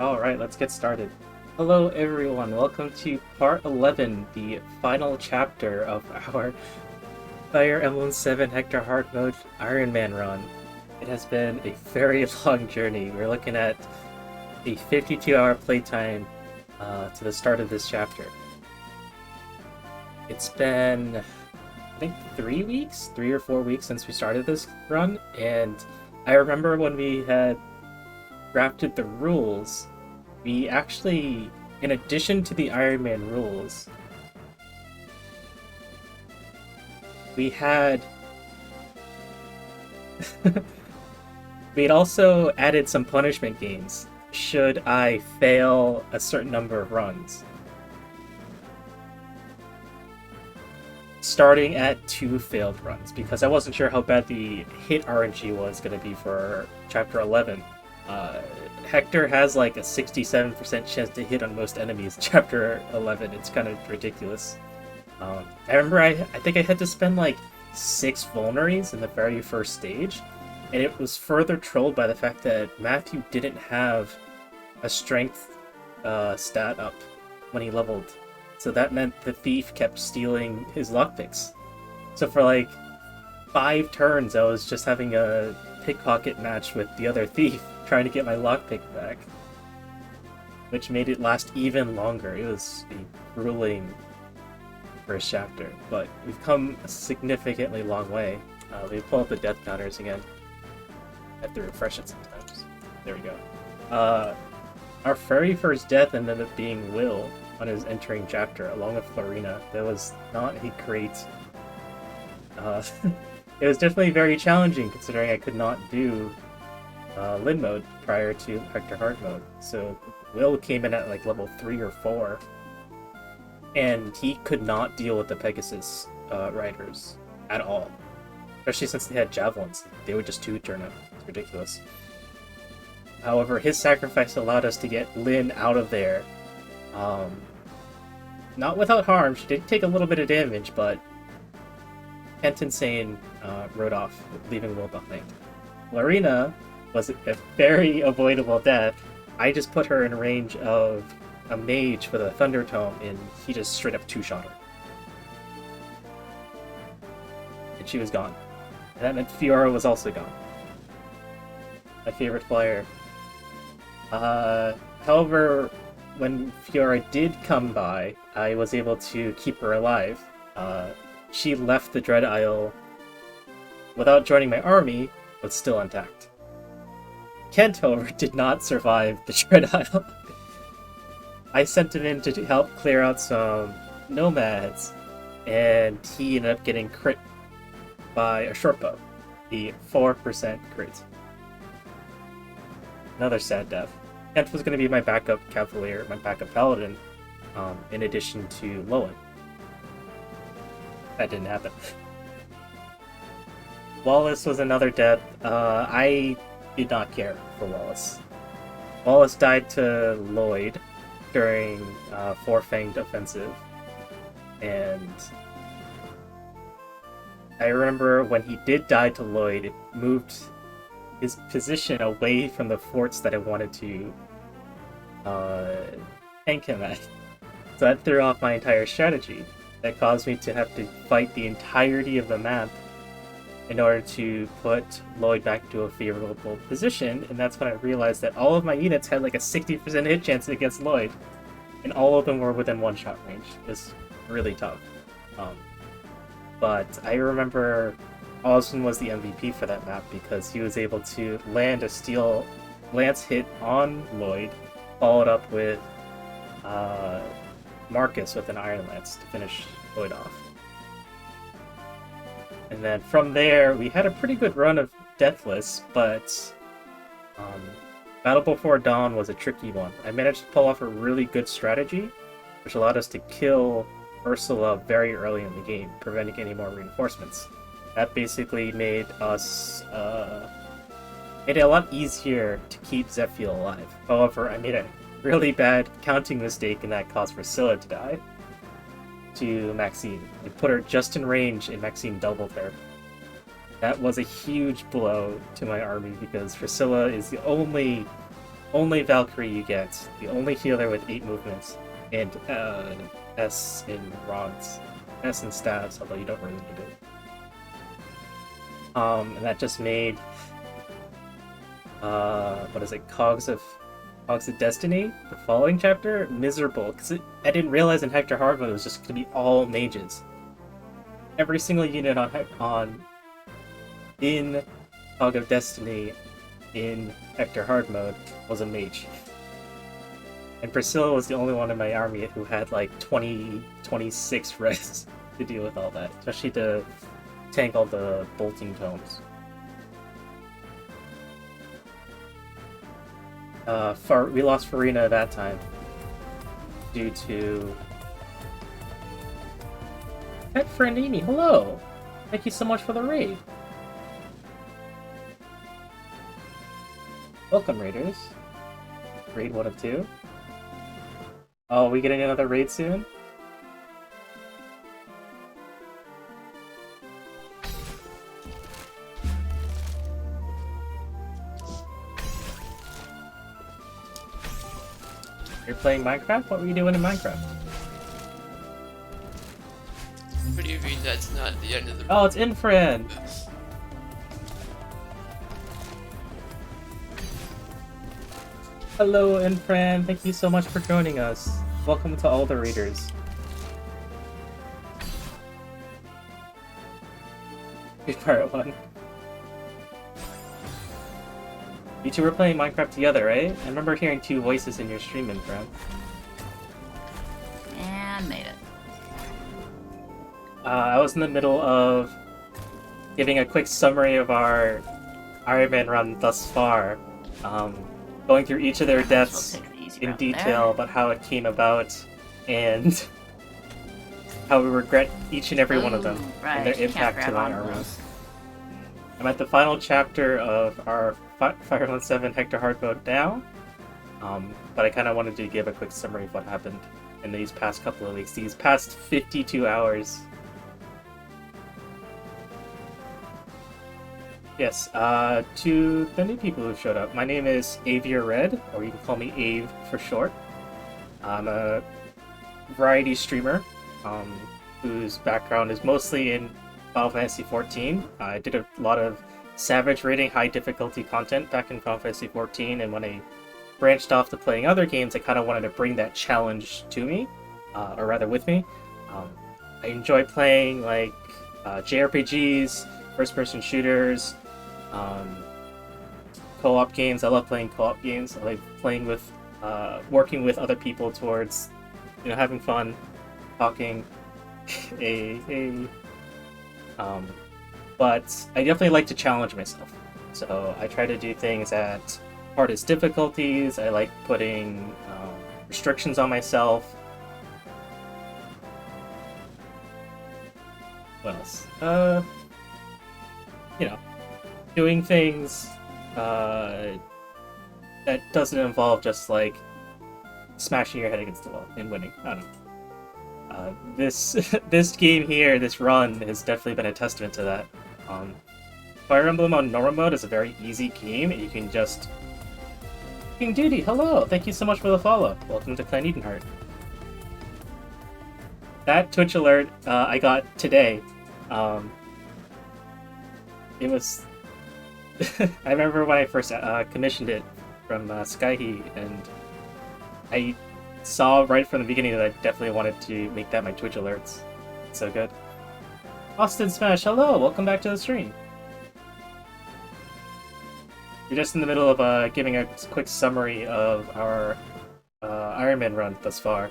Alright, let's get started. Hello everyone, welcome to part 11, the final chapter of our Fire Emblem 7 Hector Hard Mode Ironman run. It has been a very long journey. We're looking at a 52-hour playtime to the start of this chapter. It's been, I think, 3 or 4 weeks since we started this run, and I remember when we had drafted the rules, we actually, in addition to the Ironman rules, we had we'd also added some punishment games should I fail a certain number of runs. Starting at 2 failed runs, because I wasn't sure how bad the hit RNG was going to be for chapter 11. Hector has like a 67% chance to hit on most enemies in chapter 11. It's kind of ridiculous. I remember I think I had to spend like 6 vulneries in the very first stage, and it was further trolled by the fact that Matthew didn't have a strength stat up when he leveled. So that meant the thief kept stealing his lockpicks. So for like 5 turns, I was just having a pickpocket match with the other thief, trying to get my lockpick back, which made it last even longer. It was a grueling first chapter, but we've come a significantly long way. Let me pull up the death counters again. I have to refresh it sometimes. There we go. Our very first death ended up being Will on his entering chapter, along with Florina. That was not a great... it was definitely very challenging, considering I could not do Lin mode prior to Hector Hard mode. So Will came in at like level 3 or 4, and he could not deal with the Pegasus riders at all. Especially since they had javelins. They would just 2-turn him. It's ridiculous. However, his sacrifice allowed us to get Lin out of there. Not without harm. She did take a little bit of damage, but Kent Insane rode off, leaving Will behind. Lorena was a very avoidable death. I just put her in range of a mage with a Thunder Tome, and he just straight up 2-shot her. And she was gone. And that meant Fiora was also gone. My favorite player. However, when Fiora did come by, I was able to keep her alive. She left the Dread Isle without joining my army, but still intact. Kent, however, did not survive the Dread Isle. I sent him in to help clear out some nomads, and he ended up getting crit by a shortbow, the 4% crit. Another sad death. Kent was going to be my backup cavalier, my backup paladin, in addition to Lowen. That didn't happen. Wallace was another death. I did not care for Wallace. Wallace died to Lloyd during Four-Fanged Offensive, and I remember when he did die to Lloyd, it moved his position away from the forts that I wanted to tank him at. So that threw off my entire strategy. That caused me to have to fight the entirety of the map in order to put Lloyd back to a favorable position, and that's when I realized that all of my units had like a 60% hit chance against Lloyd, and all of them were within 1-shot range. It was really tough. But I remember Osmond was the MVP for that map because he was able to land a steel lance hit on Lloyd, followed up with Marcus with an Iron Lance to finish Lloyd off. And then from there, we had a pretty good run of Deathless, but Battle Before Dawn was a tricky one. I managed to pull off a really good strategy, which allowed us to kill Ursula very early in the game, preventing any more reinforcements. That basically made us made it a lot easier to keep Zephiel alive. However, I made a really bad counting mistake, and that caused Priscilla to die to Maxine. It put her just in range, and Maxine doubled her. That was a huge blow to my army because Priscilla is the only only Valkyrie you get, the only healer with 8 movements, and S in rods, S in stabs, although you don't really need it. And that just made what is it, Cogs of Destiny, the following chapter, miserable, because I didn't realize in Hector Hard Mode it was just going to be all mages. Every single unit in Cog of Destiny in Hector Hard Mode was a mage. And Priscilla was the only one in my army who had like 26 res to deal with all that, especially to tank all the bolting tomes. We lost Farina that time due to Pet Friend Amy. Hello! Thank you so much for the raid. Welcome, raiders. Raid 1 of 2. Oh, are we getting another raid soon? You're playing Minecraft? What were you doing in Minecraft? What do you mean that's not the end of the... Oh, it's Infran! Hello, Infran. Thank you so much for joining us. Welcome to all the readers. Part 1. You two were playing Minecraft together, right? I remember hearing 2 voices in your stream, Infran. And made it. I was in the middle of giving a quick summary of our Ironman run thus far. Going through each of their deaths in detail about how it came about and how we regret each and every one of them and their impact to our armies. I'm at the final chapter of our Fire Emblem 7 Hector Hard Mode now, but I kind of wanted to give a quick summary of what happened in these past couple of weeks, these past 52 hours. Yes, to the new people who showed up, my name is Avier Red, or you can call me Ave for short. I'm a variety streamer whose background is mostly in Final Fantasy XIV. I did a lot of Savage rating high difficulty content back in Final Fantasy XIV, and when I branched off to playing other games, I kind of wanted to bring that challenge to me, or rather with me. I enjoy playing like JRPGs, first-person shooters, co-op games. I love playing co-op games. I like playing with, working with other people towards, having fun, talking. But I definitely like to challenge myself. So I try to do things at hardest difficulties. I like putting restrictions on myself. What else? Doing things that doesn't involve just like smashing your head against the wall and winning. I don't know. This game here, this run, has definitely been a testament to that. Fire Emblem on normal mode is a very easy game, and you can just... King Duty, hello! Thank you so much for the follow. Welcome to Clan Edenheart. That Twitch alert I got today. It was... I remember when I first commissioned it from Skyhe, and I saw right from the beginning that I definitely wanted to make that my Twitch alerts. It's so good. Austin Smash, hello! Welcome back to the stream. You're just in the middle of giving a quick summary of our Ironman run thus far.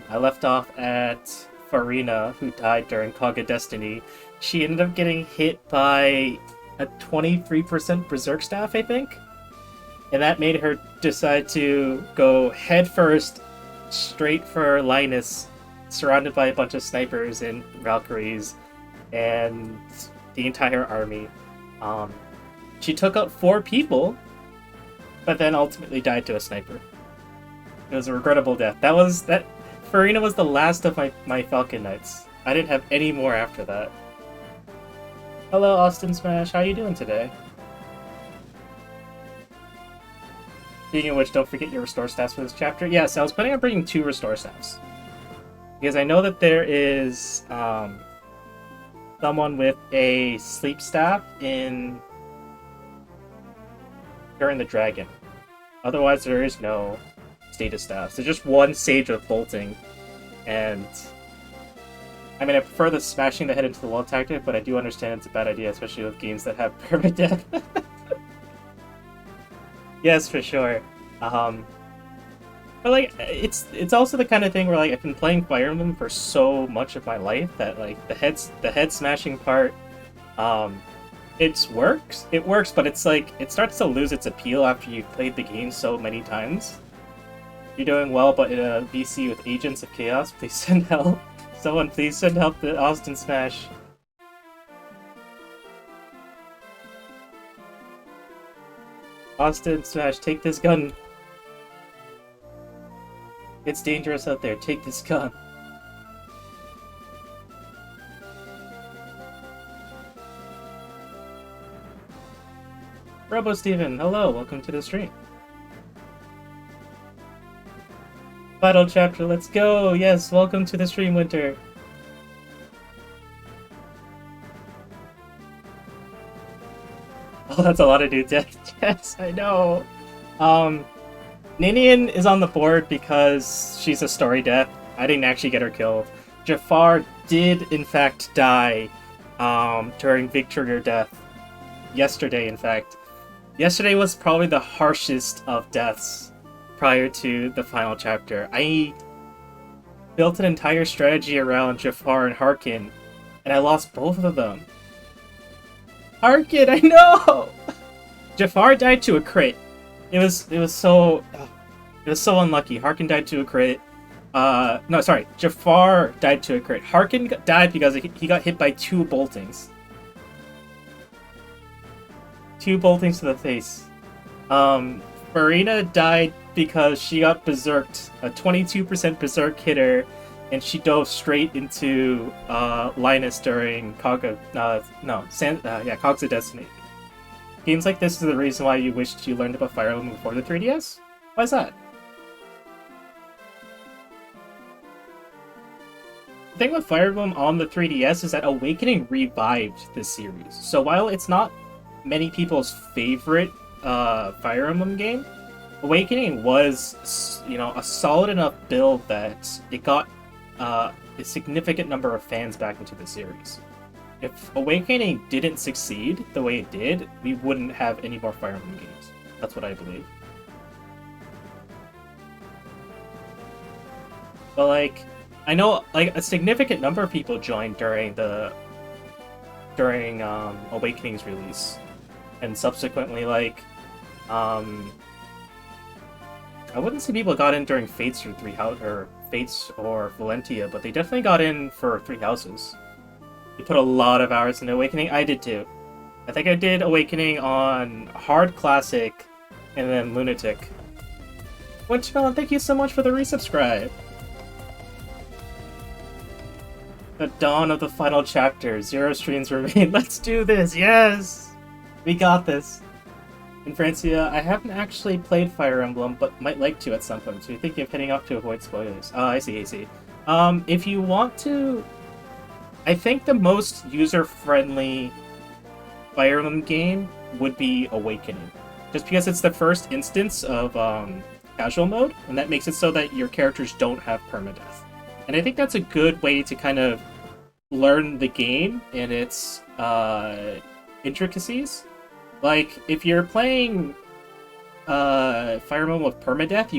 I left off at Farina, who died during Cog of Destiny. She ended up getting hit by a 23% Berserk Staff, I think? And that made her decide to go headfirst straight for Linus, surrounded by a bunch of snipers and Valkyries and the entire army. She took out 4 people, but then ultimately died to a sniper. It was a regrettable death. Farina was the last of my Falcon Knights. I didn't have any more after that. Hello, Austin Smash. How you doing today? Speaking of which, don't forget your restore staffs for this chapter. Yes, I was planning on bringing 2 restore staffs. Because I know that there is someone with a sleep staff during the dragon. Otherwise, there is no status staffs. There's just one sage with bolting. And I mean, I prefer the smashing the head into the wall tactic, but I do understand it's a bad idea, especially with games that have permadeath. Yes, for sure. But like, it's also the kind of thing where like I've been playing Fire Emblem for so much of my life that like the head smashing part, it works, but it's like it starts to lose its appeal after you've played the game so many times. You're doing well, but in a VC with Agents of Chaos, please send help. Someone please send help to Austin Smash. Austin Smash, take this gun. It's dangerous out there, take this gun. Robo Steven, hello, welcome to the stream. Final chapter, let's go! Yes, welcome to the stream, Winter. Oh, that's a lot of new death. Yes, I know. Ninian is on the board because she's a story death. I didn't actually get her killed. Jafar did, in fact, die during Victory or Death. Yesterday, in fact. Yesterday was probably the harshest of deaths prior to the final chapter. I built an entire strategy around Jafar and Harkin, and I lost both of them. Harkin, I know! Jafar died to a crit. It was so unlucky. Harkin died to a crit. No, sorry. Jafar died to a crit. Harkin died because he got hit by 2 boltings. 2 boltings to the face. Farina died because she got berserked. A 22% berserk hitter, and she dove straight into Linus during Cogs of Destiny. Games like this is the reason why you wished you learned about Fire Emblem before the 3DS? Why is that? The thing with Fire Emblem on the 3DS is that Awakening revived this series. So while it's not many people's favorite Fire Emblem game, Awakening was, a solid enough build that it got a significant number of fans back into the series. If Awakening didn't succeed the way it did, we wouldn't have any more Fire Emblem games. That's what I believe. But like, I know like a significant number of people joined during Awakening's release, and subsequently like, I wouldn't say people got in during Fates or Fates or Valentia, but they definitely got in for 3 Houses. You put a lot of hours into Awakening. I did too. I think I did Awakening on Hard Classic and then Lunatic. Winchmelon, thank you so much for the resubscribe. The dawn of the final chapter. 0 streams remain. Let's do this. Yes! We got this. And Francia, I haven't actually played Fire Emblem, but might like to at some point, so you're thinking of heading off to avoid spoilers. I see. If you want to... I think the most user-friendly Fire Emblem game would be Awakening. Just because it's the first instance of casual mode, and that makes it so that your characters don't have permadeath. And I think that's a good way to kind of learn the game and its intricacies. Like, if you're playing Fire Emblem with permadeath,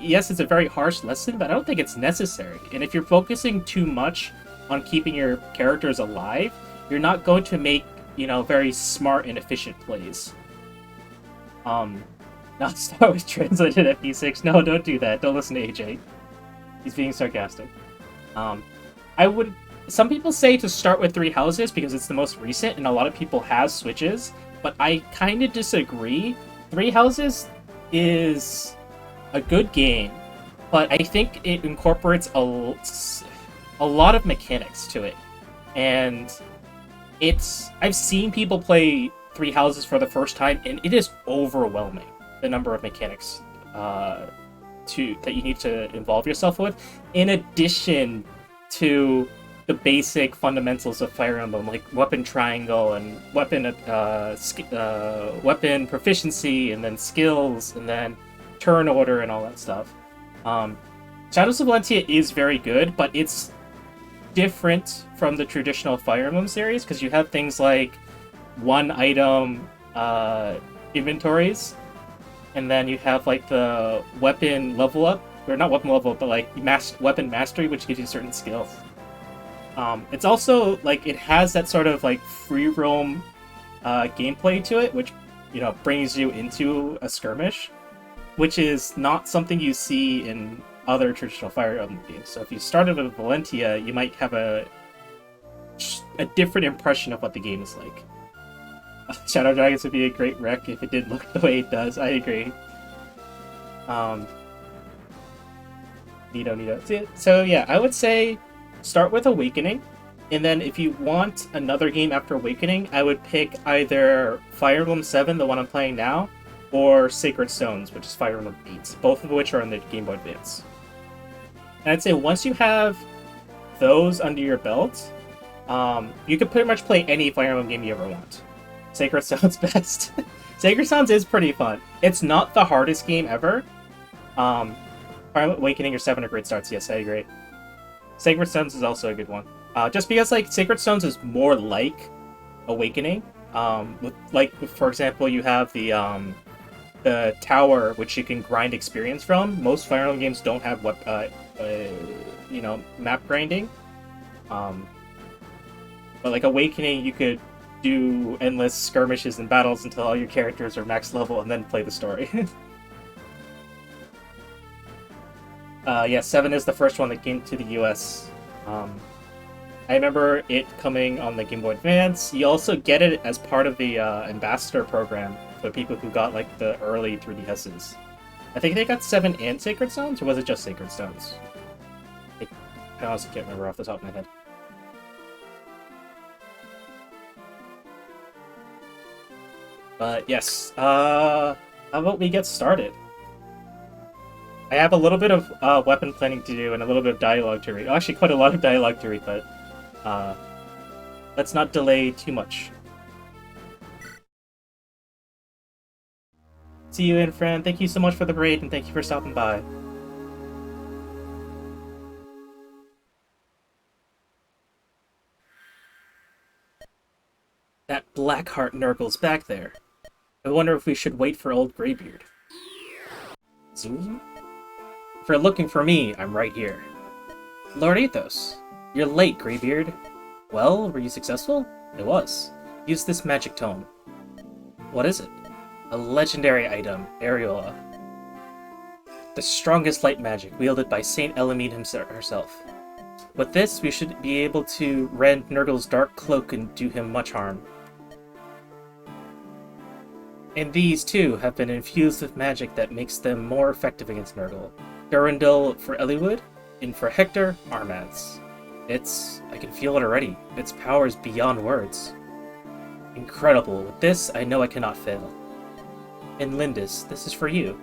yes, it's a very harsh lesson, but I don't think it's necessary. And if you're focusing too much on keeping your characters alive, you're not going to make, very smart and efficient plays. Not Star Wars translated at FE6. No, don't do that. Don't listen to AJ. He's being sarcastic. Some people say to start with 3 Houses because it's the most recent and a lot of people have Switches, but I kind of disagree. 3 Houses is a good game, but I think it incorporates a lot of mechanics to it. And I've seen people play 3 Houses for the first time, and it is overwhelming, the number of mechanics that you need to involve yourself with, in addition to the basic fundamentals of Fire Emblem, like weapon triangle and weapon proficiency, and then skills, and then turn order and all that stuff. Shadows of Valentia is very good, but it's different from the traditional Fire Emblem series because you have things like one item inventories, and then you have like the weapon level up, or not weapon level up, but like weapon mastery, which gives you certain skills. It's also like it has that sort of like free roam gameplay to it, which brings you into a skirmish, which is not something you see in other traditional Fire Emblem games. So if you started with Valentia, you might have a different impression of what the game is like. Shadow Dragons would be a great wreck if it did look the way it does. I agree. Neato. So yeah, I would say start with Awakening, and then if you want another game after Awakening, I would pick either Fire Emblem 7, the one I'm playing now, or Sacred Stones, which is Fire Emblem 8, both of which are on the Game Boy Advance. And I'd say once you have those under your belt, you can pretty much play any Fire Emblem game you ever want. Sacred Stones best. Sacred Stones is pretty fun. It's not the hardest game ever. Fire Emblem Awakening or 7 are great starts, yes, I agree. Sacred Stones is also a good one. Just because like Sacred Stones is more like Awakening. For example, you have the tower which you can grind experience from. Most Fire Emblem games don't have map grinding. But like Awakening, you could do endless skirmishes and battles until all your characters are max level and then play the story. Yeah, 7 is the first one that came to the US. I remember it coming on the Game Boy Advance. You also get it as part of the Ambassador program for people who got like the early 3DSs. I think they got 7 and Sacred Stones, or was it just Sacred Stones? I honestly can't remember off the top of my head. But yes, how about we get started? I have a little bit of weapon planning to do and a little bit of dialogue to read. Actually, quite a lot of dialogue to read, but let's not delay too much. See you in, friend. Thank you so much for the raid, and thank you for stopping by. That Blackheart Nurgle's back there. I wonder if we should wait for old Greybeard. Zoom? If you're looking for me, I'm right here. Lord Athos, you're late, Greybeard. Well, were you successful? I was. Use this magic tome. What is it? A legendary item, Areola. The strongest light magic, wielded by Saint Elamine herself. With this, we should be able to rend Nurgle's dark cloak and do him much harm. And these, too, have been infused with magic that makes them more effective against Nurgle. Durandal for Eliwood, and for Hector, Armads. I can feel it already. Its power is beyond words. Incredible. With this, I know I cannot fail. And Lindis, this is for you.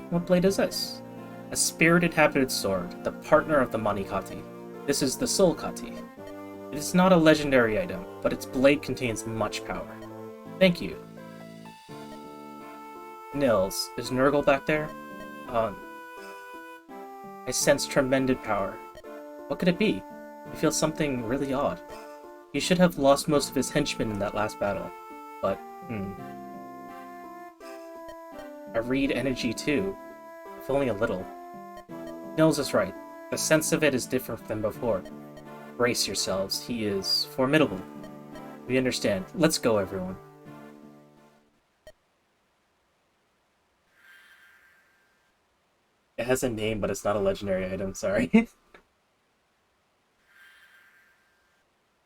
What blade is this? A spirit-inhabited sword, the partner of the Manikati. This is the Soul Kati. It is not a legendary item, but its blade contains much power. Thank you. Nils, is Nurgle back there? I sense tremendous power. What could it be? I feel something really odd. He should have lost most of his henchmen in that last battle. But, I read energy too, if only a little. Nils is right. The sense of it is different than before. Brace yourselves. He is formidable. We understand. Let's go, everyone. It has a name, but it's not a legendary item, sorry.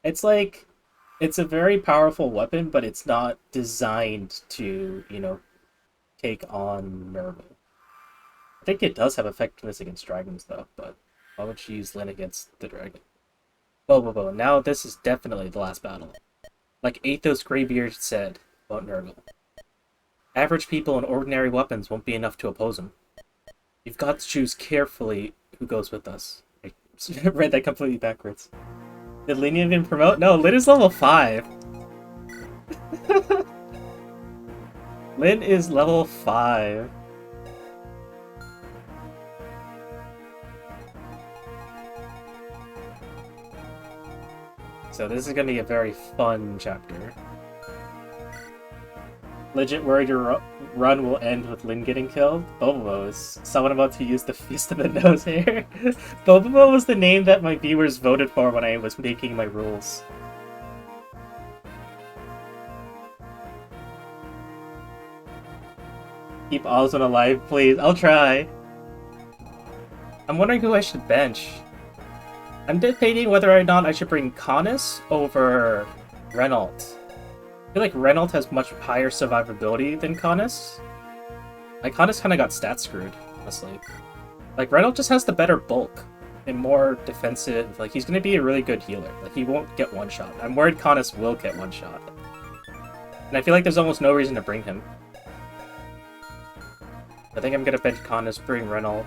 It's like, it's a very powerful weapon, but it's not designed to, take on Nurgle. I think it does have effectiveness against dragons, though, but why would you use Lyn against the dragon? Whoa. Now this is definitely the last battle. Like Athos Greybeard said about Nurgle. Average people and ordinary weapons won't be enough to oppose him. You've got to choose carefully who goes with us. I read that completely backwards. Did Lin even promote? No, Lin is level 5. Lin is level 5. So this is going to be a very fun chapter. Legit worried your run will end with Lin getting killed? Bobobo is someone about to use the Fist of the Nose here. Bobobo was the name that my viewers voted for when I was making my rules. Keep Ozone alive, please. I'll try. I'm wondering who I should bench. I'm debating whether or not I should bring Canis over Renault. I feel like Renault has much higher survivability than Canis. Like, Canis kind of got stat screwed, honestly. Like, Renault just has the better bulk and more defensive. Like, he's going to be a really good healer. Like, he won't get one shot. I'm worried Canis will get one shot. And I feel like there's almost no reason to bring him. I think I'm going to bench Canis, bring Renault.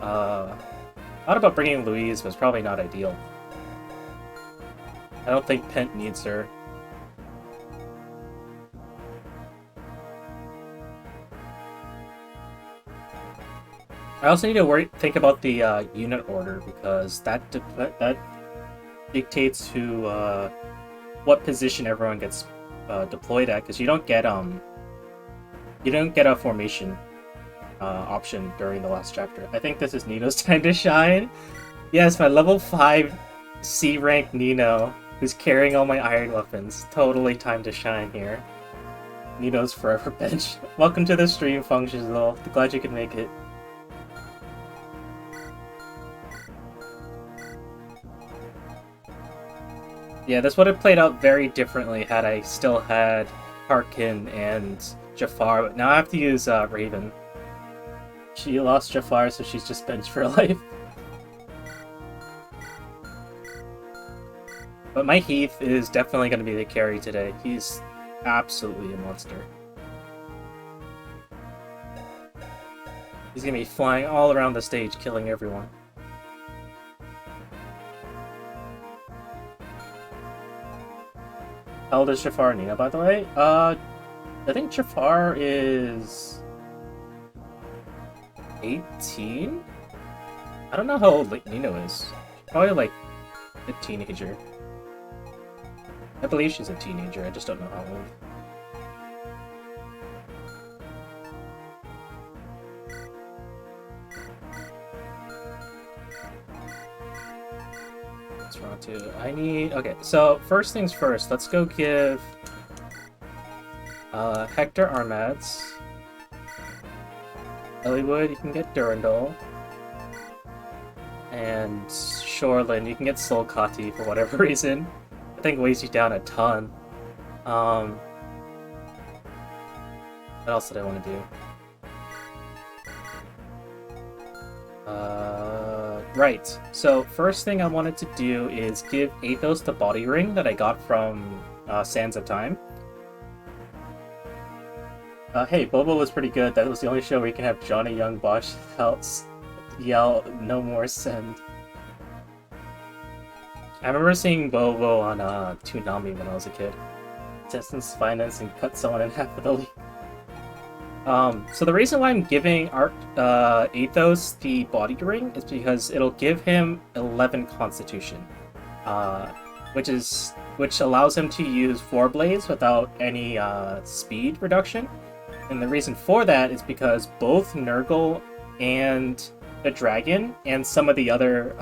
Thought about bringing Louise, but it's probably not ideal. I don't think Pent needs her. I also need to think about the unit order, because that dictates who, what position everyone gets deployed at. Because you don't get a formation option during the last chapter. I think this is Nino's time to shine. Yes, my level 5 C rank Nino, who's carrying all my iron weapons. Totally time to shine here. Nino's forever bench. Welcome to the stream, Functions though. Glad you could make it. Yeah, this would have played out very differently had I still had Harkin and Jafar, but now I have to use Raven. She lost Jafar, so she's just benched for life. But my Heath is definitely going to be the carry today. He's absolutely a monster. He's going to be flying all around the stage, killing everyone. How old is Jafar Nina, by the way? I think Jafar is 18? I don't know how old Nino is. Probably like a teenager. I believe she's a teenager, I just don't know how old. What's wrong too? I need... Okay, so first things first, let's go give Hector Armads. Elliewood, you can get Durandal. And Shoreland, you can get Solkati for whatever reason. I think weighs you down a ton. What else did I want to do? Right. So first thing I wanted to do is give Athos the body ring that I got from Sands of Time. Hey, Bobo was pretty good. That was the only show where you can have Johnny Young Bosch yell, "No more send." I remember seeing Bobo on Toonami when I was a kid. Distance finance and cut someone in half of the league. So the reason why I'm giving Athos the body ring is because it'll give him 11 Constitution, which allows him to use 4 blades without any speed reduction. And the reason for that is because both Nurgle and the dragon and some of the other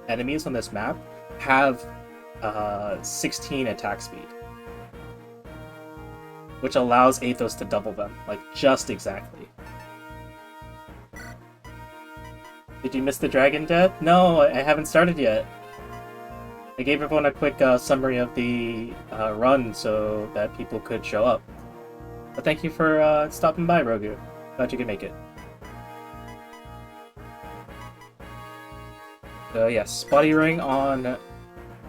enemies on this map have 16 attack speed, which allows Athos to double them, like just exactly. Did you miss the dragon death? No, I haven't started yet. I gave everyone a quick summary of the run so that people could show up. But thank you for stopping by, Rogu. Glad you could make it. Yes, body ring on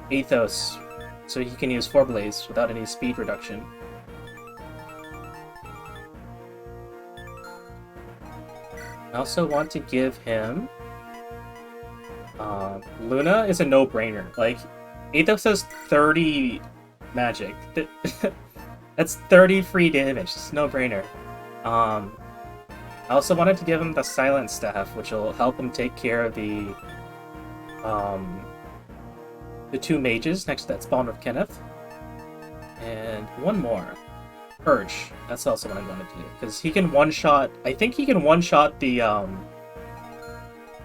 Athos, so he can use 4 blades without any speed reduction. I also want to give him... Luna is a no-brainer. Like, Athos has 30 magic. That's 30 free damage. It's no-brainer. I also wanted to give him the Silent Staff, which will help him take care of the two mages next to that spawn with Kenneth. And one more. Purge. That's also what I wanted to do. Because he can one-shot... I think he can one-shot the,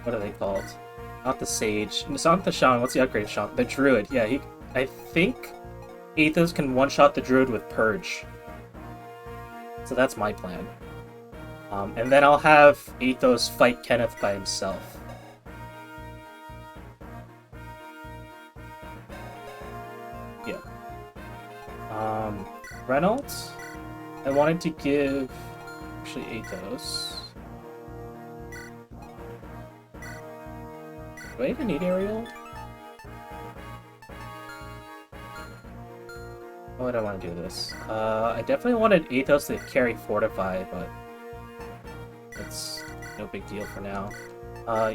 what are they called? Not the Sage. It's not the Shaman. What's the upgrade Shaman? The Druid. Yeah, I think Athos can one-shot the Druid with Purge. So that's my plan. And then I'll have Athos fight Kenneth by himself. Yeah. Reynolds, I wanted to give... Actually, Athos... Do I even need Ariel? Oh, I don't want to do this. I definitely wanted Athos to carry Fortify, but... It's no big deal for now.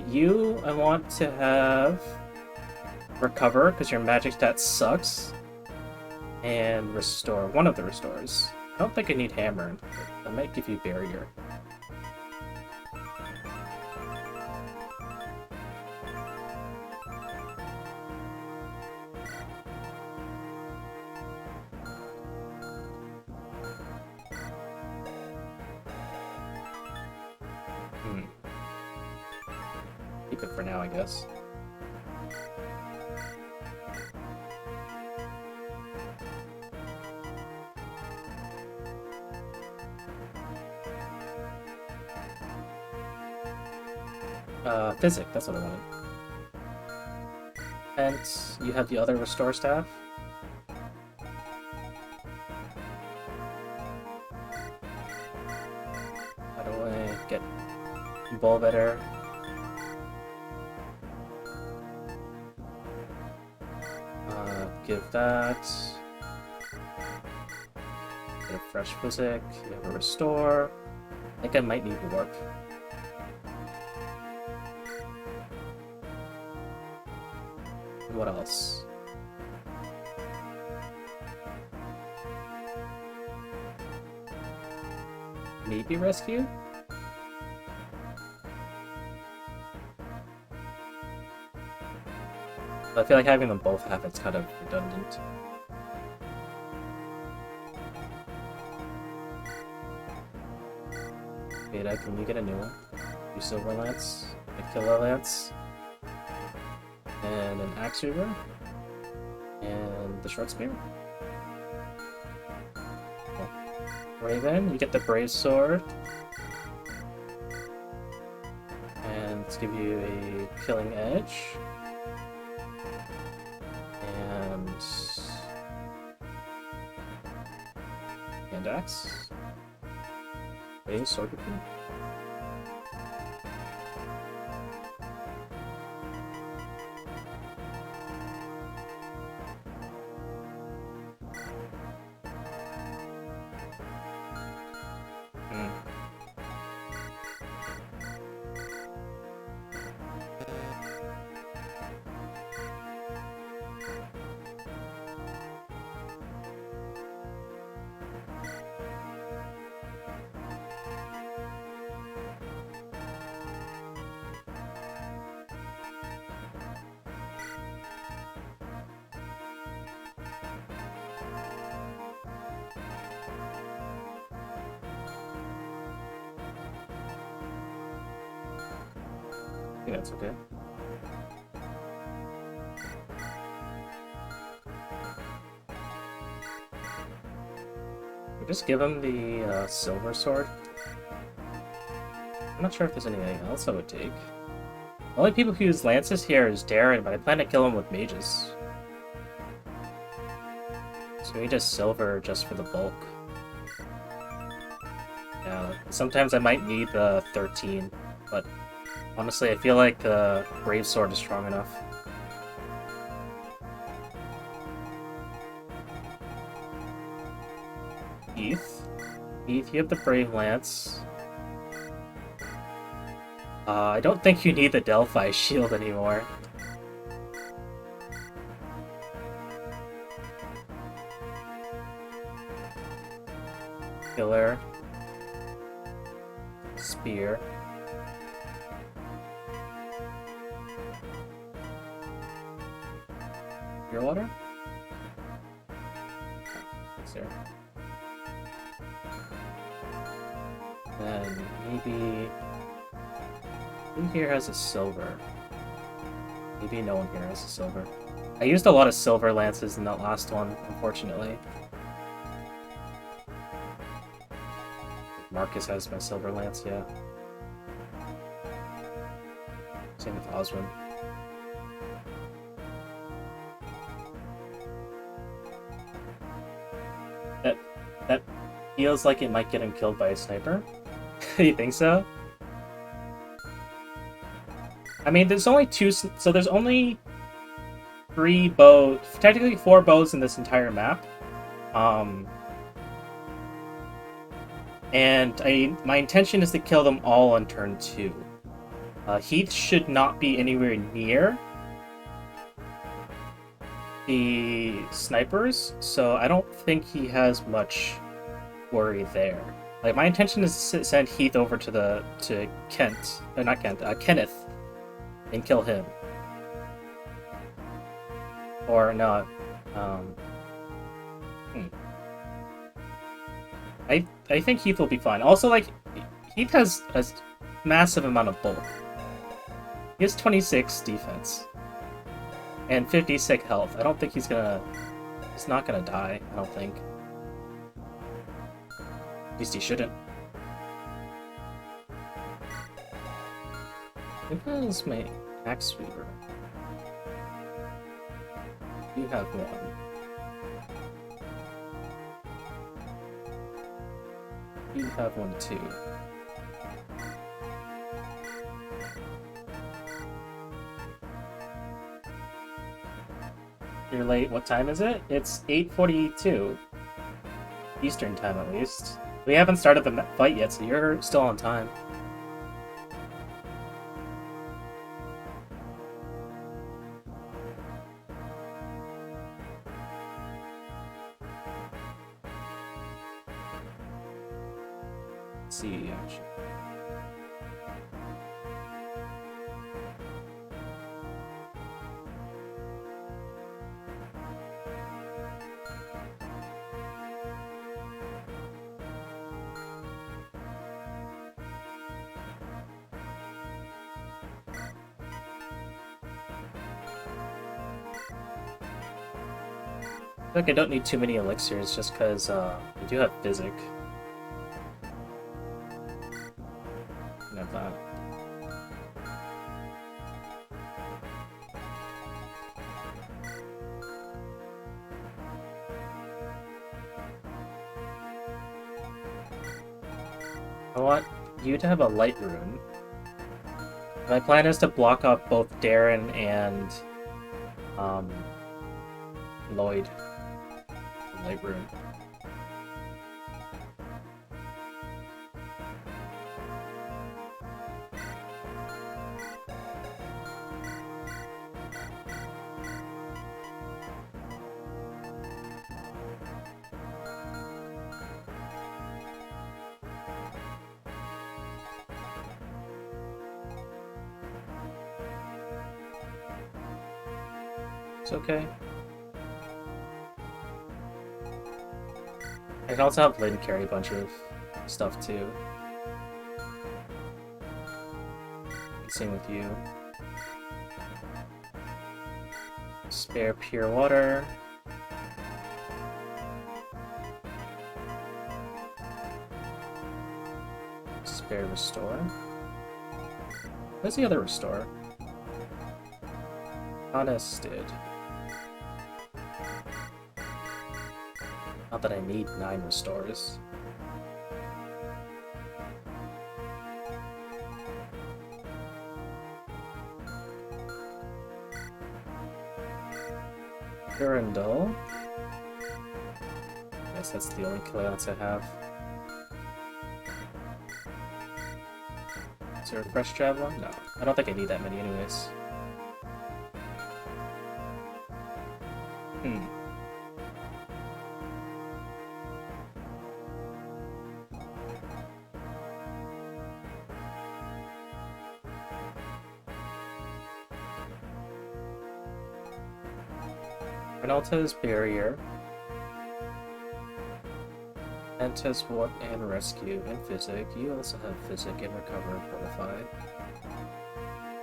You, I want to have... Recover, because your magic stat sucks. And Restore. One of the Restores. I don't think I need Hammer. I might give you Barrier. Keep it for now, I guess. Physic, that's what I wanted. And you have the other Restore Staff. How do I get Ball better? Give that. Get a fresh Physic. You have a Restore. I think I might need Warp. What else? Maybe Rescue? I feel like having them both have it's kind of redundant. Beta, can you get a new one? You Silver Lance, a Killer Lance, and an Axe Reaver, and the Short Spear. Oh. Raven, you get the Brave Sword, and let's give you a Killing Edge. And axe. Wait, sword weapon? I think that's okay. We'll just give him the silver sword. I'm not sure if there's anything else I would take. The only people who use lances here is Darren, but I plan to kill him with mages. So we just silver just for the bulk. Yeah, sometimes I might need the 13, but honestly, I feel like the Brave Sword is strong enough. Heath, you have the Brave Lance. I don't think you need the Delphi shield anymore. Killer. Spear. Pure water? It's there. Then maybe... Who here has a silver? Maybe no one here has a silver. I used a lot of silver lances in that last one, unfortunately. Marcus has my silver lance, yeah. Same with Oswin. That feels like it might get him killed by a sniper. You think so? I mean, there's only two, so there's only 3 bows, technically 4 bows in this entire map. And my intention is to kill them all on turn 2. Heath should not be anywhere near the snipers, so I don't think he has much worry there. Like, my intention is to send Heath over to Kent, not Kent, Kenneth, and kill him. Or no, I think Heath will be fine. Also, like, Heath has a massive amount of bulk. He has 26 defense and 56 health. I don't think he's not gonna die, I don't think. At least he shouldn't. Where's my axe sweeper? You have one. You have one too. You're late. What time is it? It's 8:42. Eastern time, at least. We haven't started the fight yet, so you're still on time. Let's see, actually. I feel like I don't need too many elixirs just because I do have Physic. And have that. I want you to have a light rune. My plan is to block up both Darren and Lloyd. Light rune. It's okay. I can also have Lynn carry a bunch of stuff too. Same with you. Spare pure water. Spare restore. Where's the other restore? Honested. Not that I need 9 restores. Durandal. Guess that's the only killer lance I have. Is there a fresh traveler? No. I don't think I need that many anyways. Renalta's Barrier. Anta's Warp and Rescue and Physic. You also have Physic and Recover and Fortify.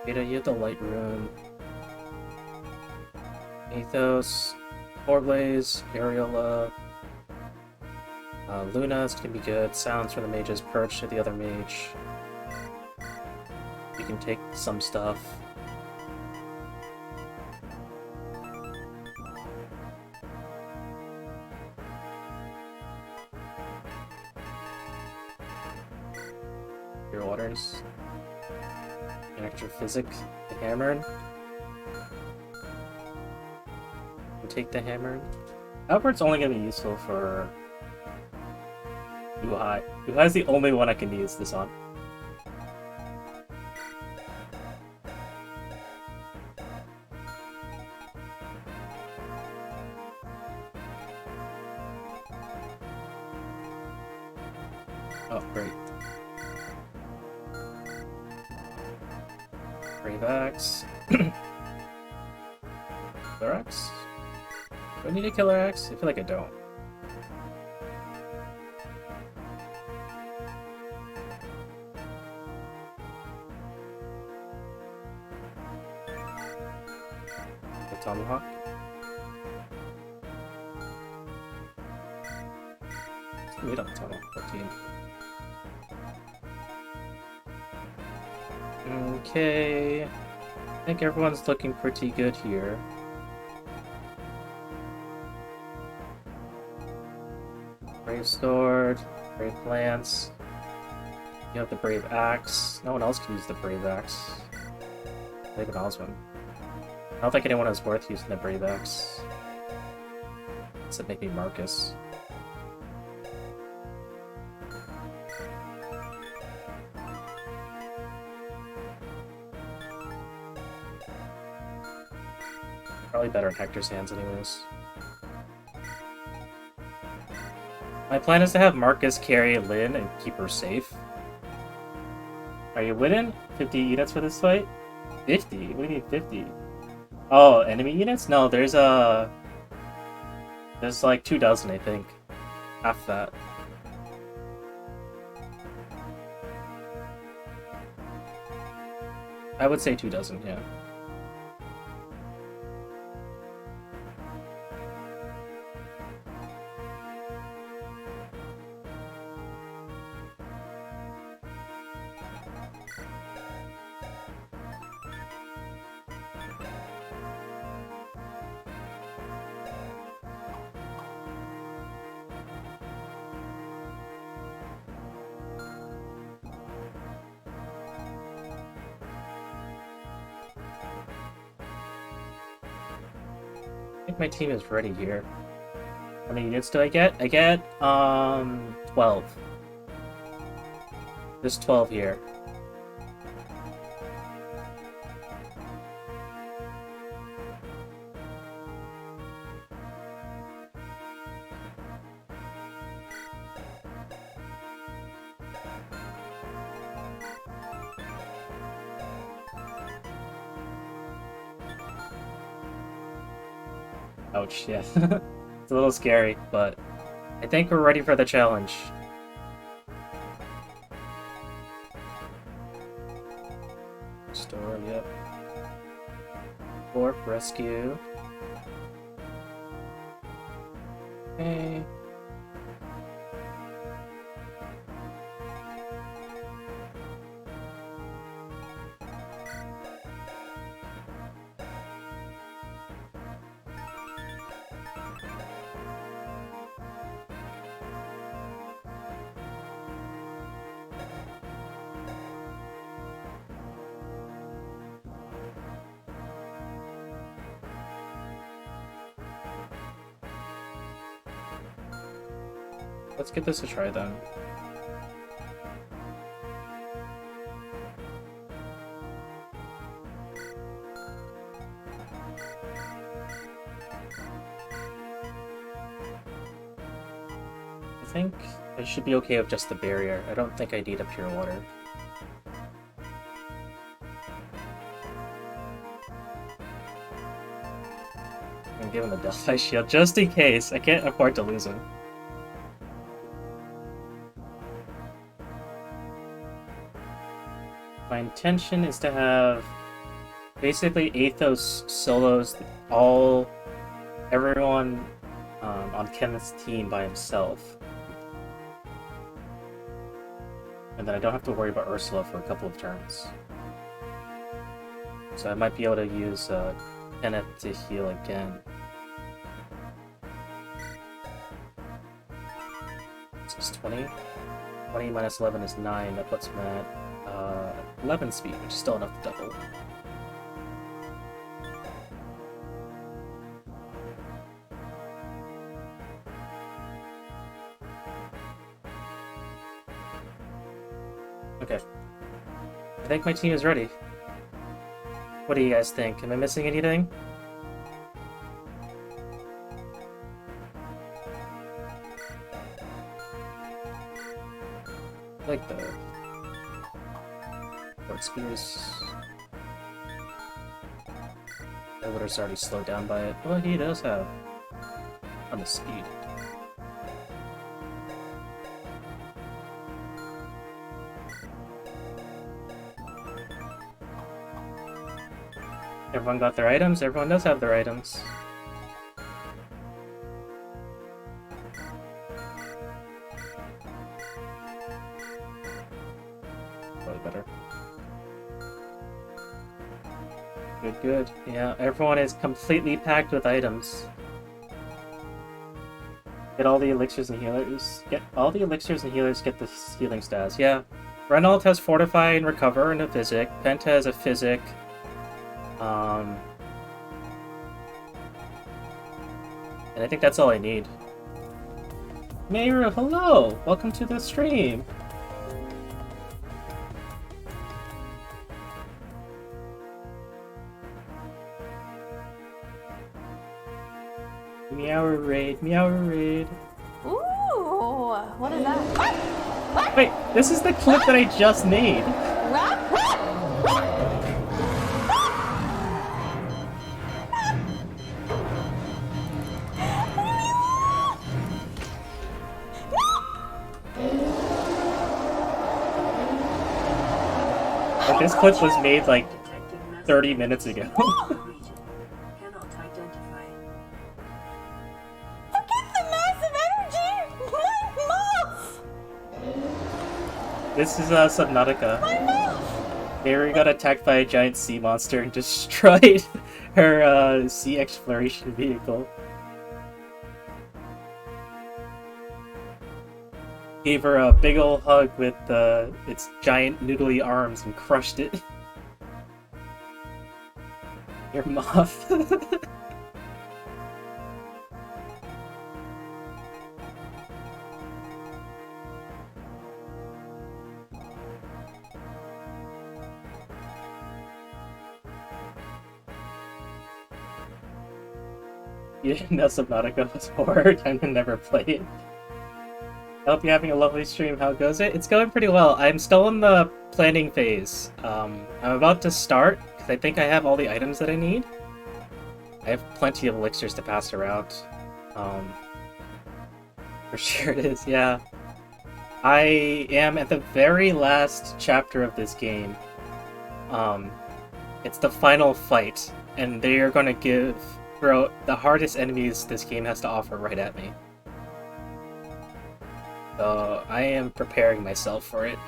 Beta, you have the Light Rune. Ethos. Forblaze. Areola. Luna's can be good. Silence for the mages. Purge to the other mage. You can take some stuff. Your waters. An extra physic. The hammer. You take the hammer. Albert's only gonna be useful for Uhai. Uhai's the only one I can use this on. Oh, great. Brave Axe. Killer Axe? Do I need a Killer Axe? I feel like I don't. The Tomahawk? Wait on the Tomahawk. 14. Okay. I think everyone's looking pretty good here. Brave Sword, Brave Lance. You have the Brave Axe. No one else can use the Brave Axe. Maybe an Osmond. I don't think anyone is worth using the Brave Axe. Does it make me Marcus? Probably better in Hector's hands anyways. My plan is to have Marcus carry Lynn and keep her safe. Are you winning? 50 units for this fight? 50? What do you mean 50? Oh, enemy units? No, there's like 24, I think. Half that. I would say 24, yeah. I think my team is ready here. How many units do I get? I get 12. There's 12 here. Ouch, yeah. It's a little scary, but I think we're ready for the challenge. Store, yep. Warp, rescue. Okay. Let's get this a try then. think I should be okay with just the barrier. I don't think I need a pure water. I'm gonna give him a Delphi shield just in case. I can't afford to lose him. My intention is to have basically Athos solos everyone on Kenneth's team by himself. And then I don't have to worry about Ursula for a couple of turns. So I might be able to use Kenneth to heal again. So it's 20. 20 minus 11 is 9. That puts me at 11 speed, which is still enough to double. Okay. I think my team is ready. What do you guys think? Am I missing anything? I like the Lord Spears. Elder's already slowed down by it. Well, he does have on the speed. Everyone got their items? Everyone does have their items. Probably better. Good, good. Yeah, everyone is completely packed with items. Get all the elixirs and healers. Get all the elixirs and healers get the healing stats. Yeah. Renault has Fortify and Recover and a Physic. Penta has a Physic. And I think that's all I need. Mayra, hello! Welcome to the stream! Meow raid, meow raid. Ooh, what is that? Wait, this is the clip that I just made. Like, this clip was made like 30 minutes ago. This is Subnautica. Mary got attacked by a giant sea monster and destroyed her sea exploration vehicle. Gave her a big ol' hug with its giant noodly arms and crushed it. Your moth. You didn't know Subnautica was horror, time to never play it. I hope you're having a lovely stream. How goes it? It's going pretty well. I'm still in the planning phase. I'm about to start, because I think I have all the items that I need. I have plenty of elixirs to pass around. For sure it is, yeah. I am at the very last chapter of this game. It's the final fight, and they are going to throw the hardest enemies this game has to offer right at me. So I am preparing myself for it.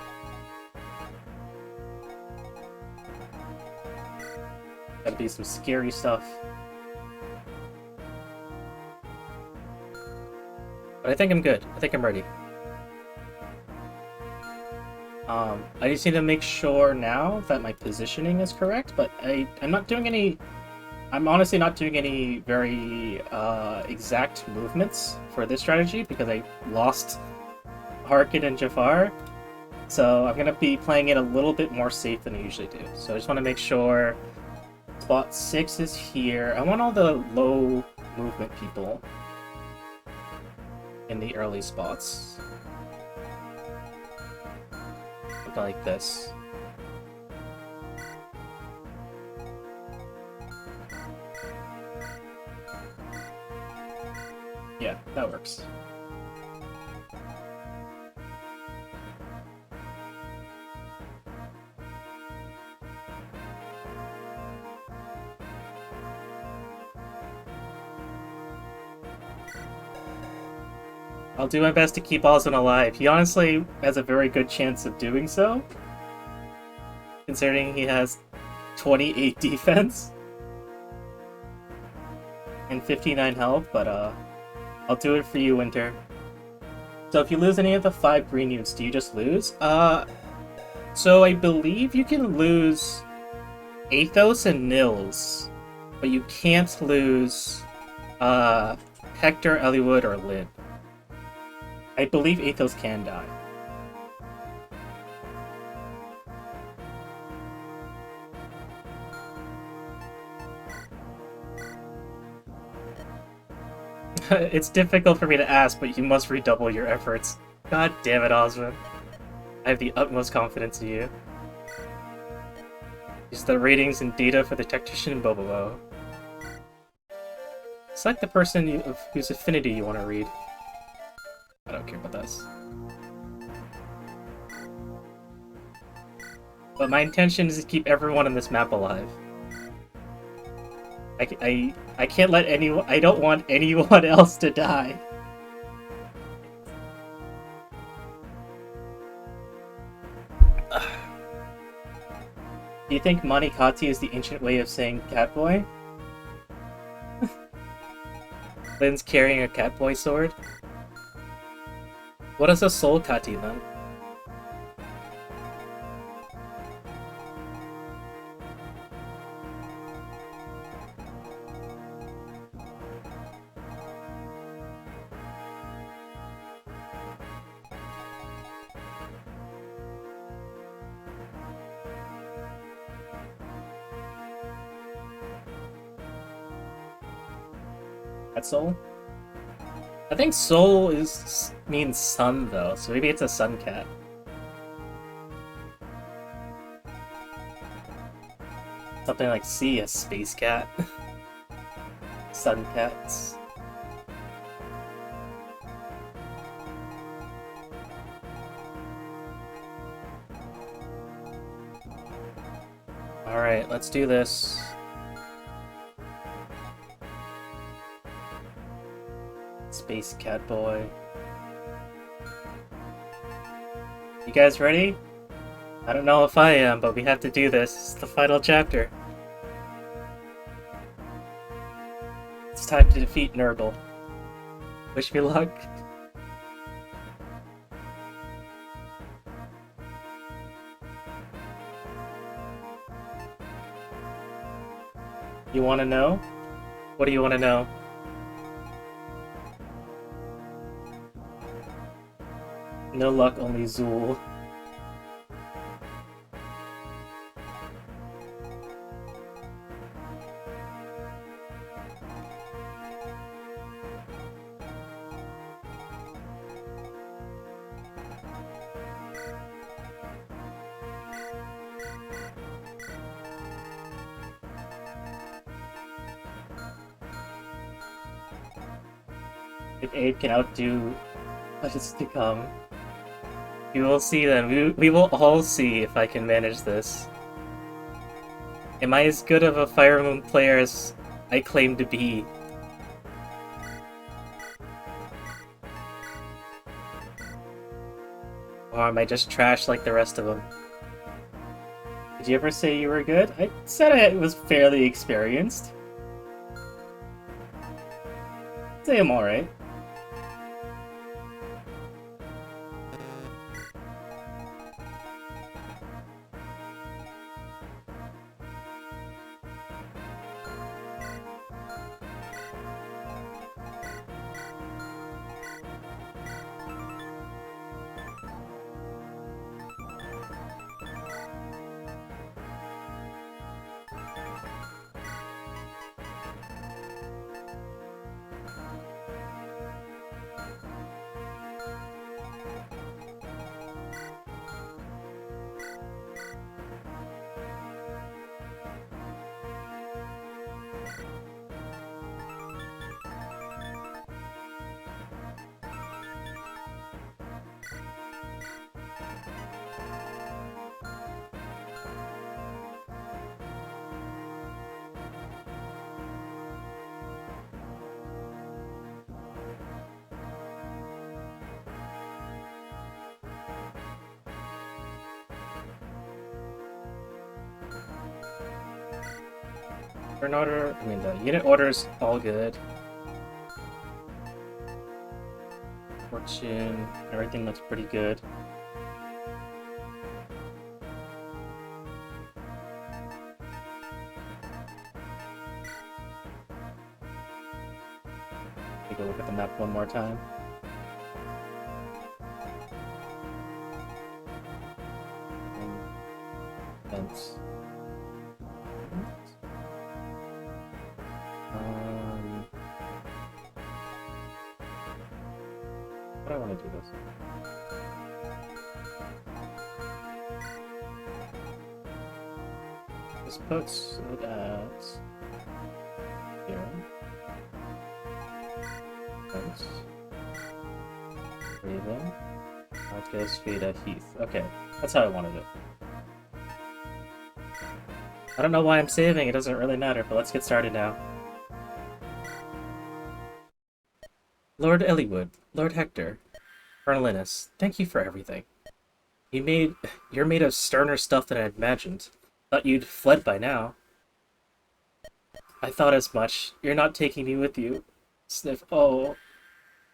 Gotta be some scary stuff. But I think I'm good. I think I'm ready. I just need to make sure now that my positioning is correct, but I'm not doing any... I'm honestly not doing any very exact movements for this strategy because I lost Harkit and Jafar. So I'm going to be playing it a little bit more safe than I usually do. So I just want to make sure spot 6 is here. I want all the low movement people. in the early spots. Something like this. Yeah, that works. I'll do my best to keep Osmond alive. He honestly has a very good chance of doing so, considering he has 28 defense and 59 health, but I'll do it for you, Winter. So if you lose any of the 5 green units, do you just lose? So I believe you can lose Athos and Nils, but you can't lose Hector, Eliwood, or Lynn. I believe Athos can die. It's difficult for me to ask, but you must redouble your efforts. God damn it, Osmond. I have the utmost confidence in you. Use the ratings and data for the tactician in Bobobo. Select the person whose affinity you want to read. I don't care about this. But my intention is to keep everyone on this map alive. I can't let anyone. I don't want anyone else to die. Do you think Manikati is the ancient way of saying Catboy? Lynn's carrying a Catboy sword? What is a Soul Kati then? That soul? I think soul means sun though, so maybe it's a sun cat. Something like C, a space cat. Sun cats. Alright, let's do this. Space Cat Boy. You guys ready? I don't know if I am, but we have to do this. It's the final chapter. It's time to defeat Nurgle. Wish me luck. You want to know? What do you want to know? No luck, only Zool. If Abe can outdo what is to come. We will see then. We will all see if I can manage this. Am I as good of a Fire Emblem player as I claim to be? Or am I just trash like the rest of them? Did you ever say you were good? I said I was fairly experienced. I'd say I'm alright. Turn order, the unit order's all good. Fortune, everything looks pretty good. Take a look at the map one more time. Events. But I want to do this. This puts it at here. Thanks. Raven. Marcus, Veda, Heath. Okay, that's how I wanted it. I don't know why I'm saving, it doesn't really matter, but let's get started now. Lord Elliewood, Lord Hector, Colonel Linus, thank you for everything. You're made of sterner stuff than I imagined. Thought you'd fled by now. I thought as much. You're not taking me with you. Sniff. Oh,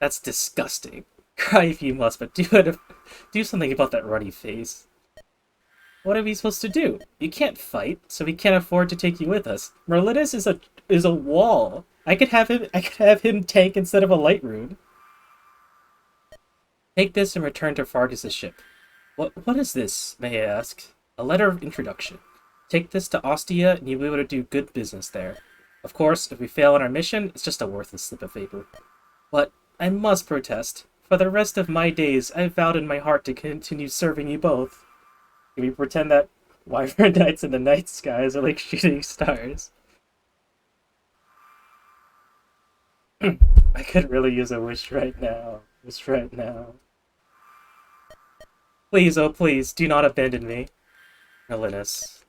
that's disgusting. Cry if you must, but do something about that ruddy face. What are we supposed to do? You can't fight, so we can't afford to take you with us. Merlinus is a wall. I could have him tank instead of a light rune. Take this and return to Fargus' ship. What is this, may I ask? A letter of introduction. Take this to Ostia and you'll be able to do good business there. Of course, if we fail on our mission, it's just a worthless slip of paper. But I must protest. For the rest of my days, I vowed in my heart to continue serving you both. Can we pretend that Wyvern Knights in the night skies are like shooting stars? I could really use a wish right now. Wish right now. Please, oh please, do not abandon me. Linus.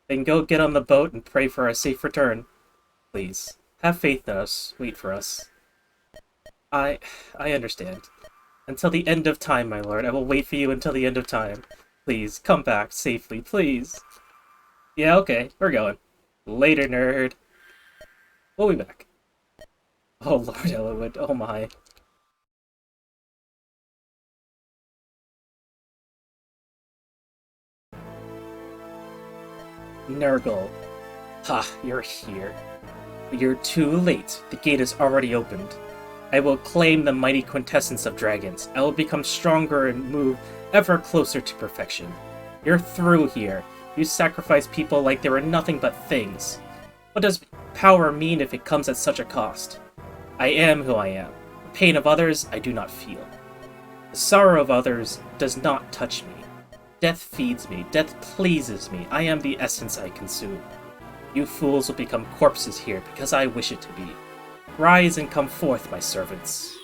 Then go get on the boat and pray for a safe return. Please. Have faith in us. Wait for us. I understand. Until the end of time, my lord. I will wait for you until the end of time. Please, come back safely, please. Yeah, okay, we're going. Later, nerd. We'll be back. Oh, Lord Elwood, oh my. Nurgle. Ha, you're here. But you're too late. The gate is already opened. I will claim the mighty quintessence of dragons. I will become stronger and move ever closer to perfection. You're through here. You sacrifice people like they were nothing but things. What does power mean if it comes at such a cost? I am who I am. The pain of others I do not feel. The sorrow of others does not touch me. Death feeds me. Death pleases me. I am the essence I consume. You fools will become corpses here because I wish it to be. Rise and come forth, my servants.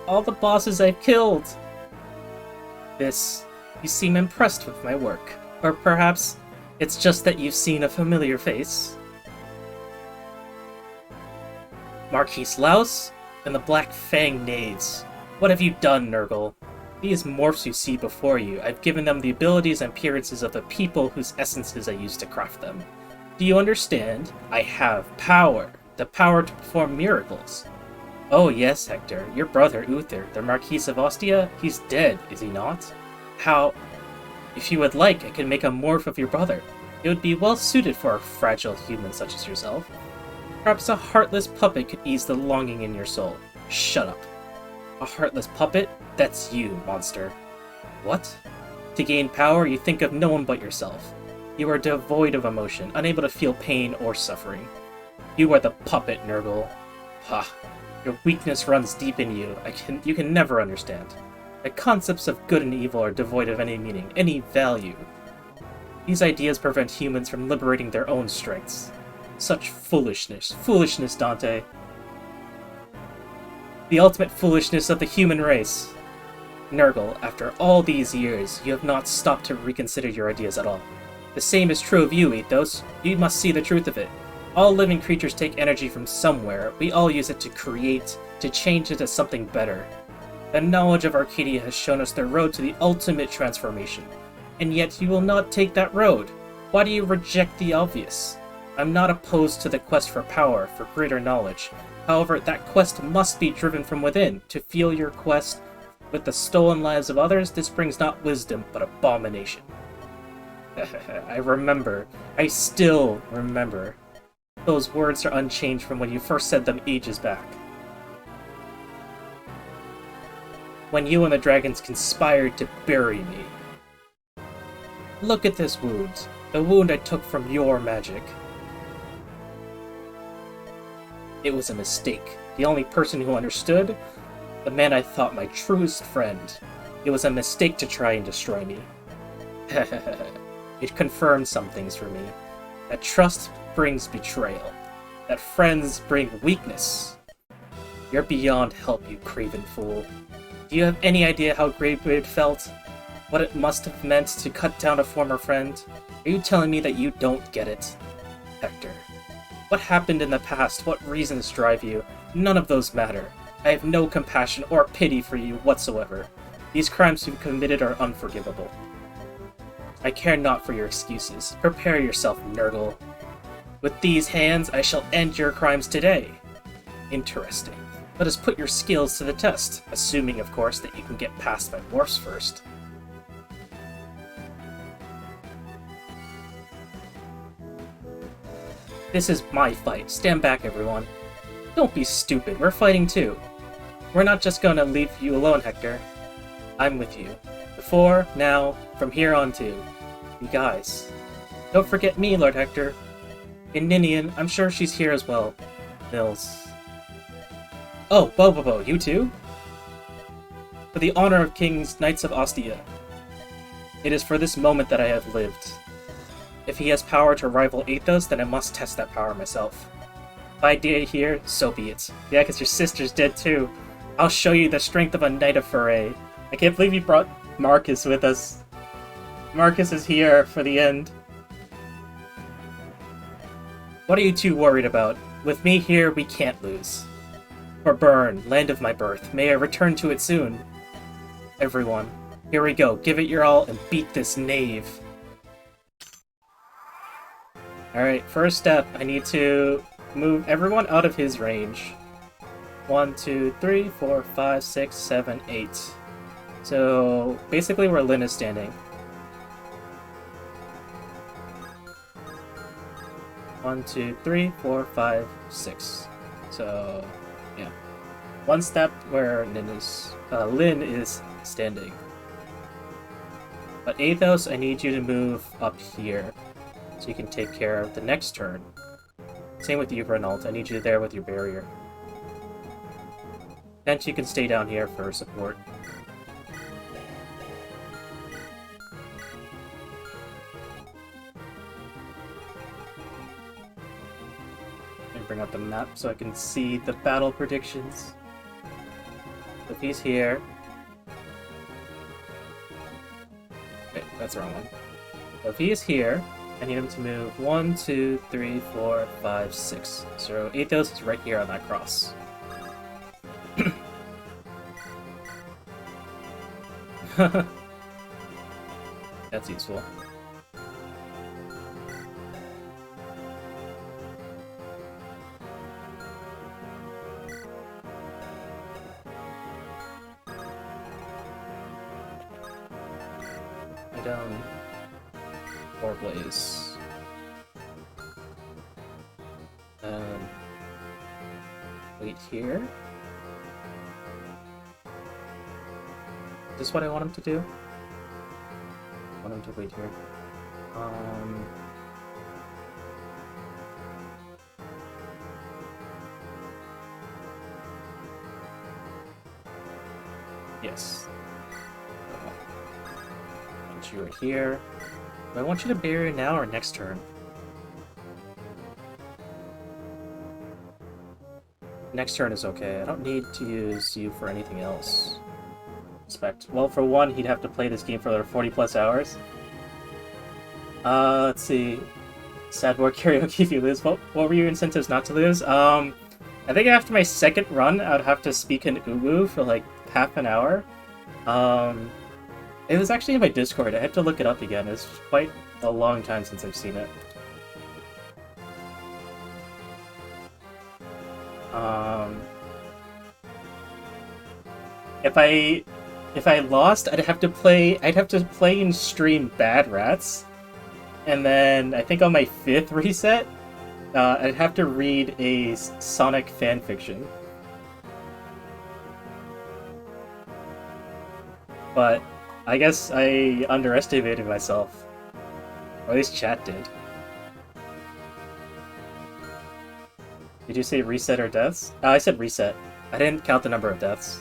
All the bosses I've killed! You seem impressed with my work. Or perhaps it's just that you've seen a familiar face. Marquis Laus and the Black Fang Knaves. What have you done, Nurgle? These morphs you see before you, I've given them the abilities and appearances of the people whose essences I used to craft them. Do you understand? I have power. The power to perform miracles. Oh yes, Hector, your brother Uther, the Marquis of Ostia, he's dead, is he not? How? If you would like, I could make a morph of your brother. It would be well suited for a fragile human such as yourself. Perhaps a heartless puppet could ease the longing in your soul. Shut up. A heartless puppet? That's you, monster. What? To gain power, you think of no one but yourself. You are devoid of emotion, unable to feel pain or suffering. You are the puppet, Nurgle. Ha! Your weakness runs deep in you. You can never understand. The concepts of good and evil are devoid of any meaning, any value. These ideas prevent humans from liberating their own strengths. Such foolishness. Foolishness, Dante. The ultimate foolishness of the human race. Nurgle, after all these years, you have not stopped to reconsider your ideas at all. The same is true of you, Ethos. You must see the truth of it. All living creatures take energy from somewhere. We all use it to create, to change it to something better. The knowledge of Arcadia has shown us the road to the ultimate transformation, and yet you will not take that road. Why do you reject the obvious? I'm not opposed to the quest for power, for greater knowledge. However, that quest must be driven from within. To fuel your quest with the stolen lives of others, this brings not wisdom, but abomination. I remember. I still remember. Those words are unchanged from when you first said them ages back. When you and the dragons conspired to bury me. Look at this wound. The wound I took from your magic. It was a mistake. The only person who understood? The man I thought my truest friend. It was a mistake to try and destroy me. It confirmed some things for me. That trust brings betrayal. That friends bring weakness. You're beyond help, you craven fool. Do you have any idea how great it felt? What it must have meant to cut down a former friend? Are you telling me that you don't get it? Hector. What happened in the past? What reasons drive you? None of those matter. I have no compassion or pity for you whatsoever. These crimes you've committed are unforgivable. I care not for your excuses. Prepare yourself, Nurgle. With these hands, I shall end your crimes today. Interesting. Let us put your skills to the test, assuming, of course, that you can get past my morphs first. This is my fight. Stand back, everyone. Don't be stupid. We're fighting too. We're not just gonna leave you alone, Hector. I'm with you. Before, now, from here on too. You guys. Don't forget me, Lord Hector. And Ninian, I'm sure she's here as well. Nils. Oh, Bobobo, you too? For the honor of King's Knights of Ostia. It is for this moment that I have lived. If he has power to rival Athos, then I must test that power myself. If I die here, so be it. Yeah, because your sister's dead too. I'll show you the strength of a Knight of Foray. I can't believe you brought Marcus with us. Marcus is here for the end. What are you two worried about? With me here, we can't lose. For Bern, land of my birth, may I return to it soon. Everyone, here we go. Give it your all and beat this knave. Alright, first step, I need to move everyone out of his range. 1, 2, 3, 4, 5, 6, 7, 8. So, basically where Lyn is standing. 1, 2, 3, 4, 5, 6. So, yeah. One step where Lyn is standing. But Athos, I need you to move up here. So you can take care of the next turn. Same with you, Renault. I need you there with your barrier. And you can stay down here for support. And bring up the map so I can see the battle predictions. If he's here... Wait, that's the wrong one. So if he is here, I need him to move 1, 2, 3, 4, 5, 6. So Athos is right here on that cross. That's useful. Down. Blaze. Wait here. Is this what I want him to do? I want him to wait here. Yes. I want you right here. Do I want you to bury now or next turn? Next turn is okay. I don't need to use you for anything else. Expect. Well, for one, he'd have to play this game for another 40 plus hours. Let's see. Sad board karaoke if you lose. What were your incentives not to lose? I think after my second run, I'd have to speak in Uwu for like half an hour. It was actually in my Discord. I had to look it up again. It's quite a long time since I've seen it. If I lost, I'd have to play and stream Bad Rats, and then I think on my 5th reset, I'd have to read a Sonic fanfiction. But I guess I underestimated myself. Or at least chat did. Did you say reset or deaths? I said reset. I didn't count the number of deaths.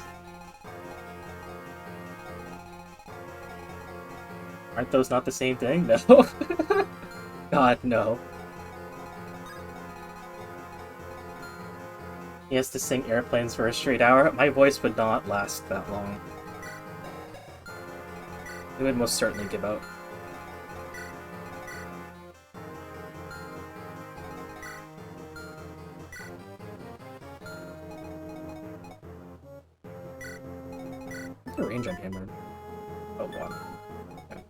Aren't those not the same thing? No. God, no. He has to sing Airplanes for a straight hour. My voice would not last that long. It would most certainly give out. What's the range on hammer? Oh, 1. Okay.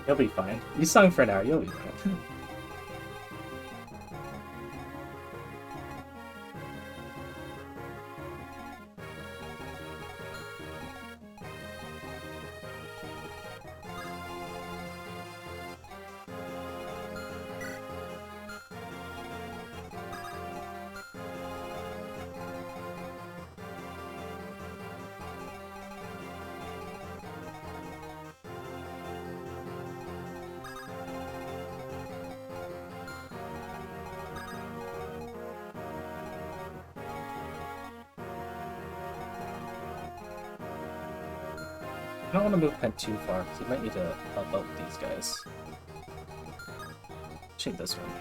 You'll be fine. You sung for an hour, you'll be fine. I don't want to move Pen too far, because you might need to help out with these guys. Check this one.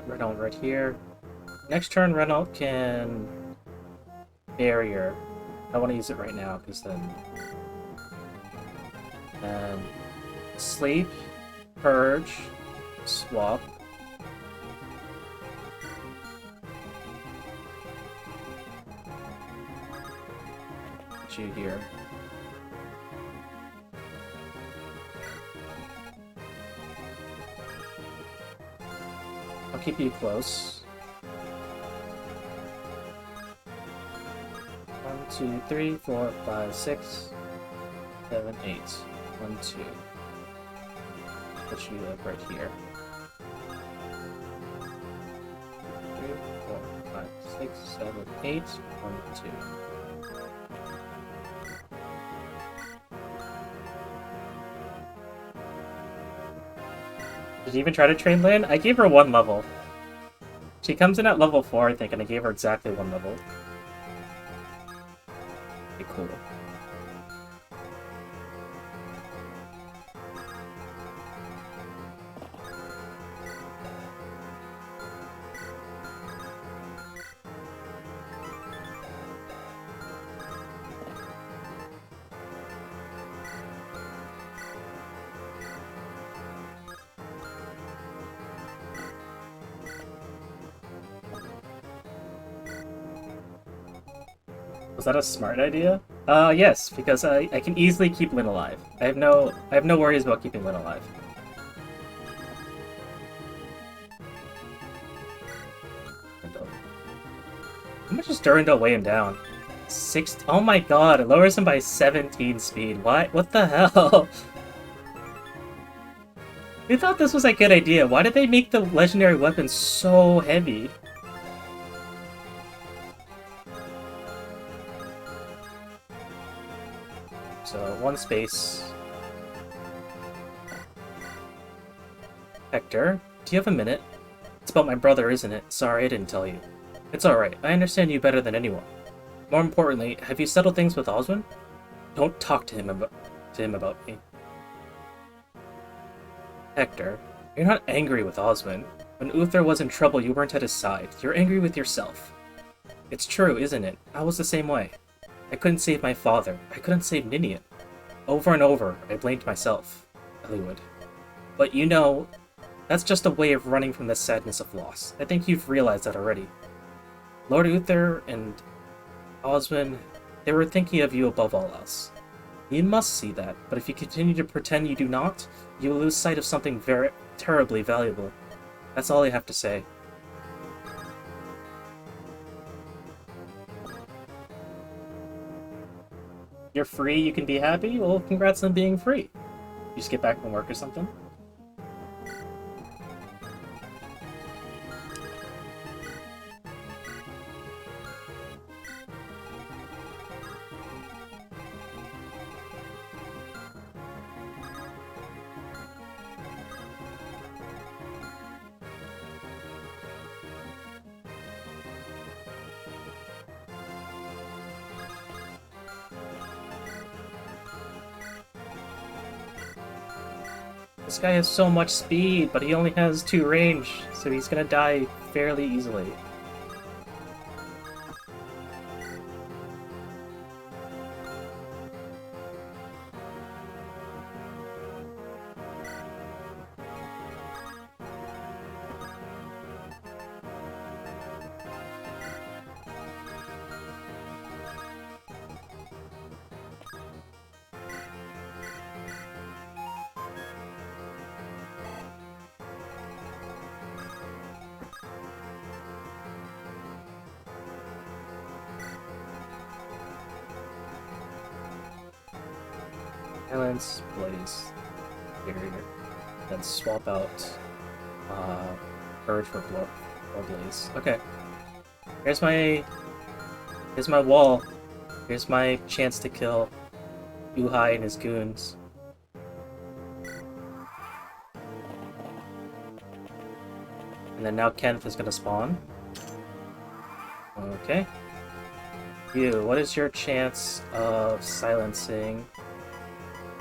Renault right here. Next turn, Renault can barrier. I want to use it right now because then. And sleep, purge, swap. Put you here. I'll keep you close. 1, 2, 3, 4, 5, 6, 7, 8. 1, 2. Put you like right here. 3, 4, 5, 6, 7, 8. 1, 2. Did you even try to train Lynn? I gave her 1 level. She comes in at level 4, I think, and I gave her exactly 1 level. Okay, cool. Was that a smart idea? Yes, because I can easily keep Lynn alive. I have no worries about keeping Lynn alive. How much does Durandal weigh him down? 6. Oh my god, it lowers him by 17 speed. What the hell? We thought this was a good idea. Why did they make the legendary weapon so heavy? So, 1 space. Hector, do you have a minute? It's about my brother, isn't it? Sorry, I didn't tell you. It's alright. I understand you better than anyone. More importantly, have you settled things with Oswin? Don't talk to him about me. Hector, you're not angry with Oswin. When Uther was in trouble, you weren't at his side. You're angry with yourself. It's true, isn't it? I was the same way. I couldn't save my father. I couldn't save Ninian. Over and over, I blamed myself. Eliwood. But you know, that's just a way of running from the sadness of loss. I think you've realized that already. Lord Uther and Oswin, they were thinking of you above all else. You must see that, but if you continue to pretend you do not, you will lose sight of something very terribly valuable. That's all I have to say. You're free, you can be happy? Well, congrats on being free. You just get back from work or something? This guy has so much speed, but he only has 2 range, so he's gonna die fairly easily. Silence, Blaze, Barrier, then swap out Purge for Blaze. Okay. Here's my wall. Here's my chance to kill Uhai and his goons. And then now Kenneth is gonna spawn. Okay. You, what is your chance of silencing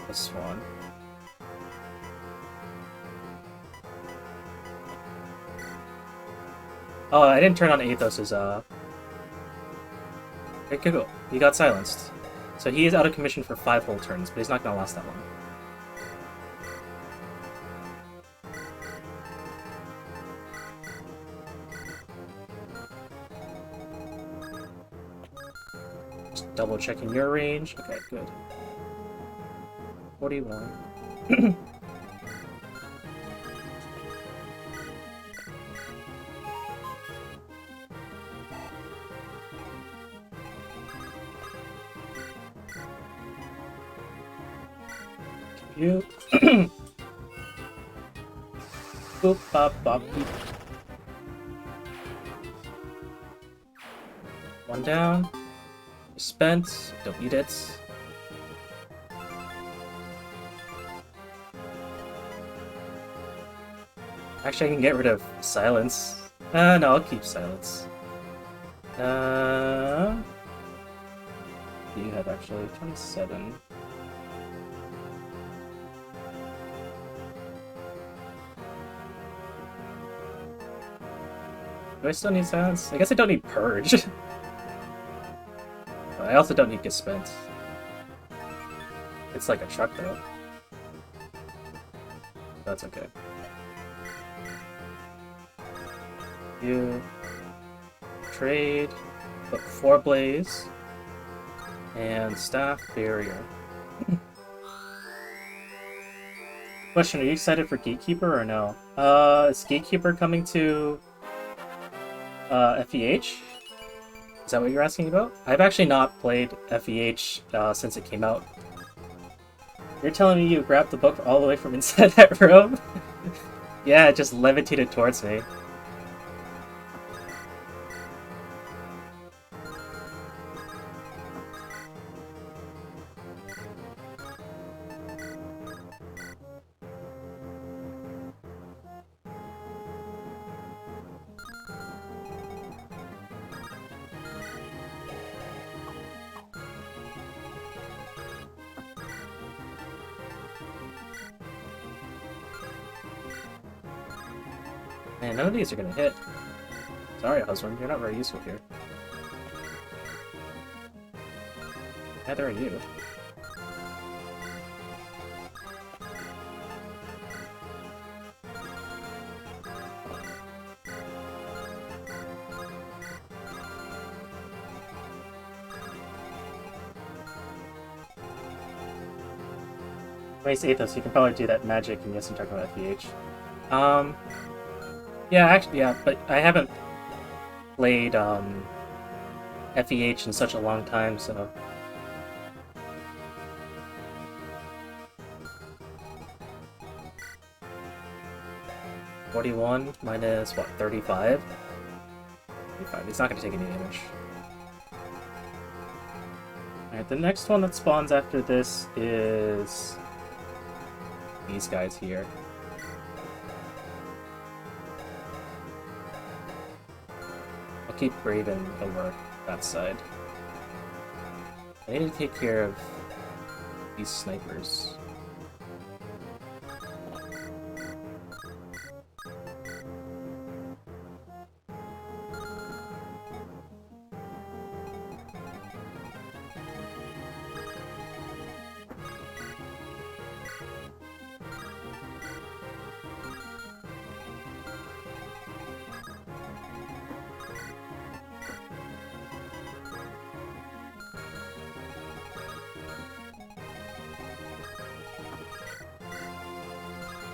this one? Oh, I didn't turn on Athos's, Okay, cool. He got silenced. So he is out of commission for 5 whole turns, but he's not gonna last that long. Just double checking your range. Okay, good. 41. You. Boop, bop, bop, beep. 1 down. Spent. Don't need it. Actually, I can get rid of silence. No, I'll keep silence. Do you have actually 27? Do I still need silence? I guess I don't need purge. But I also don't need get spent. It's like a truck though. That's okay. You trade, put 4 blaze, and staff barrier. Question: are you excited for Gatekeeper or no? Is Gatekeeper coming to FEH? Is that what you're asking about? I've actually not played FEH since it came out. You're telling me you grabbed the book all the way from inside that room? Yeah, it just levitated towards me. Man, none of these are gonna hit. Sorry, husband, you're not very useful here. Neither are you. Race Aethos, you can probably do that magic, and yes, I'm talking about FEH. Yeah, actually, yeah, but I haven't played, FEH in such a long time, so... $41 minus, what, 35? 35, he's not gonna take any damage. Alright, the next one that spawns after this is... these guys here. I'll keep Graven over that side. I need to take care of these snipers.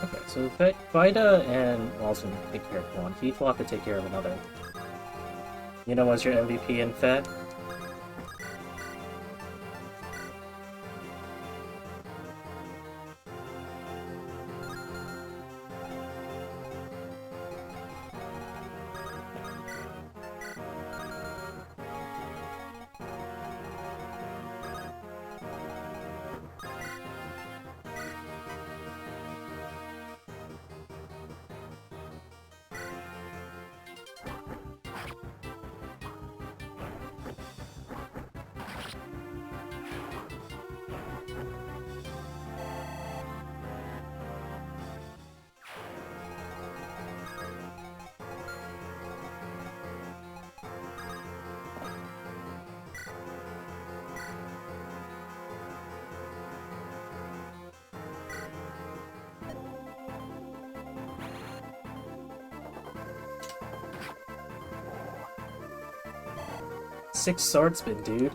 Okay, so Vida and Walson take care of one. Heath will have to take care of another. You know what's your MVP in Fed? Six swordsman, dude.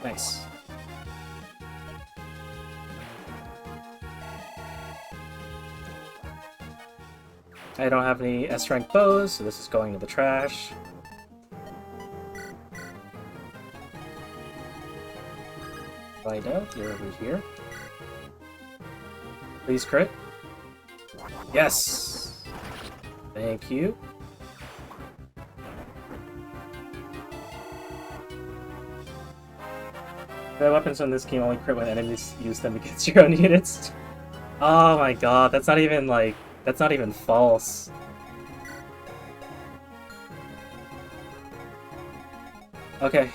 Nice. I don't have any S-rank bows, so this is going to the trash. Vida, you're over here. Please crit. Yes! Thank you. The weapons on this game only crit when enemies use them against your own units. Oh my god, that's not even like... that's not even false. Okay.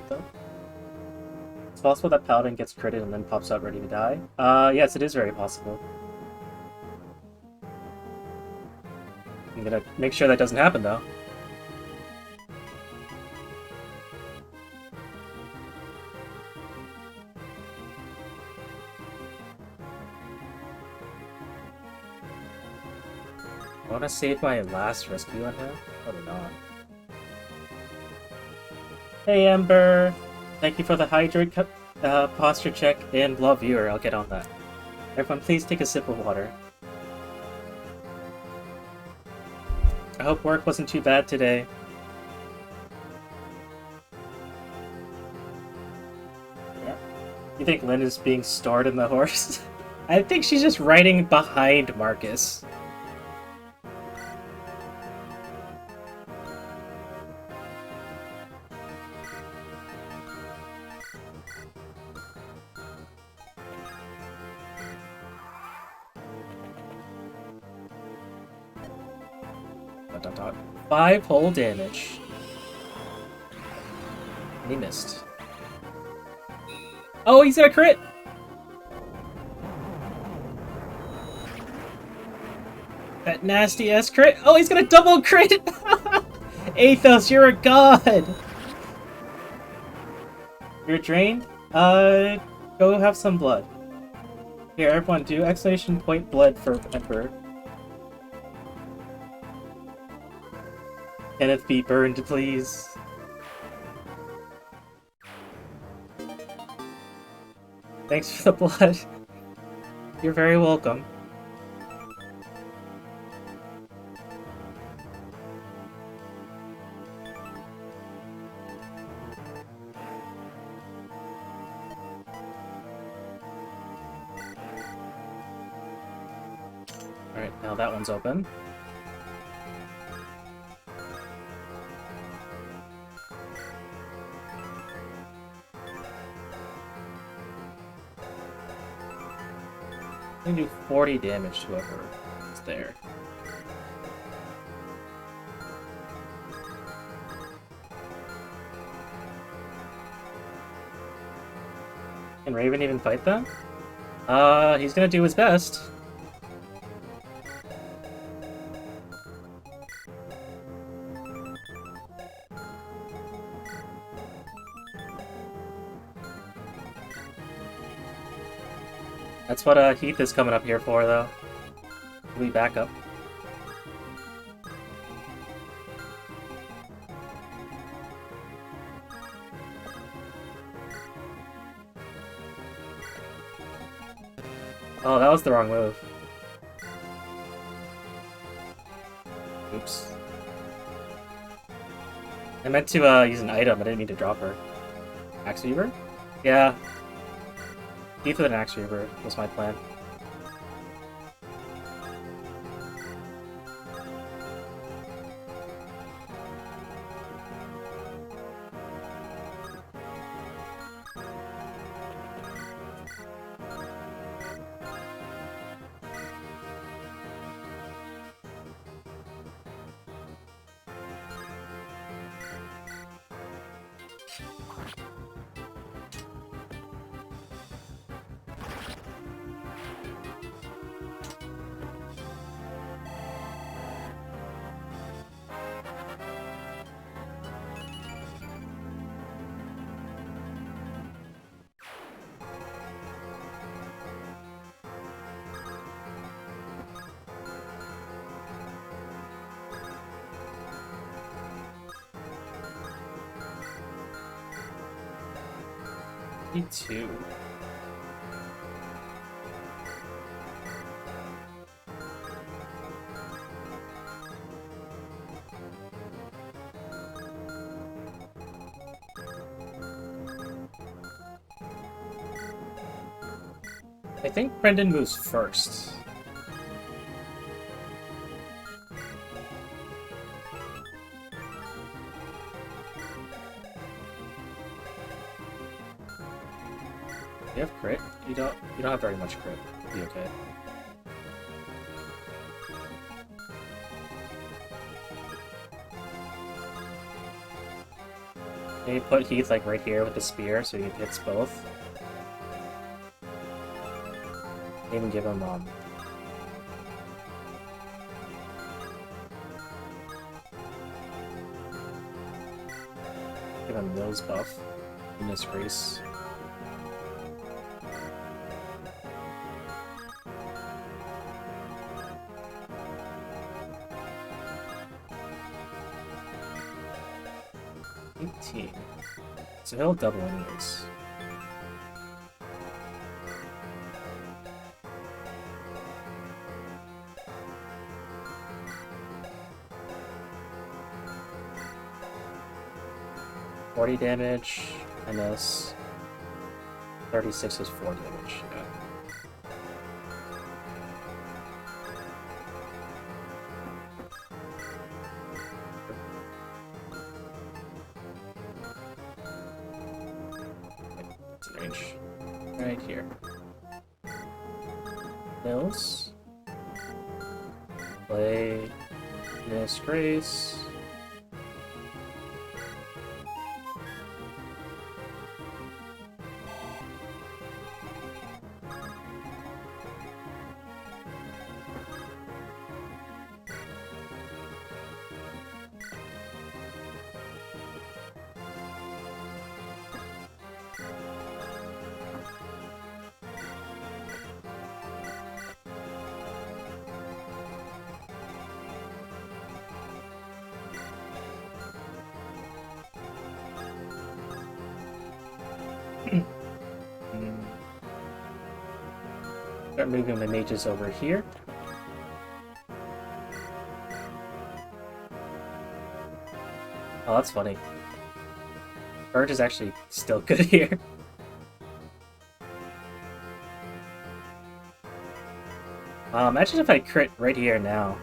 beat them. It's possible that Paladin gets critted and then pops out ready to die. Yes, it is very possible. I'm gonna make sure that doesn't happen, though. I want to save my last rescue on him? Probably not. Hey, Ember! Thank you for the hydrate posture check and love viewer. I'll get on that. Everyone, please take a sip of water. I hope work wasn't too bad today. Yeah. You think Lynn is being stored in the horse? I think she's just riding behind Marcus. Dot, dot, dot. 5 whole damage. And he missed. Oh, he's got a crit! That nasty ass crit! Oh, he's gonna double crit! Athos, you're a god! You're drained? Go have some blood. Here, everyone, do exclamation point blood for Emperor. Can it be burned, please? Thanks for the blood. You're very welcome. Alright, now that one's open. I'm gonna do 40 damage to whoever is there. Can Raven even fight them? He's gonna do his best. That's what Heath is coming up here for, though. He'll be back up. Oh, that was the wrong move. Oops. I meant to use an item, I didn't mean to drop her. Axe Weaver? Yeah. Heath with an Axe Weaver was my plan. Me too. I think Brendan moves first. You have crit? You don't have very much crit. Be okay. Maybe put Heath like right here with the spear so he hits both. Even give him give him Mill's buff in this race. So he'll double anyways. $40 damage, minus 36 is 4 damage. Yeah. Range. Right here. Mills. Play Miss Grace. Start moving my mages over here. Oh, that's funny. Urge is actually still good here. Imagine if I crit right here now.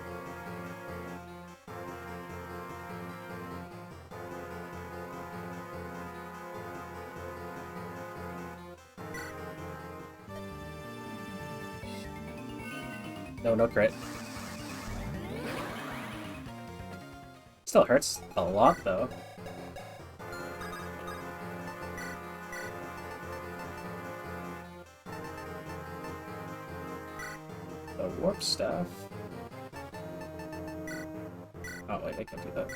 No crit. Still hurts a lot, though. The warp staff. Oh wait, I can't do that.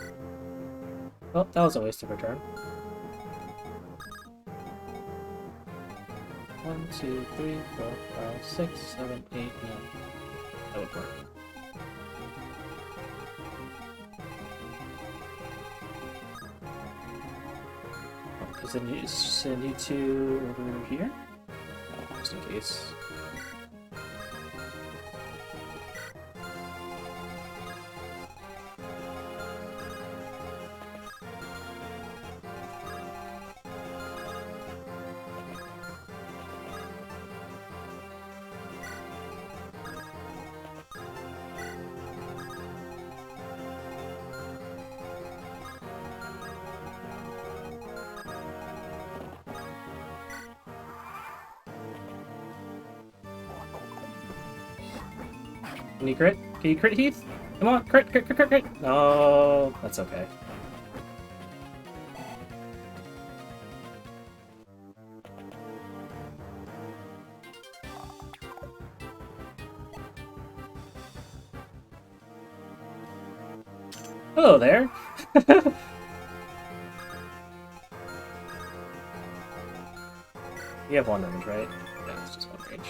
Well, that was a waste of a turn. 1, 2, 3, 4, 5, 6, 7, 8, 9. That would work. Does it need to send you to over here? Just in case. Can you crit? Can you crit, Heath? Come on, crit, crit, crit, crit, crit! No, that's okay. Hello there! You have one range, right? Yeah, it's just one range.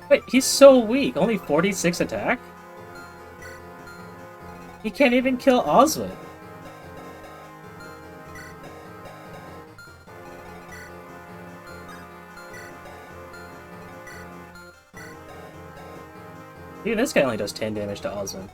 Wait, he's so weak. Only 46 attack? He can't even kill Oswald. Even this guy only does 10 damage to Oswald.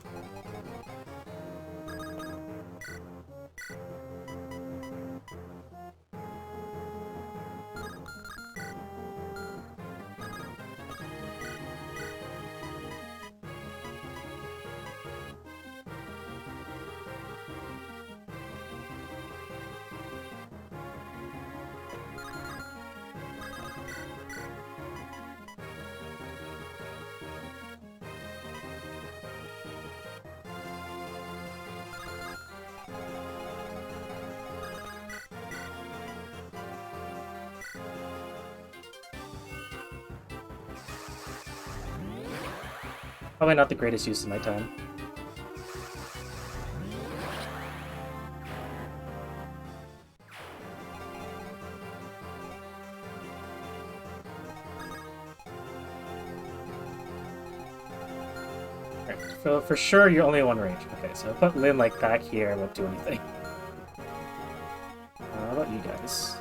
Probably not the greatest use of my time. So for sure, you're only one range. Okay, so I put Lynn like back here, won't do anything. How about you guys?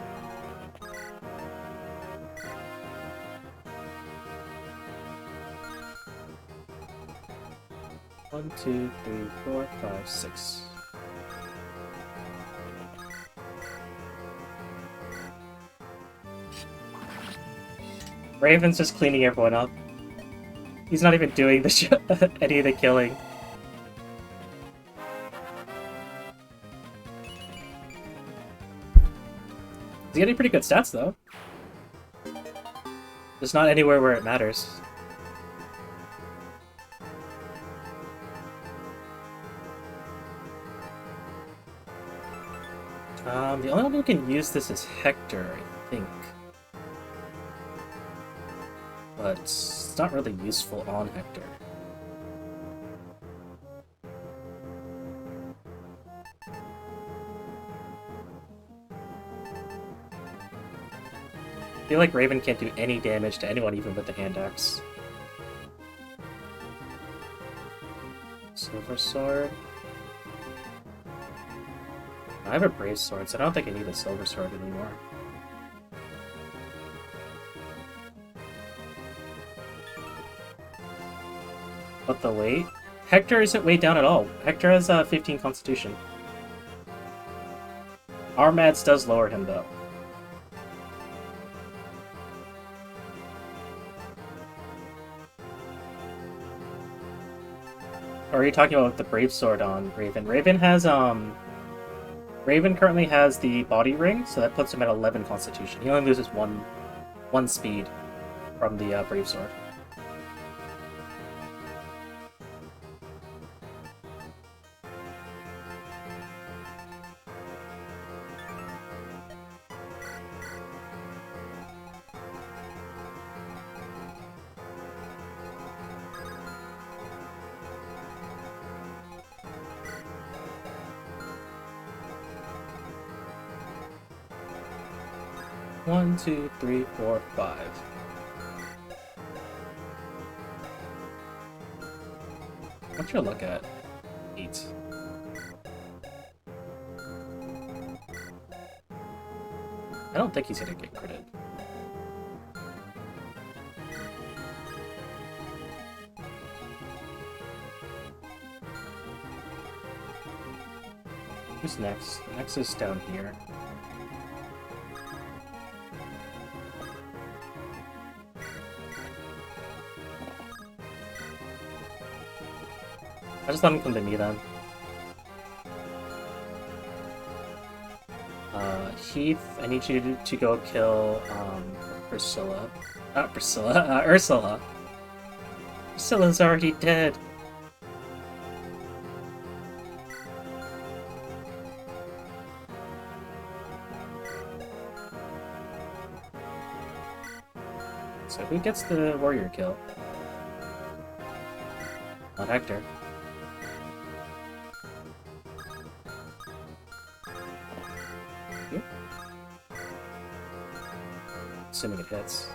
One, two, three, four, five, six. Raven's just cleaning everyone up. He's not even doing the any of the killing. He's getting pretty good stats though. Just not anywhere where it matters. The only one who can use this is Hector, I think. But it's not really useful on Hector. I feel like Raven can't do any damage to anyone, even with the hand axe. Silver sword. I have a brave sword, so I don't think I need a silver sword anymore. But the weight? Hector isn't weighed down at all. Hector has 15 constitution. Our mats does lower him though. Or are you talking about the brave sword on Raven? Raven currently has the body ring, so that puts him at 11 constitution. He only loses one speed from the brave sword. One, two, three, four, five. What's your luck at? 8. I don't think he's gonna get critted. Who's next? Next is down here. I just let him come to me then. Heath, I need you to go kill Priscilla. Not Priscilla, Ursula. Priscilla's already dead. So who gets the warrior kill? Not Hector. Assuming it hits.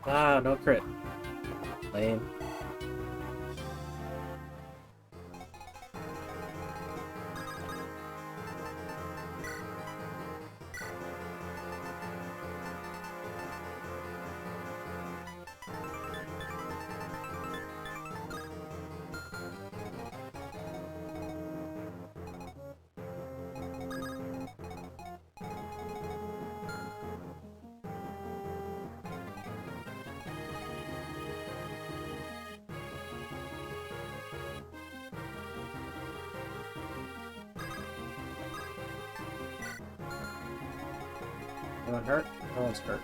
Ah, no crit. Lame. Anyone hurt? No one's hurt.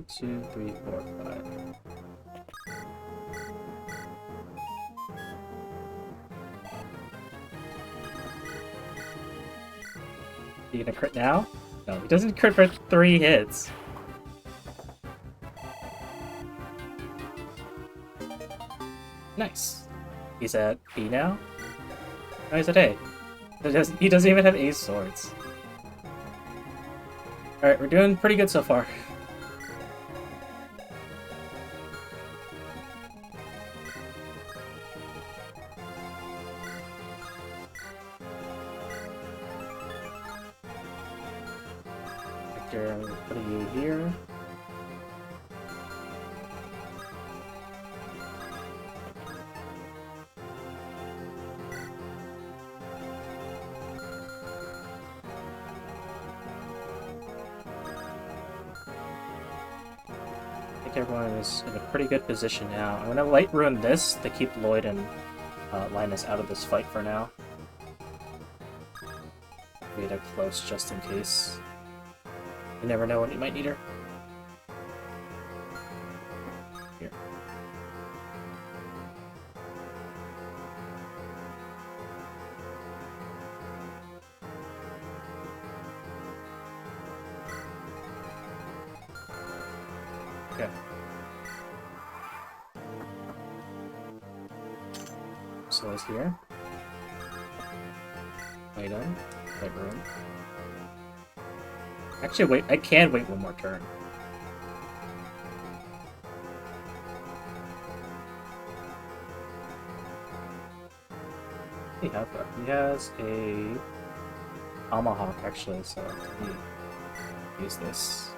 1, 2, 3, 4, 5. You gonna crit now? No, he doesn't crit for 3 hits. Nice. He's at B now? No, he's at A. He doesn't even have A's swords. Alright, we're doing pretty good so far. Hector, I'm putting you here. I think everyone is in a pretty good position now. I'm gonna light ruin this to keep Lloyd and Linus out of this fight for now. Get her close just in case. You never know when you might need her. Here. Okay. So it's here. Item. Light room. Actually, wait. I can wait one more turn. He have that. He has a tomahawk actually, so we use this.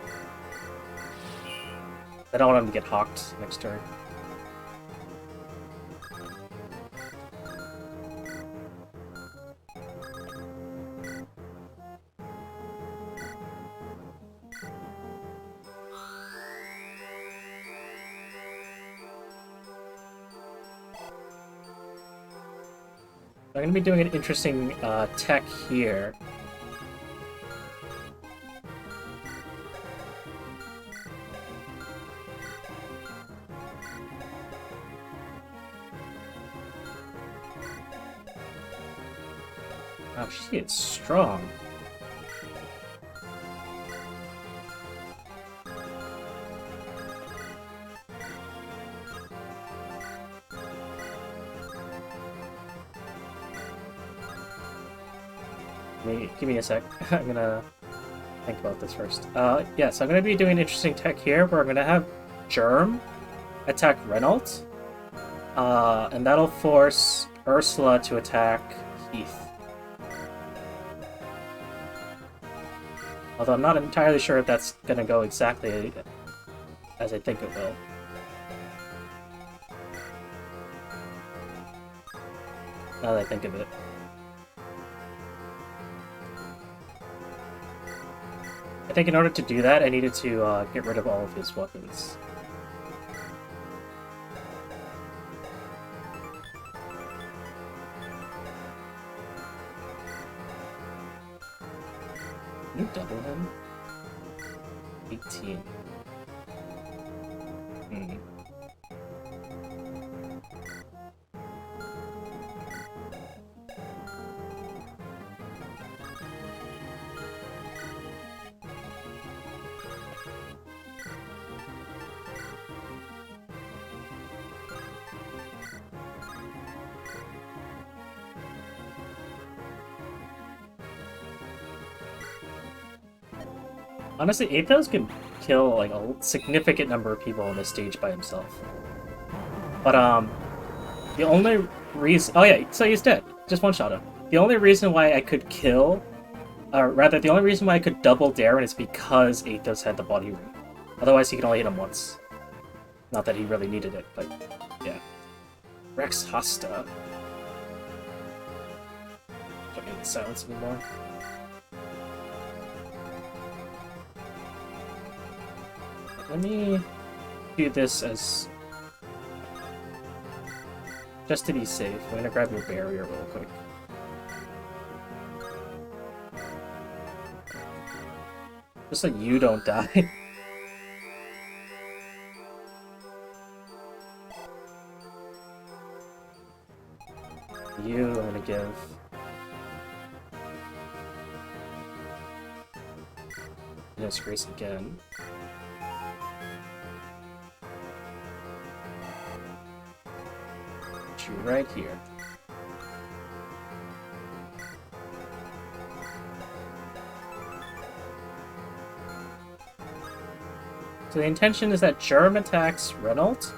I don't want him to get hawked next turn. I'm going to be doing an interesting tech here. Wow, she is strong. Give me a sec. I'm gonna think about this first. Yes, I'm gonna be doing an interesting tech here where I'm gonna have Germ attack Reynolds. And that'll force Ursula to attack Heath. Although I'm not entirely sure if that's gonna go exactly as I think it will. Now that I think of it. I think in order to do that, I needed to get rid of all of his weapons. Can you double him? 18. Hmm. Honestly, Athos can kill like a significant number of people on this stage by himself. But the only reason— oh yeah, so he's dead. Just one shot him. The only reason why I could kill, or rather, the only reason why I could double Darren is because Athos had the body room. Otherwise, he could only hit him once. Not that he really needed it, but yeah. Rex Hosta. Don't need the silence anymore. Let me do this as just to be safe. I'm gonna grab your barrier real quick. Just so you don't die. you, I'm gonna give... Yes, Grace again. Put you right here. So the intention is that Germ attacks Renault,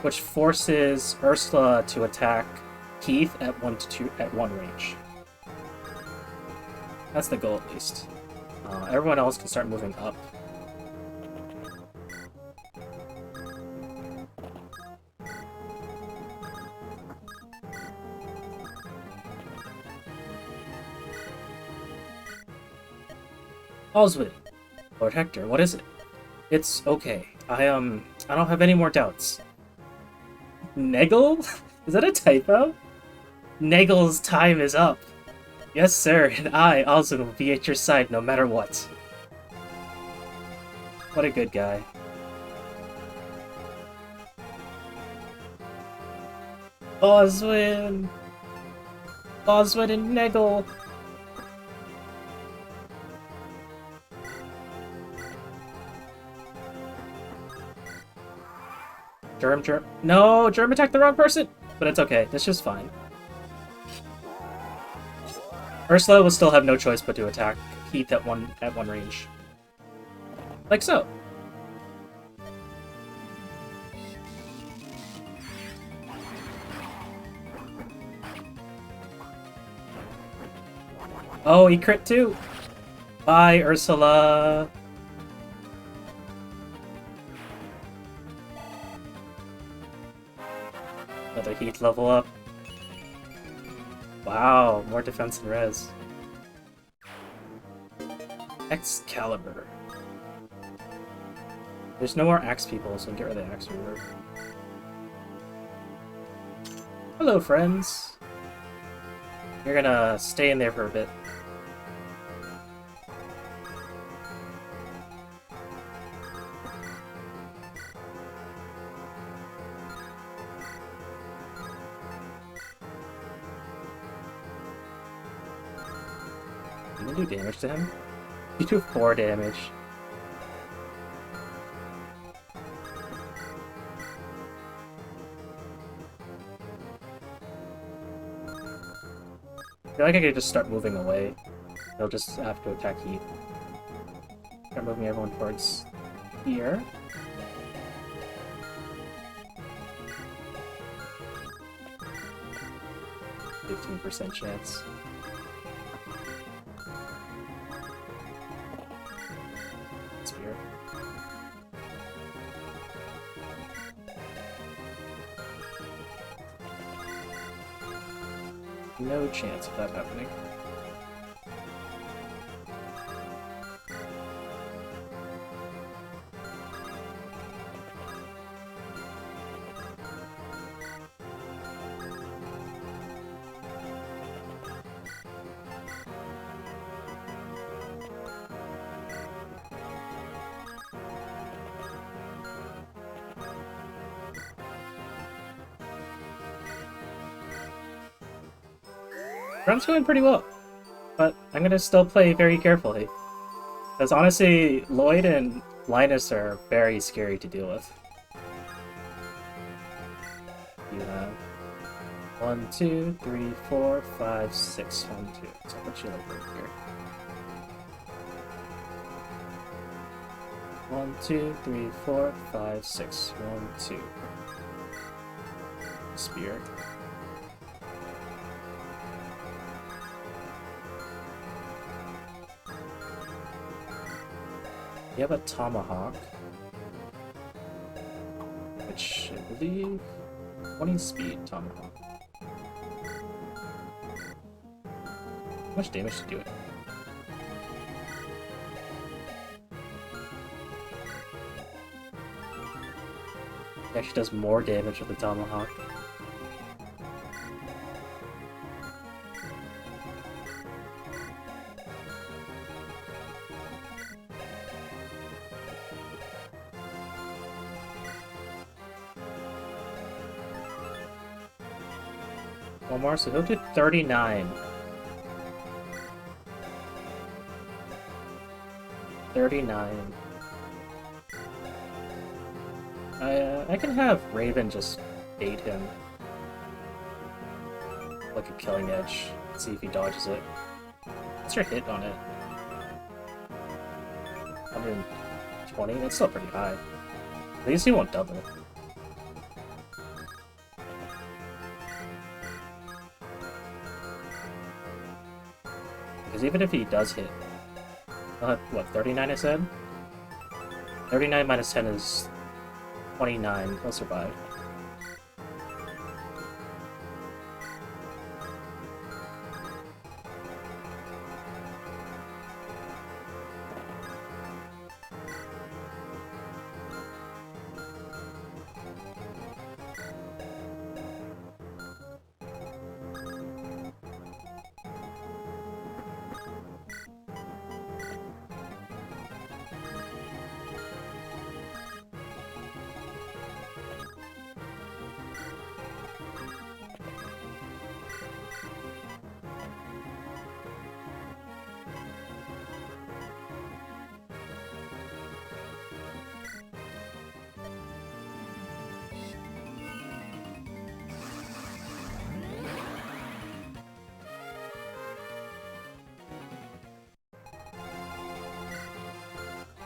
which forces Ursula to attack Keith at 1 range. That's the goal, at least. Everyone else can start moving up. Oswald, Lord Hector, what is it? It's okay. I don't have any more doubts. Negel? Is that a typo? Negel's time is up. Yes, sir, and I, Oswald, will be at your side no matter what. What a good guy. Oswald! Oswald and Negel! Germ. No, Germ attacked the wrong person! But it's okay, that's just fine. Ursula will still have no choice but to attack Heath at one range. Like so. Oh, he crit too! Bye, Ursula! Another Heath level up. Wow, more defense and res. Excalibur. There's no more axe people, so we can get rid of the axe reaver. Hello, friends. You're gonna stay in there for a bit. Do damage to him? You do 4 damage. I feel like I could just start moving away. They'll just have to attack Heath. Start moving everyone towards here. %chance. Spear. No chance of that happening. Run's going pretty well, but I'm gonna still play very carefully. Because honestly, Lloyd and Linus are very scary to deal with. You have 1, 2, 3, 4, 5, 6, 1, 2. So I'll put you like right here. 1, 2, 3, 4, 5, 6, 1, 2. Spear. You have a tomahawk, which I believe 20 speed tomahawk. How much damage to do it? It actually does more damage with the tomahawk. One more, so he'll do 39. 39. I can have Raven just bait him. Like a killing edge. See if he dodges it. What's your hit on it? 120? That's still pretty high. At least he won't double. Because even if he does hit, I'll have, what, 39 I said? 39 minus 10 is 29. He'll survive.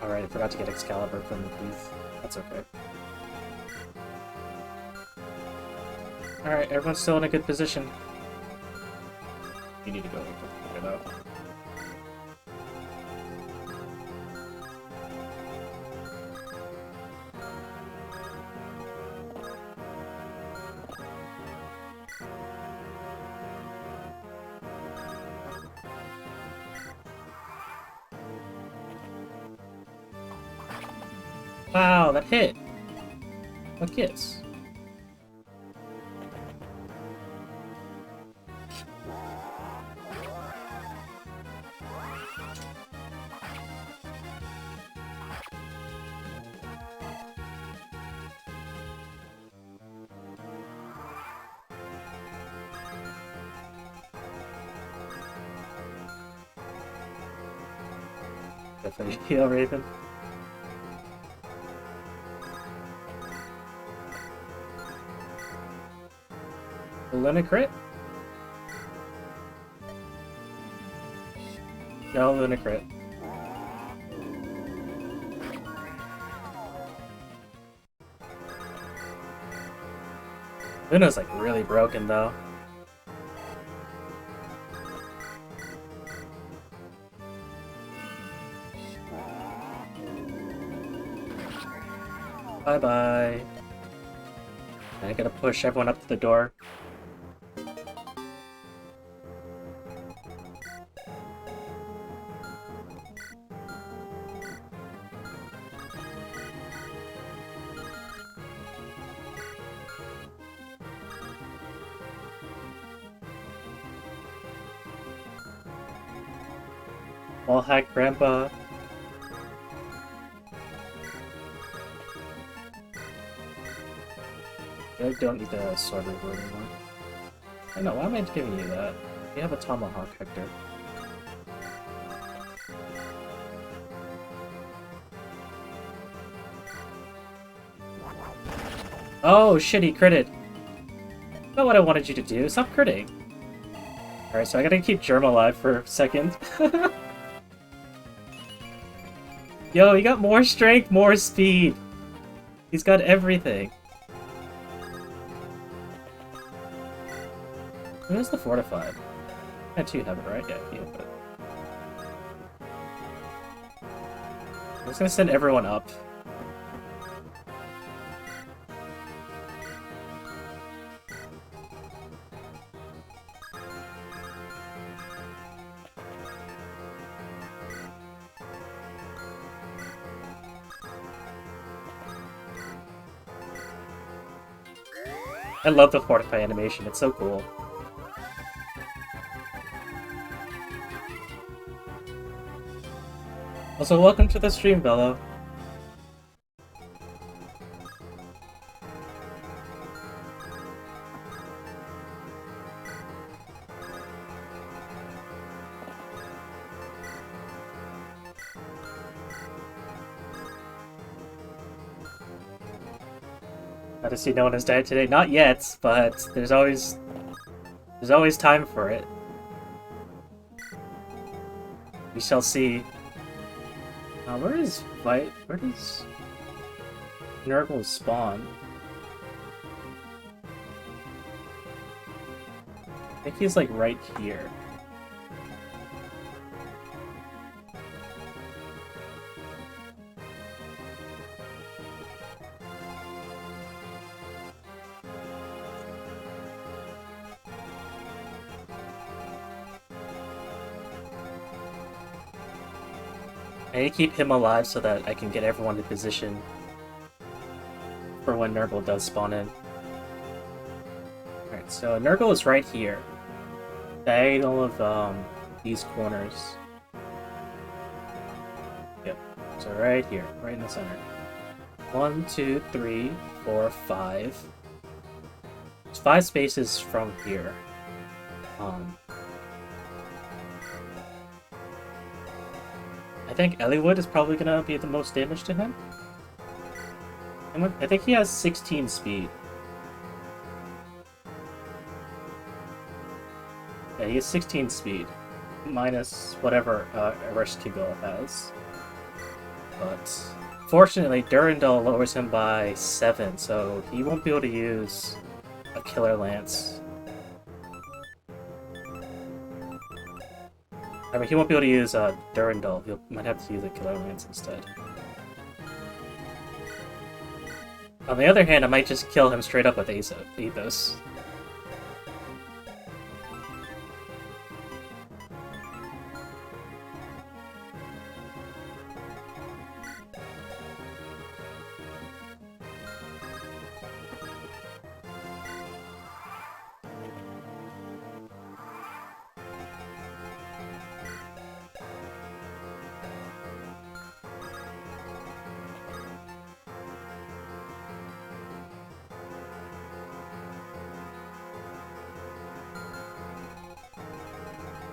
Alright, I forgot to get Excalibur from the booth. That's okay. Alright, everyone's still in a good position. You need to go look it out. Wow, that hit! What gives? Definitely heal Raven. Luna crit? No, Luna crit. Luna's like really broken though. Bye bye. I gotta push everyone up to the door. Wall hack Grandpa. I don't need the sword reaver anymore. I know, why am I giving you that? You have a tomahawk, Hector. Oh shit, he critted! Not what I wanted you to do, stop critting! Alright, so I gotta keep Germ alive for a second. Yo, he got more strength, more speed! He's got everything. Who has the fortified? Yeah, two have it, right? Yeah, you have it. I'm just gonna send everyone up. I love the fortify animation, it's so cool. Also, welcome to the stream, Bello. Not to see no one has died today. Not yet, but there's always time for it. We shall see. Where does Nurgle spawn? I think he's like right here. I need to keep him alive so that I can get everyone in position for when Nurgle does spawn in. Alright, so Nurgle is right here. Diagonal of these corners. Yep. So right here, right in the center. 1, 2, 3, 4, 5. There's 5 spaces from here. I think Eliwood is probably gonna be the most damage to him. I think he has 16 speed. Yeah, he has 16 speed. Minus whatever Ereshkigal has. But fortunately, Durandal lowers him by 7, so he won't be able to use a Killer Lance. I mean, he won't be able to use Durandal. He might have to use a Killer Lance instead. On the other hand, I might just kill him straight up with Athos.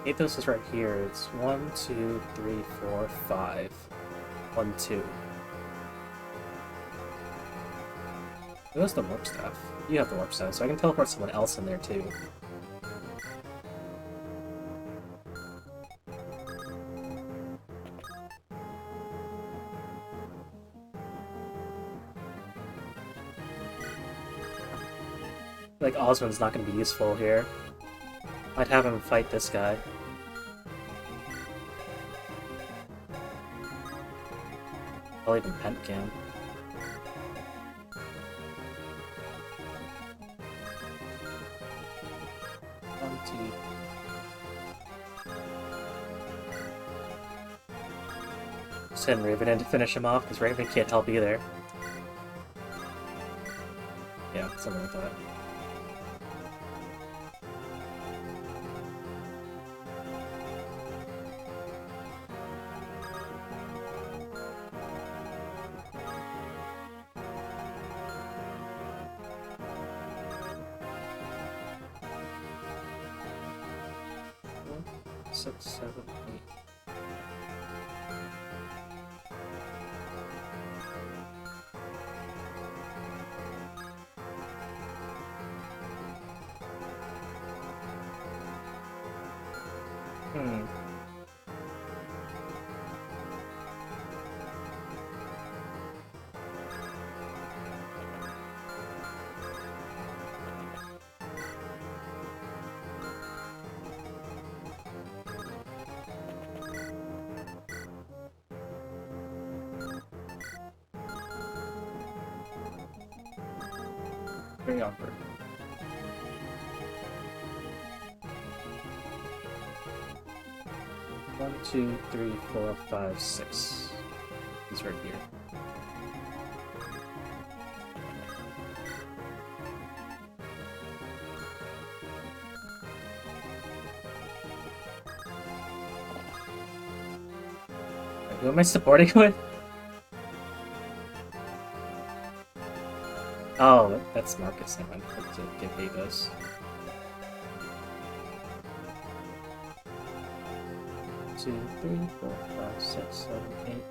Athos is right here. It's 1, 2, 3, 4, 5. 1, 2. Who has the warp staff? You have the warp staff, so I can teleport someone else in there too. Like Osmond's not going to be useful here. Might have him fight this guy. I'll even pent cam. Send Raven in to finish him off, because Raven can't help either. Yeah, something like that. Six, 7, 8. Very awkward. One, 2, 3, 4, 5, 6. He's right here. Who am I supporting with? Oh, that's Marcus. I went to give Athos. Two, 3, 4, 5, 6, 7, 8. 9.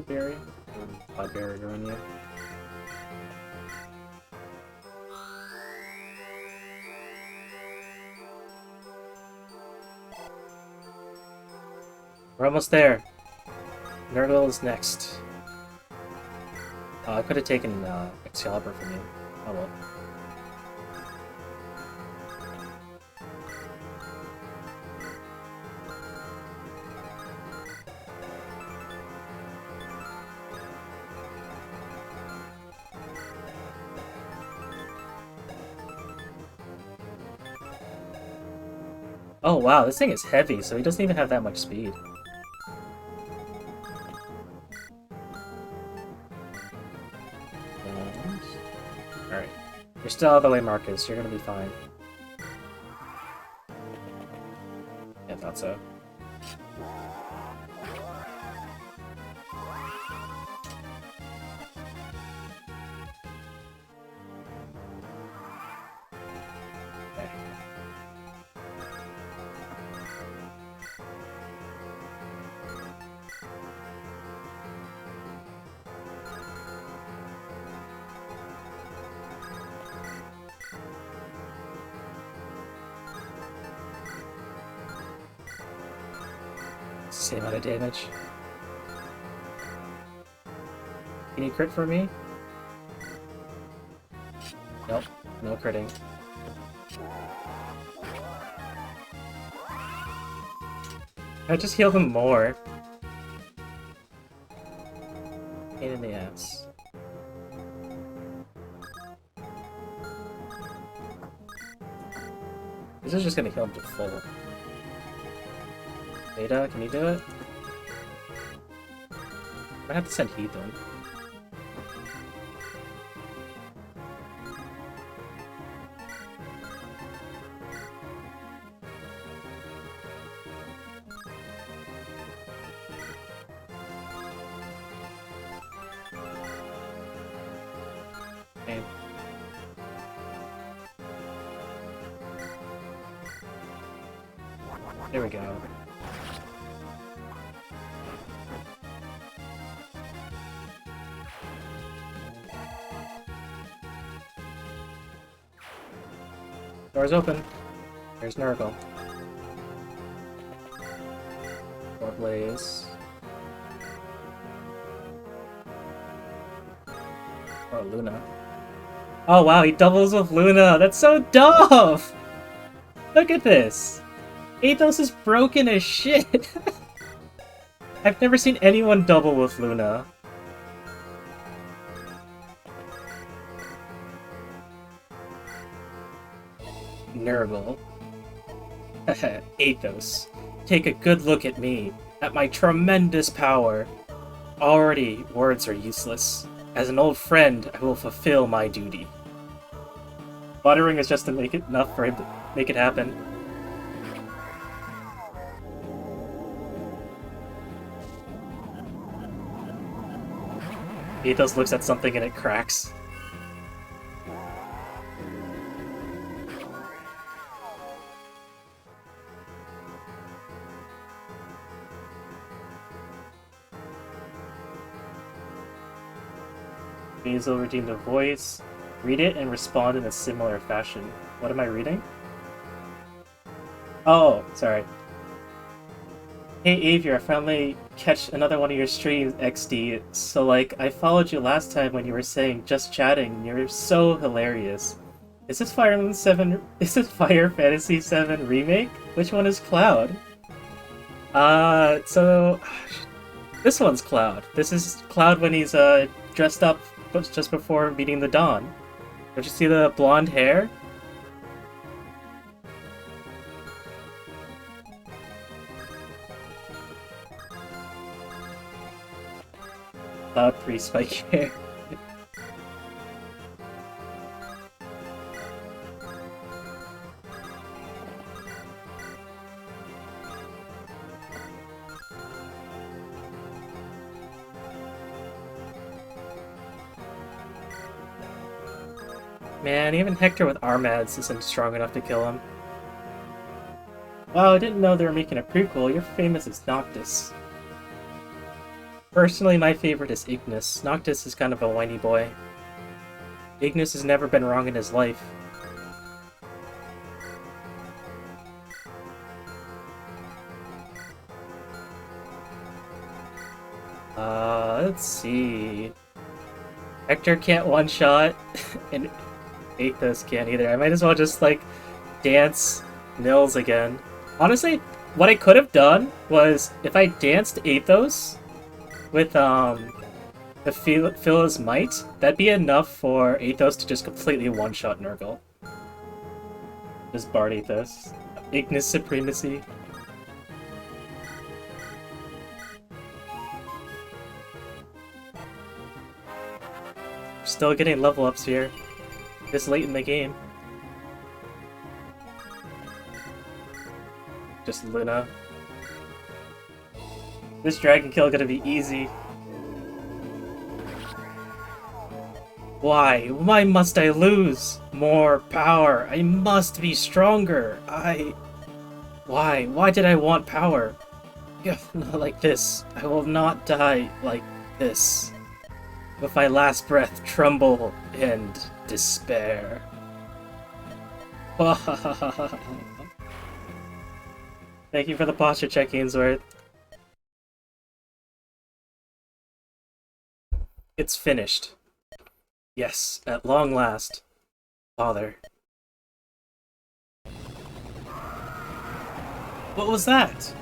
Berry. Cloud barrier on you. We're almost there. Nurgle is next. I could have taken Excalibur from you. Oh well. Oh wow, this thing is heavy, so he doesn't even have that much speed. Alright. You're still out of the way, Marcus. You're gonna be fine. Yeah, I thought so. Okay. Same amount of damage. Any crit for me? Nope, no critting. I just heal him more. Pain in the ass. This is just gonna heal him to full. Beta, can you do it? I have to send Heathen. Okay. There we go. Door's open. There's Nurgle. Blaze. Oh, Luna. Oh wow, he doubles with Luna! That's so dumb! Look at this! Athos is broken as shit! I've never seen anyone double with Luna. Nurgle. Athos. Take a good look at me, at my tremendous power. Already, words are useless. As an old friend, I will fulfill my duty. Buttering is just to make it enough for him to make it happen. Athos looks at something and it cracks. Basil redeemed a voice. Read it and respond in a similar fashion. What am I reading? Oh, sorry. Hey Avier, I finally catch another one of your streams, XD. So like, I followed you last time when you were saying just chatting. You're so hilarious. Is this Fire Emblem 7? Is this Fire Fantasy 7 remake? Which one is Cloud? So this one's Cloud. This is Cloud when he's dressed up just before meeting the Dawn. Don't you see the blonde hair? Cloud pre-spike hair. Man, even Hector with Armads isn't strong enough to kill him. Wow, I didn't know they were making a prequel. You're famous as Noctis. Personally, my favorite is Ignis. Noctis is kind of a whiny boy. Ignis has never been wrong in his life. Let's see. Hector can't one-shot, and Athos can't either. I might as well just, like, dance Nils again. Honestly, what I could have done was, if I danced Athos with, the Phila's Might, that'd be enough for Athos to just completely one-shot Nurgle. Just Bard Athos. Ignis Supremacy. Still getting level ups here. This late in the game. Just Luna. This dragon kill gonna be easy. Why? Why must I lose? More power. I must be stronger. Why? Why did I want power? Not like this. I will not die like this. With my last breath, tremble and despair. Thank you for the posture check, Ainsworth. It's finished. Yes, at long last. Father. What was that?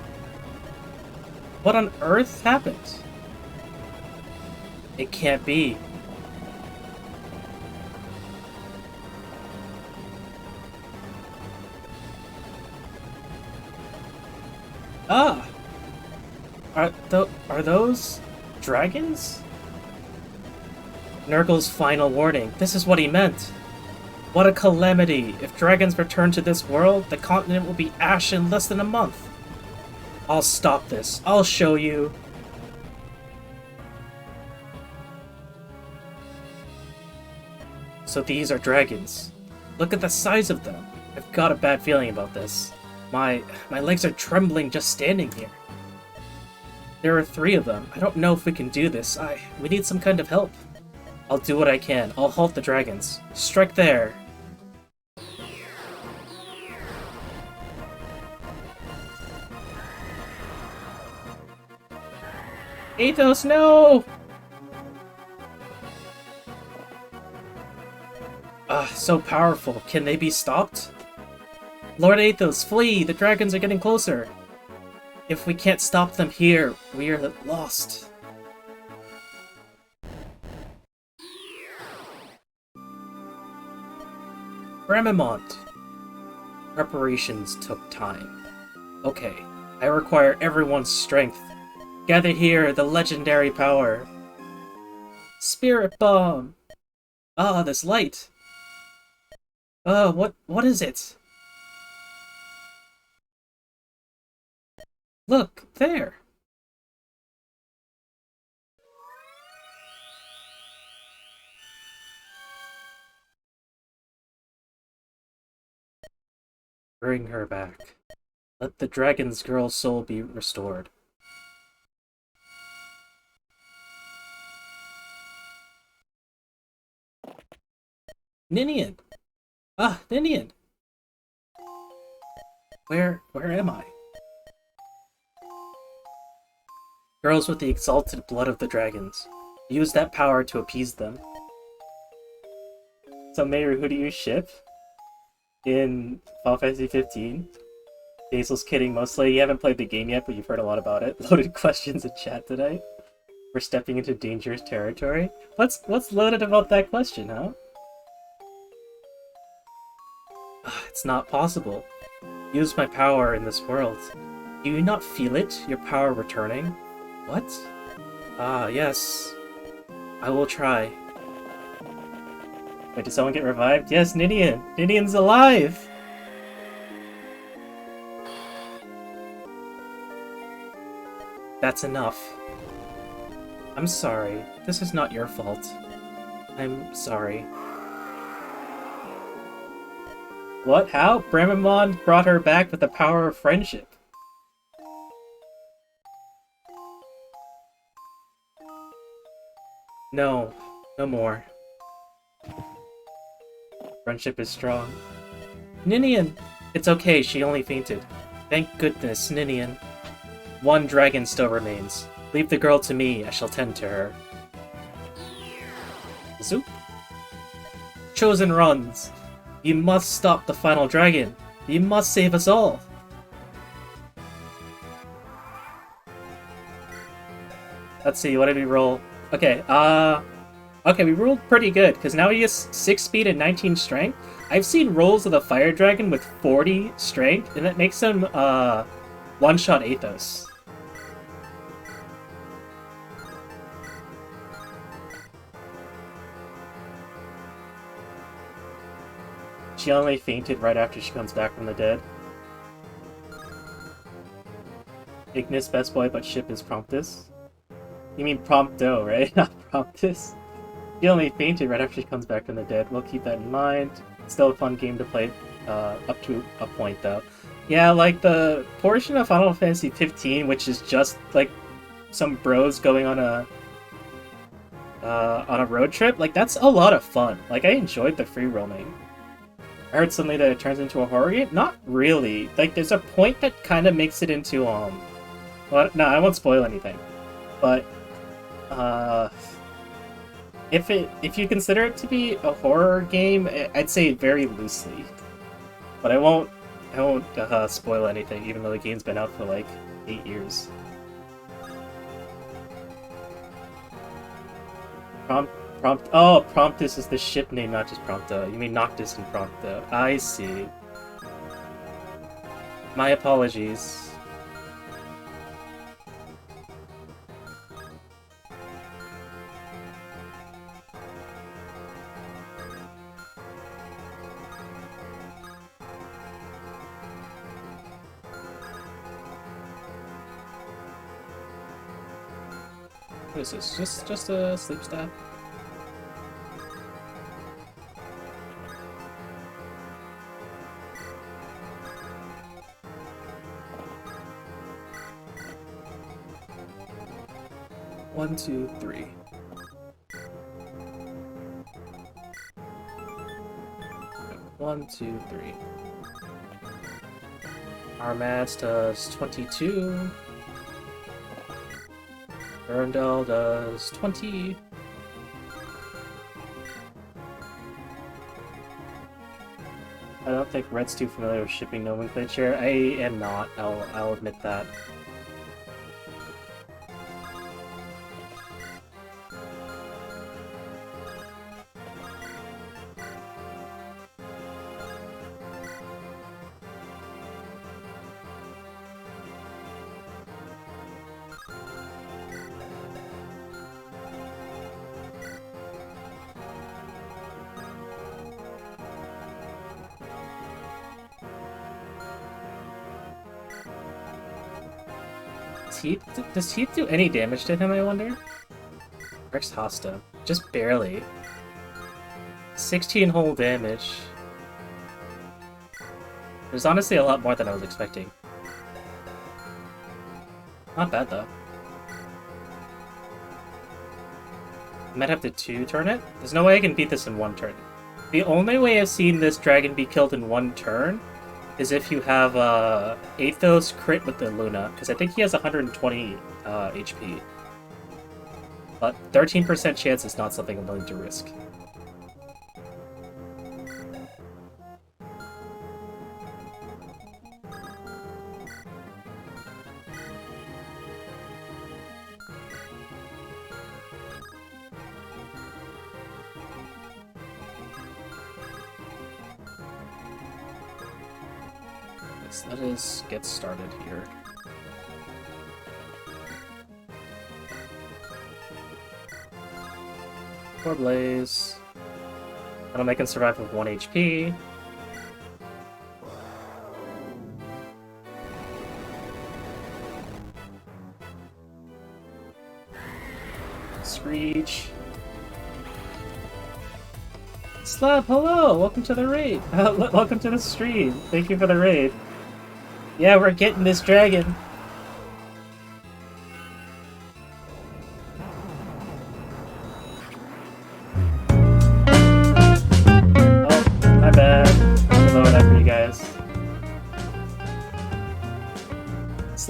What on earth happened? It can't be. Ah! Are those dragons? Nurgle's final warning. This is what he meant. What a calamity! If dragons return to this world, the continent will be ash in less than a month. I'll stop this. I'll show you. So these are dragons. Look at the size of them. I've got a bad feeling about this. My legs are trembling just standing here. There are 3 of them. I don't know if we can do this. We need some kind of help. I'll do what I can. I'll halt the dragons. Strike there. Athos, no! So powerful. Can they be stopped? Lord Athos, flee! The dragons are getting closer! If we can't stop them here, we are lost. Bramimont! Preparations took time. Okay, I require everyone's strength. Gather here, the legendary power. Spirit Bomb! Ah, this light! What is it? Look, there! Bring her back. Let the dragon's girl's soul be restored. Ninian! Ah, Ninian! Where am I? Girls with the exalted blood of the dragons. Use that power to appease them. So, Mayru, who do you ship in Final Fantasy 15? Basil's kidding mostly. You haven't played the game yet, but you've heard a lot about it. Loaded questions in chat today. We're stepping into dangerous territory. What's loaded about that question, huh? It's not possible. Use my power in this world. Do you not feel it? Your power returning? What? Ah, yes. I will try. Wait, did someone get revived? Yes, Ninian! Ninian's alive! That's enough. I'm sorry. This is not your fault. I'm sorry. What? How? Bramimon brought her back with the power of friendship. No, no more. Friendship is strong. Ninian! It's okay, she only fainted. Thank goodness, Ninian. One dragon still remains. Leave the girl to me, I shall tend to her. Zoop. Chosen runs! You must stop the final dragon! You must save us all! Let's see, what did we roll? Okay, okay, we rolled pretty good, because now he has 6 speed and 19 strength. I've seen rolls of the fire dragon with 40 strength, and that makes him, one-shot Athos. She only fainted right after she comes back from the dead. Ignis, best boy, but ship is Promptus. You mean Prompto, right? Not Promptus. She only fainted right after she comes back from the dead. We'll keep that in mind. Still a fun game to play up to a point, though. Yeah, like the portion of Final Fantasy 15, which is just like some bros going on a road trip, like that's a lot of fun. Like I enjoyed the free roaming. I heard suddenly that it turns into a horror game. Not really. Like there's a point that kind of makes it into well, no, I won't spoil anything. But if you consider it to be a horror game, I'd say very loosely. But I won't spoil anything, even though the game's been out for like 8 years. Oh, Promptus is the ship name, not just Prompto. You mean Noctis and Prompto. I see. My apologies. What is this? Just a sleep staff? One, two, three. One, two, three. Our match does 22. Erndel does 20. I don't think Red's too familiar with shipping nomenclature. I am not. I'll admit that. Does he do any damage to him, I wonder? Rex Hosta. Just barely. 16 whole damage. There's honestly a lot more than I was expecting. Not bad, though. I might have to 2-turn it? There's no way I can beat this in 1 turn. The only way I've seen this dragon be killed in 1 turn is if you have Athos crit with the Luna, because I think he has 120 HP. But 13% chance is not something I'm willing to risk. Let us get started here. Core Blaze. That'll make him survive with 1 HP. Screech. Slab, hello! Welcome to the raid! Welcome to the stream! Thank you for the raid. Yeah, we're getting this dragon.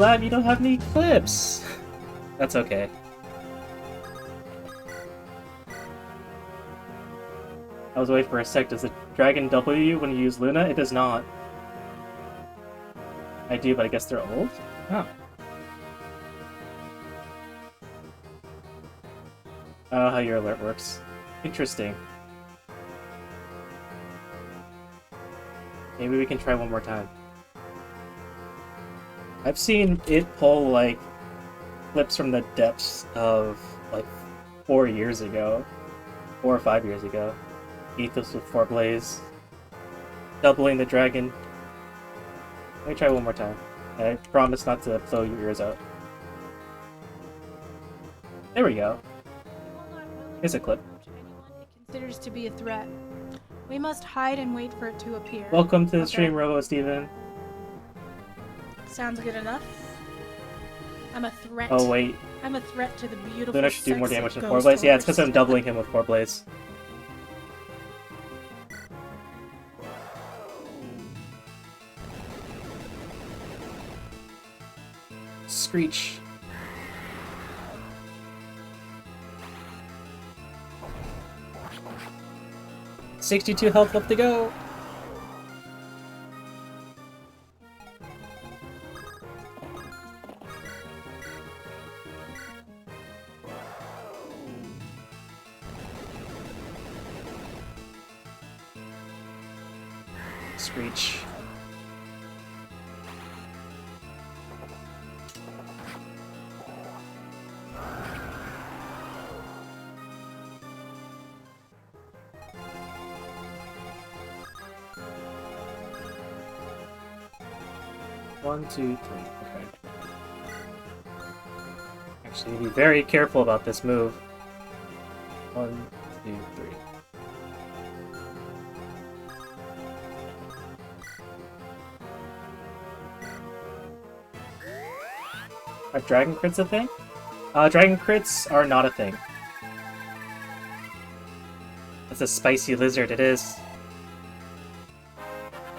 Slab, you don't have any clips! That's okay. I was waiting for a sec. Does the dragon double you when you use Luna? It does not. I do, but I guess they're old? Oh. I don't know how your alert works. Interesting. Maybe we can try one more time. I've seen it pull, like, clips from the depths of, like, 4 years ago. 4 or 5 years ago. Ethos with 4 Blaze. Doubling the dragon. Let me try one more time. I promise not to blow your ears out. There we go. Here's a clip. Anyone it considers to be a threat. We must hide and wait for it to appear. Welcome to the stream, Robo Steven. Sounds good enough. I'm a threat. Oh, wait. I'm a threat to the beautiful. Luna should do more damage with with 4 Blaze. Yeah, it's because I'm doubling him with 4 Blaze. Screech. $62 health left to go. Screech. One, two, three. Okay. Actually, be very careful about this move. 1, 2, 3. Are dragon crits a thing? Dragon crits are not a thing. That's a spicy lizard, it is.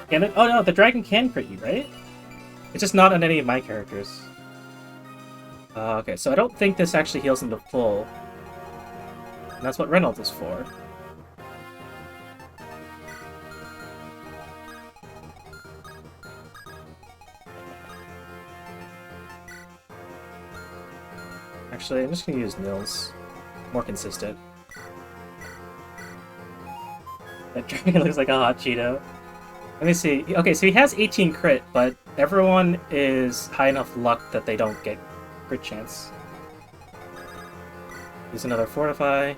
Can it? Oh no, the dragon can crit you, right? It's just not on any of my characters. Okay, so I don't think this actually heals him to full. And that's what Reynolds is for. Actually, I'm just gonna use Nils. More consistent. That dragon looks like a hot Cheeto. Let me see. Okay, so he has 18 crit, but everyone is high enough luck that they don't get crit chance. Use another Fortify.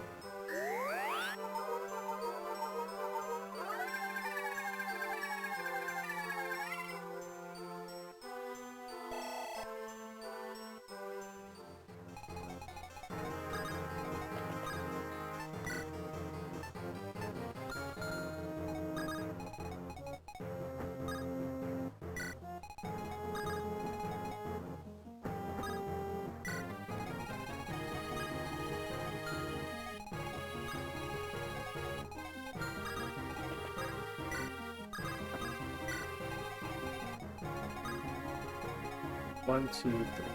One, two, three.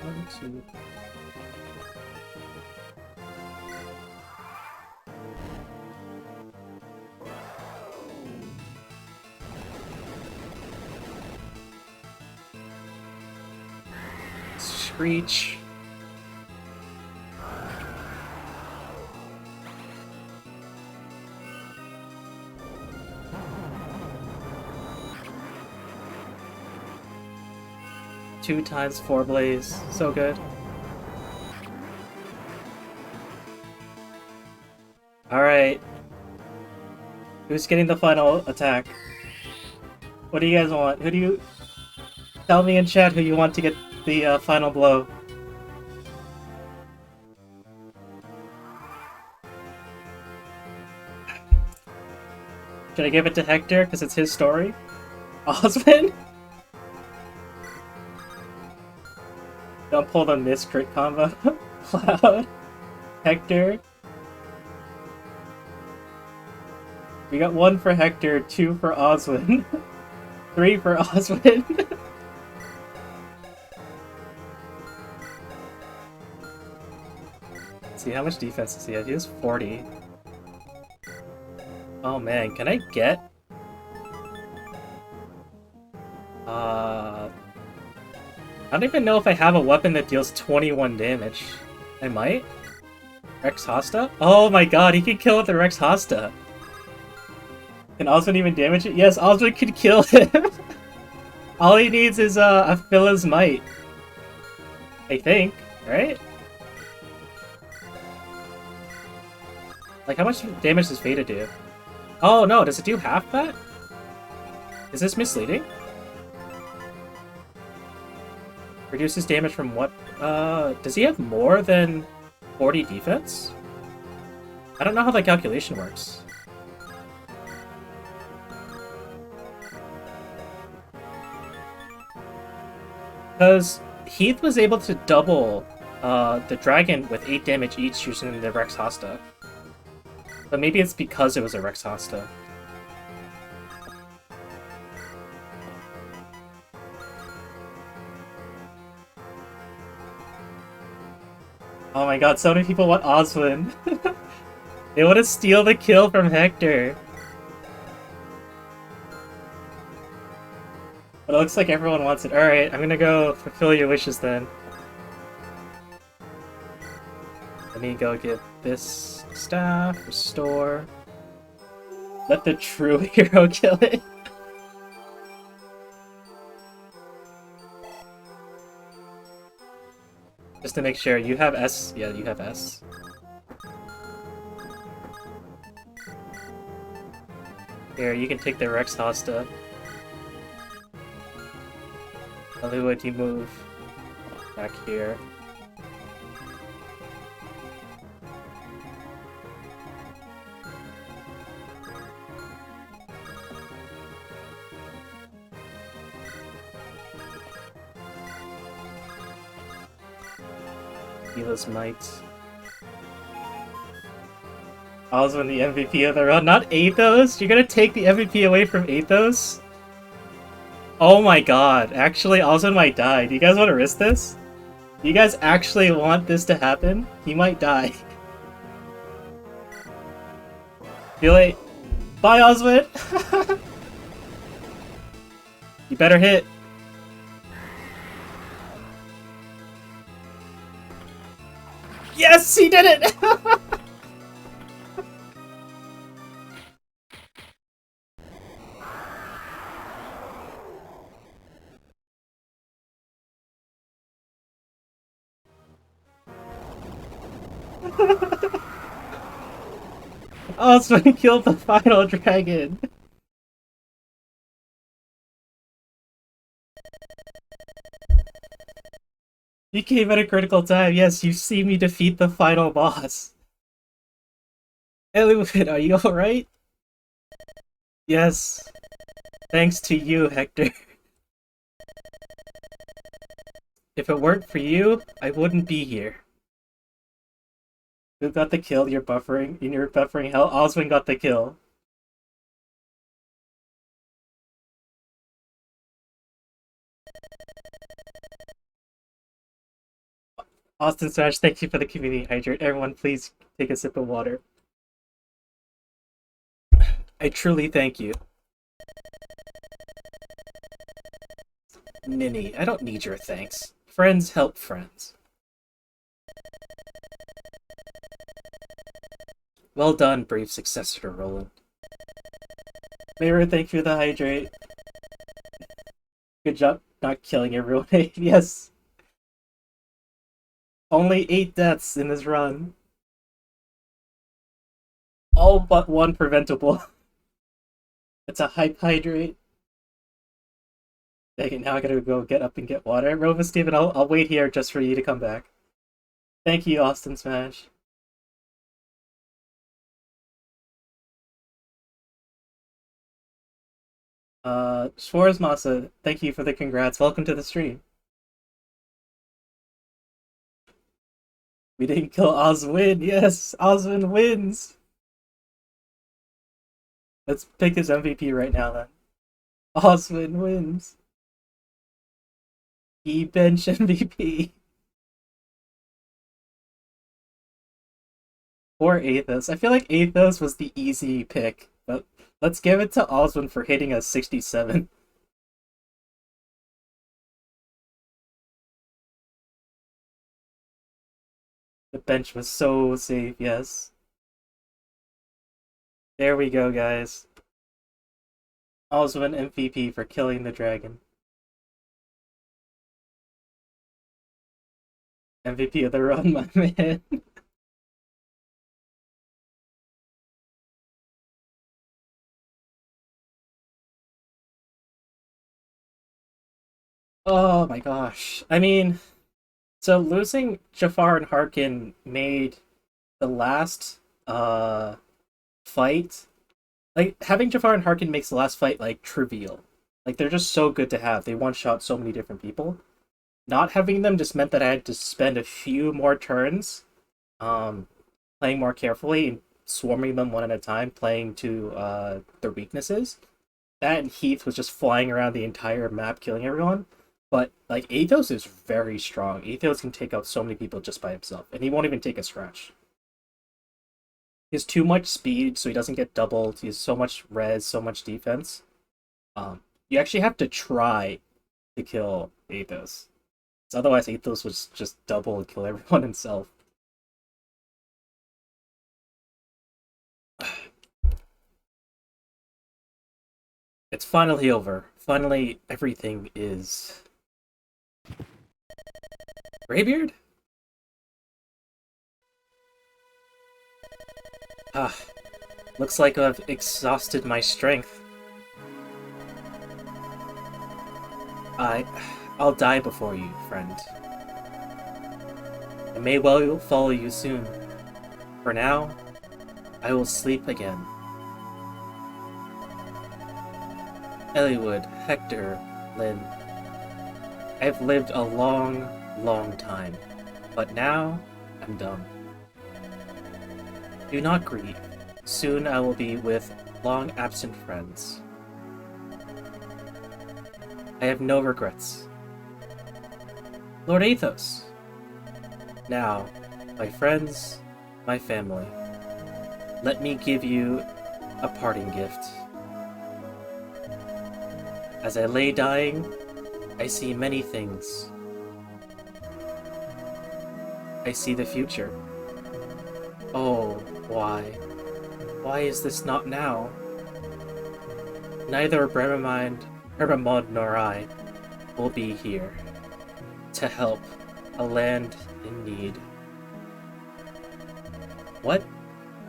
1, 2. Screech. Two times 4 Blaze. So good. Alright. Who's getting the final attack? What do you guys want? Who do you... Tell me in chat who you want to get the final blow. Should I give it to Hector because it's his story? Osmond? Don't pull the miss crit combo. Cloud. Hector. We got 1 for Hector, 2 for Oswin. 3 for Oswin. Let's see, how much defense does he have? He has 40. Oh man, can I get... I don't even know if I have a weapon that deals 21 damage. I might? Rex Hosta? Oh my god, he can kill with the Rex Hosta. Can Oswin even damage it? Yes, Oswin could kill him. All he needs is a Phila's Might. I think, right? Like, how much damage does Veda do? Oh no, does it do half that? Is this misleading? Reduces damage from what? Does he have more than 40 defense? I don't know how that calculation works. Because Heath was able to double the dragon with 8 damage each using the Rex Hosta. But maybe it's because it was a Rex Hosta. Oh my god, so many people want Oswin. They want to steal the kill from Hector. But it looks like everyone wants it. Alright, I'm gonna go fulfill your wishes then. Let me go get this staff, restore. Let the true hero kill it. Just to make sure, you have S? Yeah, you have S. Here, you can take the Rex Hosta. Would you move back here? Gila's Might. Oswin the MVP of the run. Not Athos? You're gonna take the MVP away from Athos? Oh my god. Actually, Oswin might die. Do you guys want to risk this? Do you guys actually want this to happen? He might die. Too late. Bye, Oswin! You better hit. Yes, he did it! Oswin killed the final dragon. You came at a critical time. Yes, you see me defeat the final boss. Eluid, are you alright? Yes. Thanks to you, Hector. If it weren't for you, I wouldn't be here. Who got the kill? You're buffering. In your buffering hell, Oswin got the kill. Austin Smash, thank you for the community hydrate. Everyone, please take a sip of water. I truly thank you. Ninny, I don't need your thanks. Friends help friends. Well done, brave successor to Roland. Mayra, thank you for the hydrate. Good job not killing everyone. Yes. Only 8 deaths in this run. All but 1 preventable. It's a hype hydrate. Dang it, now I gotta go get up and get water. Rova Steven, I'll wait here just for you to come back. Thank you, Austin Smash. Schwarzmassa, thank you for the congrats. Welcome to the stream. We didn't kill Oswin. Yes, Oswin wins. Let's pick his MVP right now then. Oswin wins. E-bench MVP. Or Athos. I feel like Athos was the easy pick, but let's give it to Oswin for hitting a 67. The bench was so safe, yes. There we go, guys. Oswin MVP for killing the dragon. MVP of the run, my man. Oh my gosh. I mean, so losing Jafar and Harkin made the last fight, like having Jafar and Harkin makes the last fight like trivial. Like they're just so good to have. They one shot so many different people. Not having them just meant that I had to spend a few more turns um playing more carefully and swarming them one at a time, playing to their weaknesses. That and Heath was just flying around the entire map killing everyone. But like Athos is very strong. Athos can take out so many people just by himself, and he won't even take a scratch. He has too much speed, so he doesn't get doubled. He has so much res, so much defense. You actually have to try to kill Athos. So otherwise, Athos would just double and kill everyone himself. It's finally over. Finally, everything is... Greybeard? Ah, looks like I've exhausted my strength. I'll die before you, friend. I may well follow you soon. For now, I will sleep again. Eliwood, Hector, Lynn. I've lived a long, long time, but now I'm done. Do not grieve. Soon I will be with long-absent friends. I have no regrets. Lord Athos! Now, my friends, my family, let me give you a parting gift. As I lay dying, I see many things. I see the future. Oh, why? Why is this not now? Neither Bremermond nor I will be here to help a land in need. What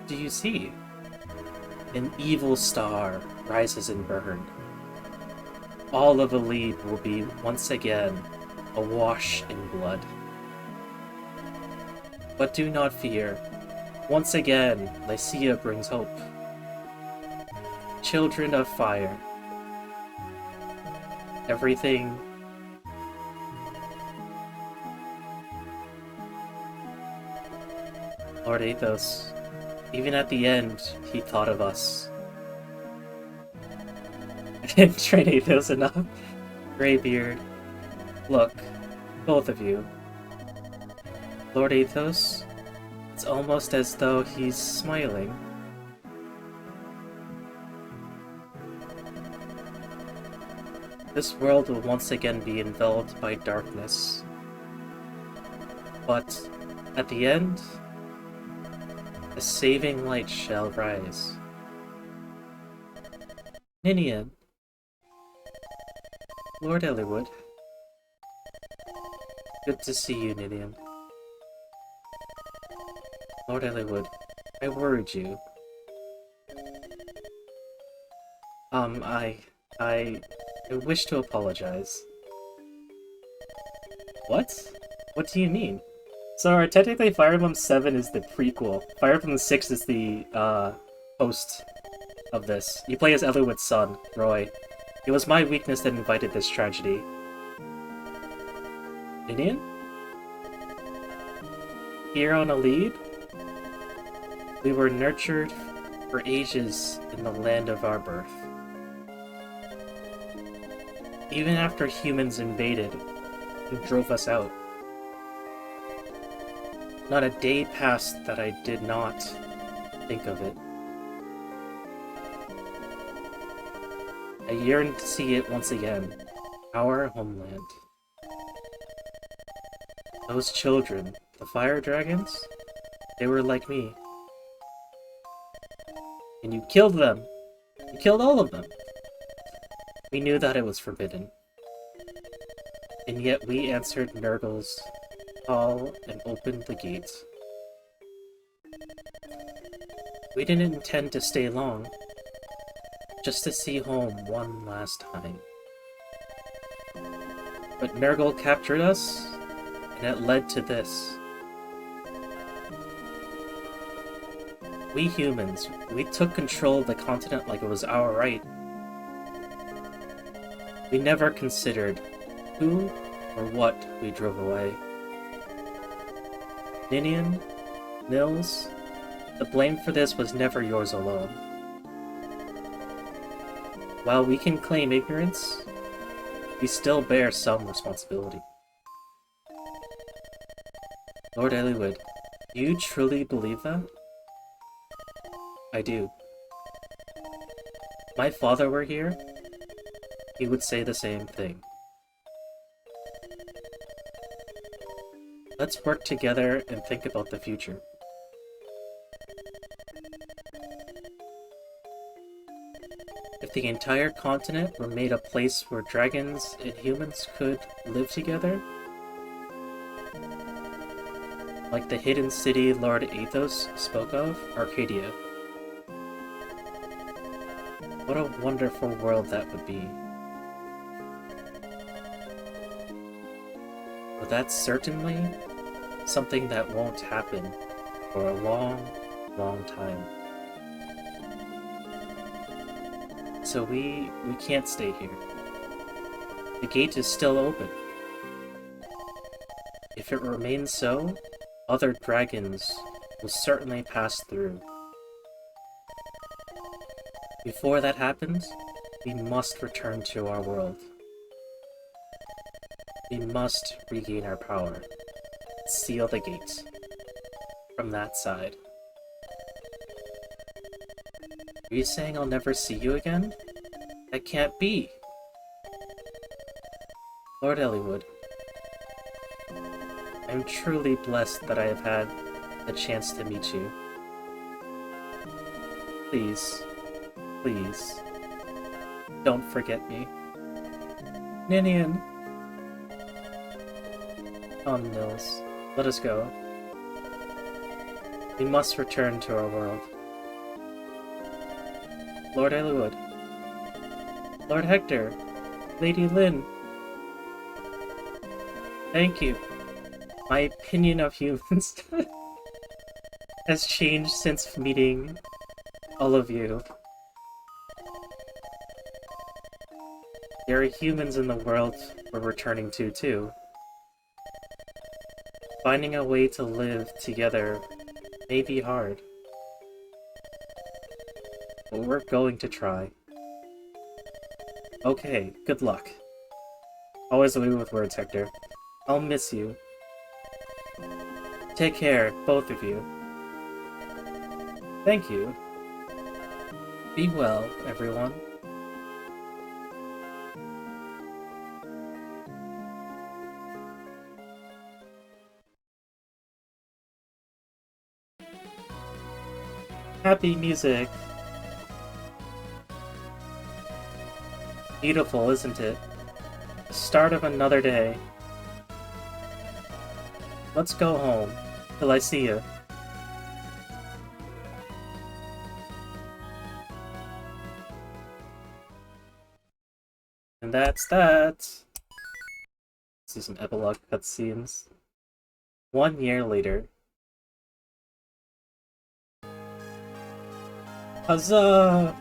do you see? An evil star rises and burns. All of Elide will be once again awash in blood. But do not fear. Once again, Lycia brings hope. Children of fire. Everything... Lord Athos, even at the end, he thought of us. I didn't train Athos enough. Greybeard. Look, both of you. Lord Athos, it's almost as though he's smiling. This world will once again be enveloped by darkness. But at the end, a saving light shall rise. Ninian. Lord Eliwood. Good to see you, Ninian. Lord Eliwood, I worried you. I wish to apologize. What? What do you mean? So, technically Fire Emblem 7 is the prequel. Fire Emblem 6 is the, post of this. You play as Eliwood's son, Roy. It was my weakness that invited this tragedy. Ninian? Here on Elide? We were nurtured for ages in the land of our birth. Even after humans invaded and drove us out. Not a day passed that I did not think of it. I yearned to see it once again, our homeland. Those children, the fire dragons, they were like me. And you killed them! You killed all of them! We knew that it was forbidden. And yet we answered Nurgle's call and opened the gates. We didn't intend to stay long, just to see home one last time. But Nurgle captured us, and it led to this. We humans, we took control of the continent like it was our right. We never considered who or what we drove away. Ninian, Nils, the blame for this was never yours alone. While we can claim ignorance, we still bear some responsibility. Lord Eliwood, do you truly believe that? I do. If my father were here, he would say the same thing. Let's work together and think about the future. If the entire continent were made a place where dragons and humans could live together, like the hidden city Lord Athos spoke of, Arcadia. What a wonderful world that would be. But that's certainly something that won't happen for a long, long time. So we can't stay here. The gate is still open. If it remains so, other dragons will certainly pass through. Before that happens, we must return to our world. We must regain our power. Seal the gates. From that side. Are you saying I'll never see you again? That can't be! Lord Eliwood, I'm truly blessed that I have had the chance to meet you. Please, please, don't forget me. Ninian! Come, Nils, let us go. We must return to our world. Lord Eliwood, Lord Hector, Lady Lynn. Thank you. My opinion of humans has changed since meeting all of you. There are humans in the world we're returning to, too. Finding a way to live together may be hard. But we're going to try. Okay, good luck. Always away with words, Hector. I'll miss you. Take care, both of you. Thank you. Be well, everyone. Happy music. Beautiful, isn't it? The start of another day. Let's go home, till I see you. And that's that. See some epilogue cutscenes. 1 year later. Huzzah!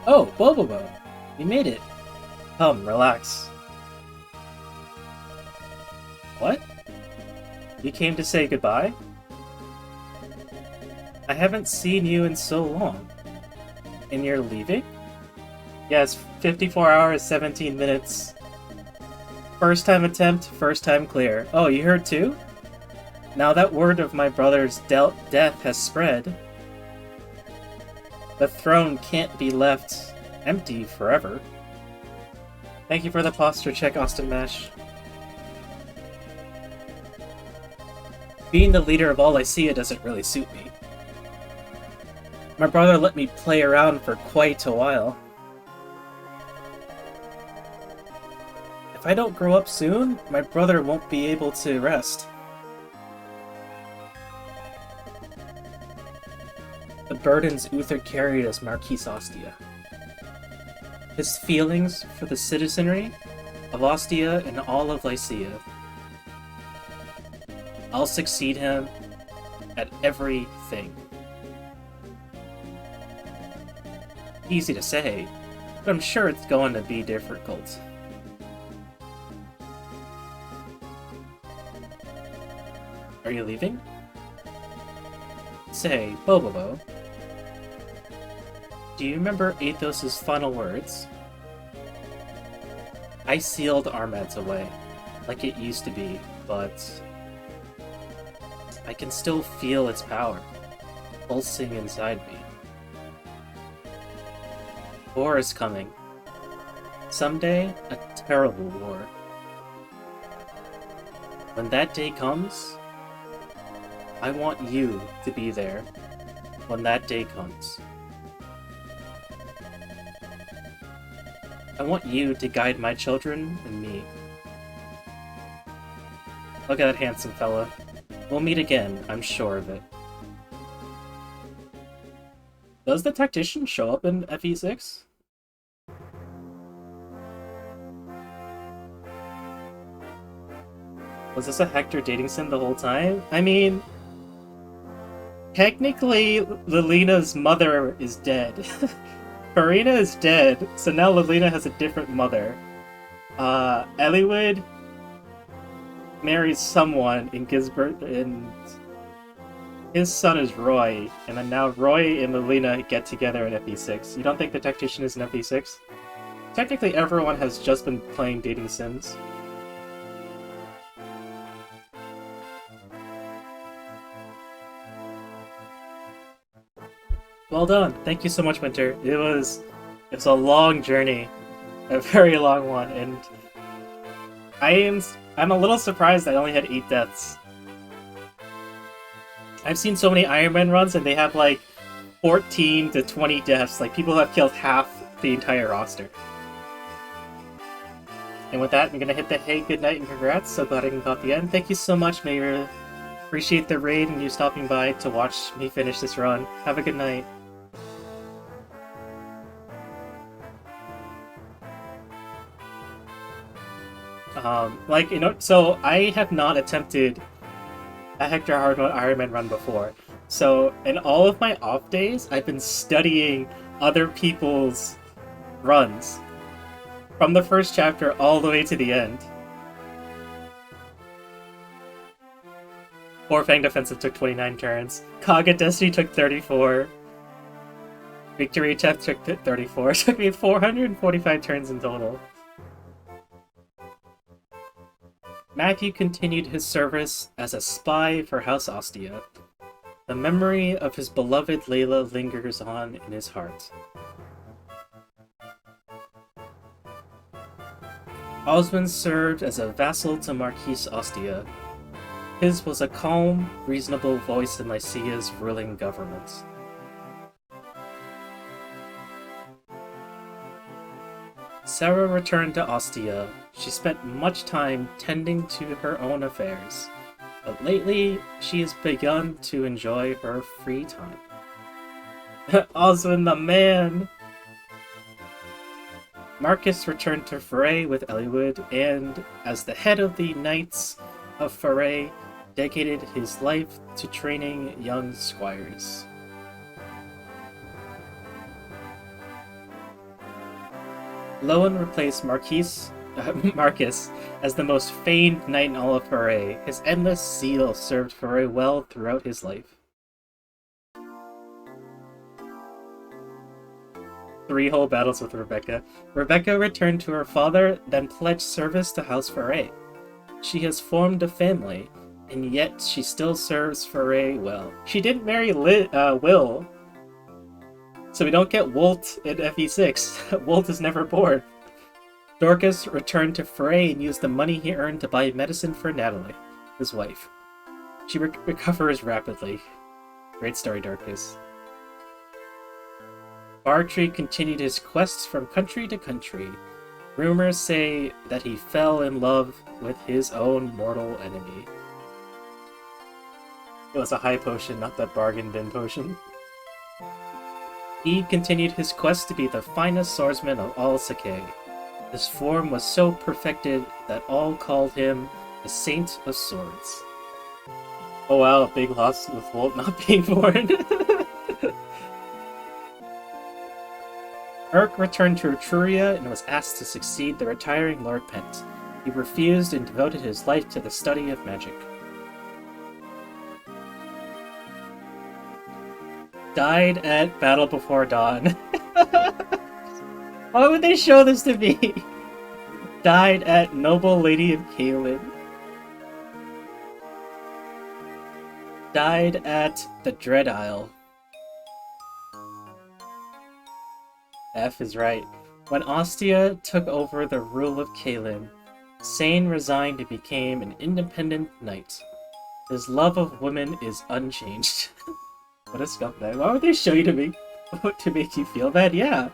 Oh, Bobobo! You made it! Come, relax. What? You came to say goodbye? I haven't seen you in so long. And you're leaving? Yes, 54 hours, 17 minutes. First time attempt, first time clear. Oh, you heard too? Now that word of my brother's death has spread, the throne can't be left empty forever. Thank you for the posture check, Austin Mash. Being the leader of all Lycia doesn't really suit me. My brother let me play around for quite a while. If I don't grow up soon, my brother won't be able to rest. The burdens Uther carried as Marquis Ostia. His feelings for the citizenry of Ostia and all of Lycia. I'll succeed him at everything. Easy to say, but I'm sure it's going to be difficult. Are you leaving? Say, Bobobo, do you remember Athos's final words? I sealed Armad's away, like it used to be, but I can still feel its power, pulsing inside me. War is coming. Someday, a terrible war. When that day comes, I want you to be there when that day comes. I want you to guide my children and me. Look at that handsome fella. We'll meet again, I'm sure of it. Does the tactician show up in FE6? Was this a Hector dating sim the whole time? I mean, technically, Lilina's mother is dead. Farina is dead, so now Lilina has a different mother. Eliwood marries someone and gives birth, and his son is Roy, and then now Roy and Lilina get together in FE6. You don't think the tactician is in FE6? Technically, everyone has just been playing dating sims. Well done. Thank you so much, Winter. It was a long journey, a very long one, and I'm a little surprised I only had 8 deaths. I've seen so many Ironman runs, and they have like 14 to 20 deaths. Like, people have killed half the entire roster. And with that, I'm gonna hit the hey, good night, and congrats. So glad I can caught the end. Thank you so much, Mayra. Appreciate the raid and you stopping by to watch me finish this run. Have a good night. Like, you know, so I have not attempted a Hector hard mode Ironman run before. So, in all of my off days, I've been studying other people's runs. From the first chapter all the way to the end. Four-Fang Defensive took 29 turns. Kaga Destiny took 34. Victory Chef took 34. It took me 445 turns in total. Matthew continued his service as a spy for House Ostia. The memory of his beloved Layla lingers on in his heart. Osmond served as a vassal to Marquis Ostia. His was a calm, reasonable voice in Lycia's ruling government. Sarah returned to Ostia. She spent much time tending to her own affairs, but lately she has begun to enjoy her free time. Osmond the man! Marcus returned to Foray with Eliwood, and as the head of the Knights of Foray, dedicated his life to training young squires. Lowen replaced Marcus as the most famed knight in all of Foray. His endless zeal served Foray well throughout his life. 3 whole battles with Rebecca. Rebecca returned to her father, then pledged service to House Foray. She has formed a family, and yet she still serves Foray well. She didn't marry Will, so we don't get Wolt in FE6. Wolt is never born. Dorcas returned to Foray and used the money he earned to buy medicine for Natalie, his wife. She recovers rapidly. Great story, Dorcas. Bartrey continued his quests from country to country. Rumors say that he fell in love with his own mortal enemy. It was a high potion, not that bargain bin potion. He continued his quest to be the finest swordsman of all Sakai. His form was so perfected that all called him the Saint of Swords. Oh wow, a big loss with Wolt not being born. Urk returned to Etruria and was asked to succeed the retiring Lord Pent. He refused and devoted his life to the study of magic. Died at Battle Before Dawn. Why would they show this to me? Died at Noble Lady of Caelin. Died at the Dread Isle. F is right. When Ostia took over the rule of Caelin, Sane resigned and became an independent knight. His love of women is unchanged. What a scumbag. Why would they show you to me? To make you feel bad? Yeah.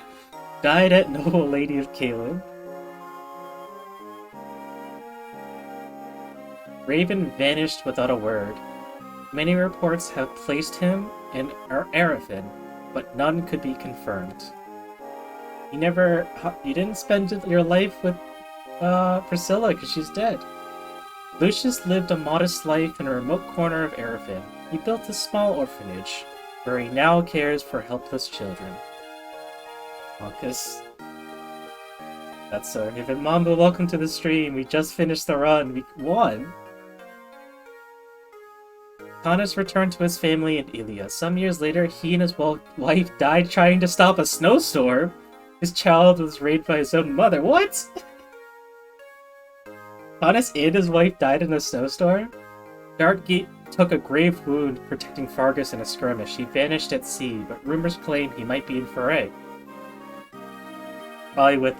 Died at Noble Lady of Caelin. Raven vanished without a word. Many reports have placed him in Arafin, but none could be confirmed. You didn't spend your life with Priscilla because she's dead. Lucius lived a modest life in a remote corner of Arafin. He built a small orphanage, where he now cares for helpless children. Marcus. That's so Raven. Mamba, welcome to the stream. We just finished the run. We won. Tanis returned to his family in Ilia. Some years later, he and his wife died trying to stop a snowstorm. His child was raised by his own mother. What? Tanis and his wife died in a snowstorm? Darkgate took a grave wound protecting Fargus in a skirmish. He vanished at sea, but rumors claim he might be in Foray. Probably with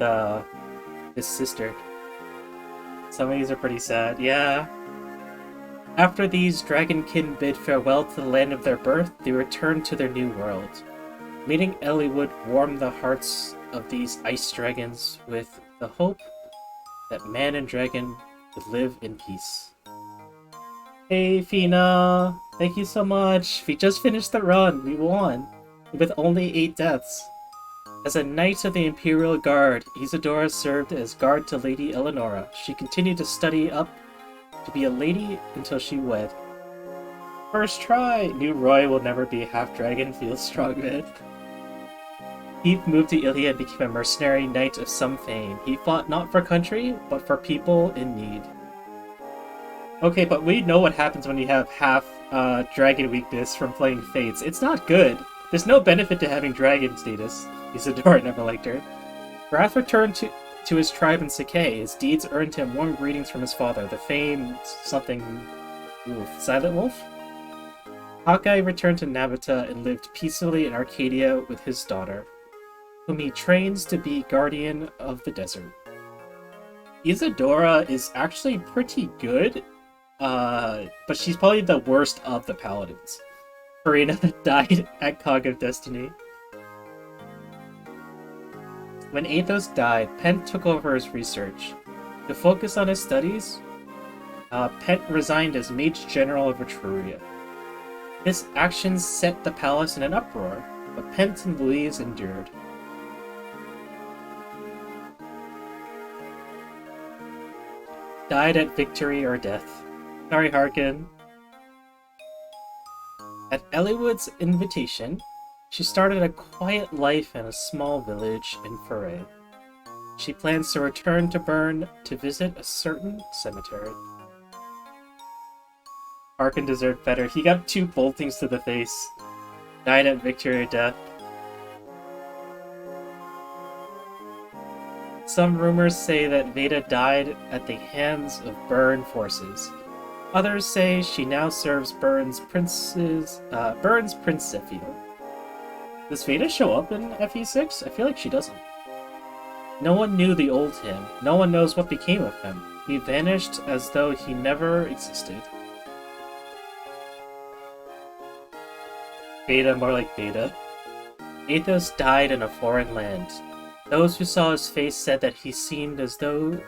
his sister. Some of these are pretty sad. Yeah. After these dragonkin bid farewell to the land of their birth, they returned to their new world. Meeting Eliwood warmed the hearts of these ice dragons with the hope that man and dragon would live in peace. Hey Fina, thank you so much. We just finished the run. We won. With only 8 deaths. As a knight of the Imperial Guard, Isadora served as guard to Lady Eleonora. She continued to study up to be a lady until she wed. First try! New Roy will never be a half-dragon, feels strong, man. He moved to Ilia and became a mercenary knight of some fame. He fought not for country, but for people in need. Okay, but we know what happens when you have half dragon weakness from playing Fates. It's not good. There's no benefit to having dragon status. Isadora never liked her. Wrath returned to his tribe in Sakai. His deeds earned him warm greetings from his father, the famed something wolf. Silent Wolf? Hawkeye returned to Navita and lived peacefully in Arcadia with his daughter, whom he trains to be guardian of the desert. Isadora is actually pretty good, but she's probably the worst of the paladins. Karina died at Cog of Destiny. When Athos died, Pent took over his research. To focus on his studies, Pent resigned as Mage General of Etruria. His actions set the palace in an uproar, but Pent and Louise endured. Died at victory or death. Sorry, Harkin. At Eliwood's invitation, she started a quiet life in a small village in Foray. She plans to return to Bern to visit a certain cemetery. Harkin deserved better. He got 2 boltings to the face. Died at victory or death. Some rumors say that Veda died at the hands of Byrne forces. Others say she now serves Byrne's Prince Zephyr. Does Veda show up in FE6? I feel like she doesn't. No one knew the old him. No one knows what became of him. He vanished as though he never existed. Beta, more like Beta. Athos died in a foreign land. Those who saw his face said that he seemed as though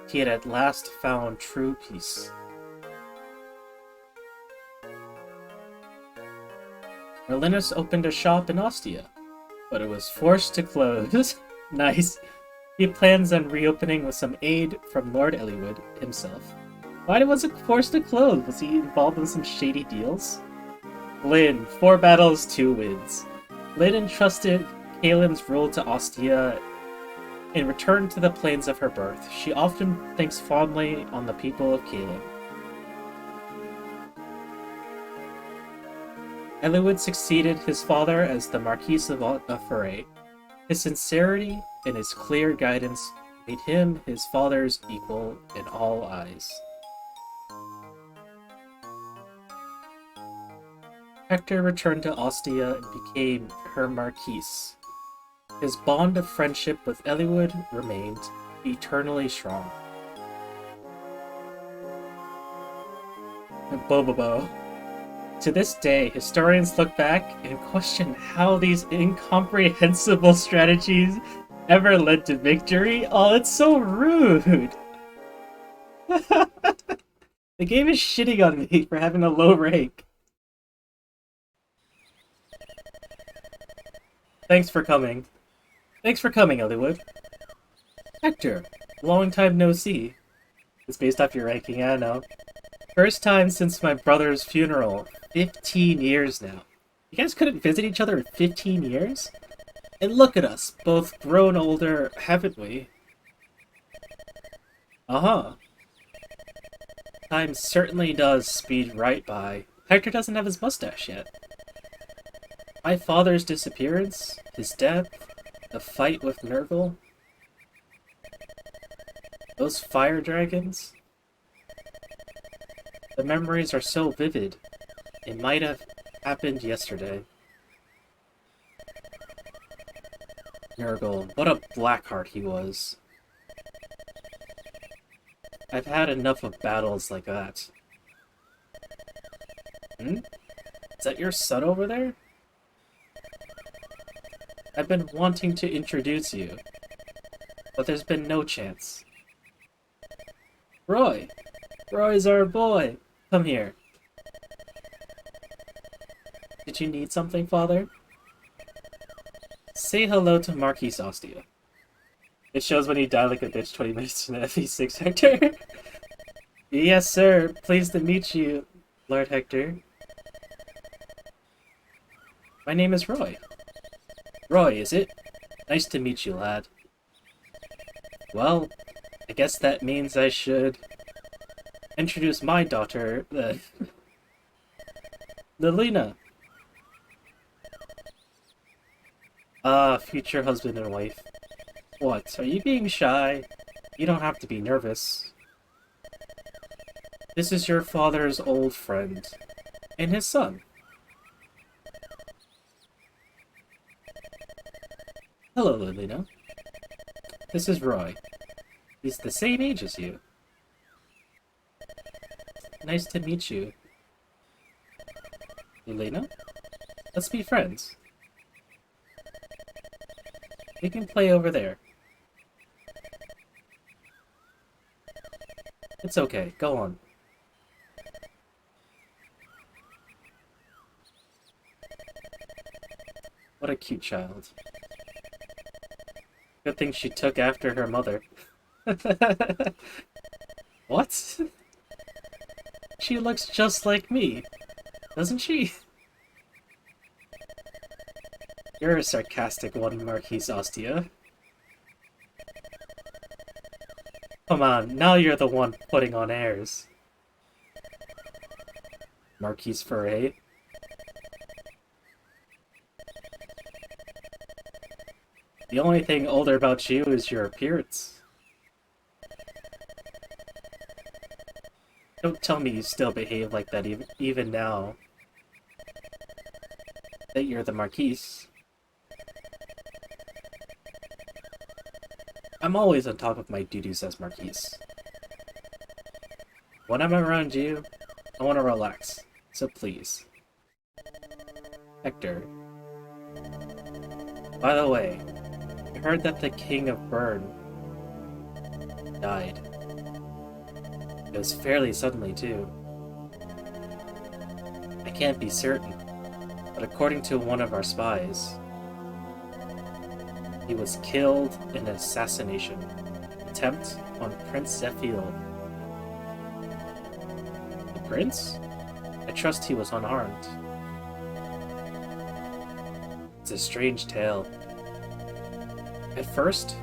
he had at last found true peace. Merlinus opened a shop in Ostia, but it was forced to close. Nice. He plans on reopening with some aid from Lord Eliwood himself. Why was it forced to close? Was he involved in some shady deals? Lyn, 4 battles, 2 wins. Lyn entrusted Kaelin's rule to Ostia and returned to the plains of her birth. She often thinks fondly on the people of Kaelin. Eliwood succeeded his father as the Marquis of Foray. His sincerity and his clear guidance made him his father's equal in all eyes. Hector returned to Ostia and became her Marquis. His bond of friendship with Eliwood remained eternally strong. And Bobobo. To this day, historians look back and question how these incomprehensible strategies ever led to victory. Oh, it's so rude! The game is shitting on me for having a low rank. Thanks for coming. Thanks for coming, Eliwood. Hector, long time no see. It's based off your ranking, I know. First time since my brother's funeral. 15 years now. You guys couldn't visit each other in 15 years? And look at us, both grown older, haven't we? Uh-huh. Time certainly does speed right by. Hector doesn't have his mustache yet. My father's disappearance, his death, the fight with Nurgle, those fire dragons. The memories are so vivid. It might have happened yesterday. Nurgle, what a blackheart he was. I've had enough of battles like that. Is that your son over there? I've been wanting to introduce you, but there's been no chance. Roy! Roy's our boy! Come here. Did you need something, father? Say hello to Marquis Ostia. It shows when you die like a bitch 20 minutes in FE6, Hector. Yes, sir. Pleased to meet you, Lord Hector. My name is Roy. Roy, is it? Nice to meet you, lad. Well, I guess that means I should introduce my daughter, Lilina. Future husband and wife. What, are you being shy? You don't have to be nervous. This is your father's old friend, and his son. Hello, Lilina. This is Roy. He's the same age as you. Nice to meet you. Lilina? Let's be friends. We can play over there. It's okay, go on. What a cute child. Good thing she took after her mother. What? She looks just like me, doesn't she? You're a sarcastic one, Marquis Ostia. Come on, now you're the one putting on airs. Marquis Foray. The only thing older about you is your appearance. Don't tell me you still behave like that even now that you're the Marquise. I'm always on top of my duties as Marquise. When I'm around you, I want to relax, so please. Hector. By the way, I heard that the King of Bern died. It was fairly suddenly, too. I can't be certain, but according to one of our spies, he was killed in an assassination attempt on Prince Zephiel. The prince? I trust he was unarmed. It's a strange tale. At first,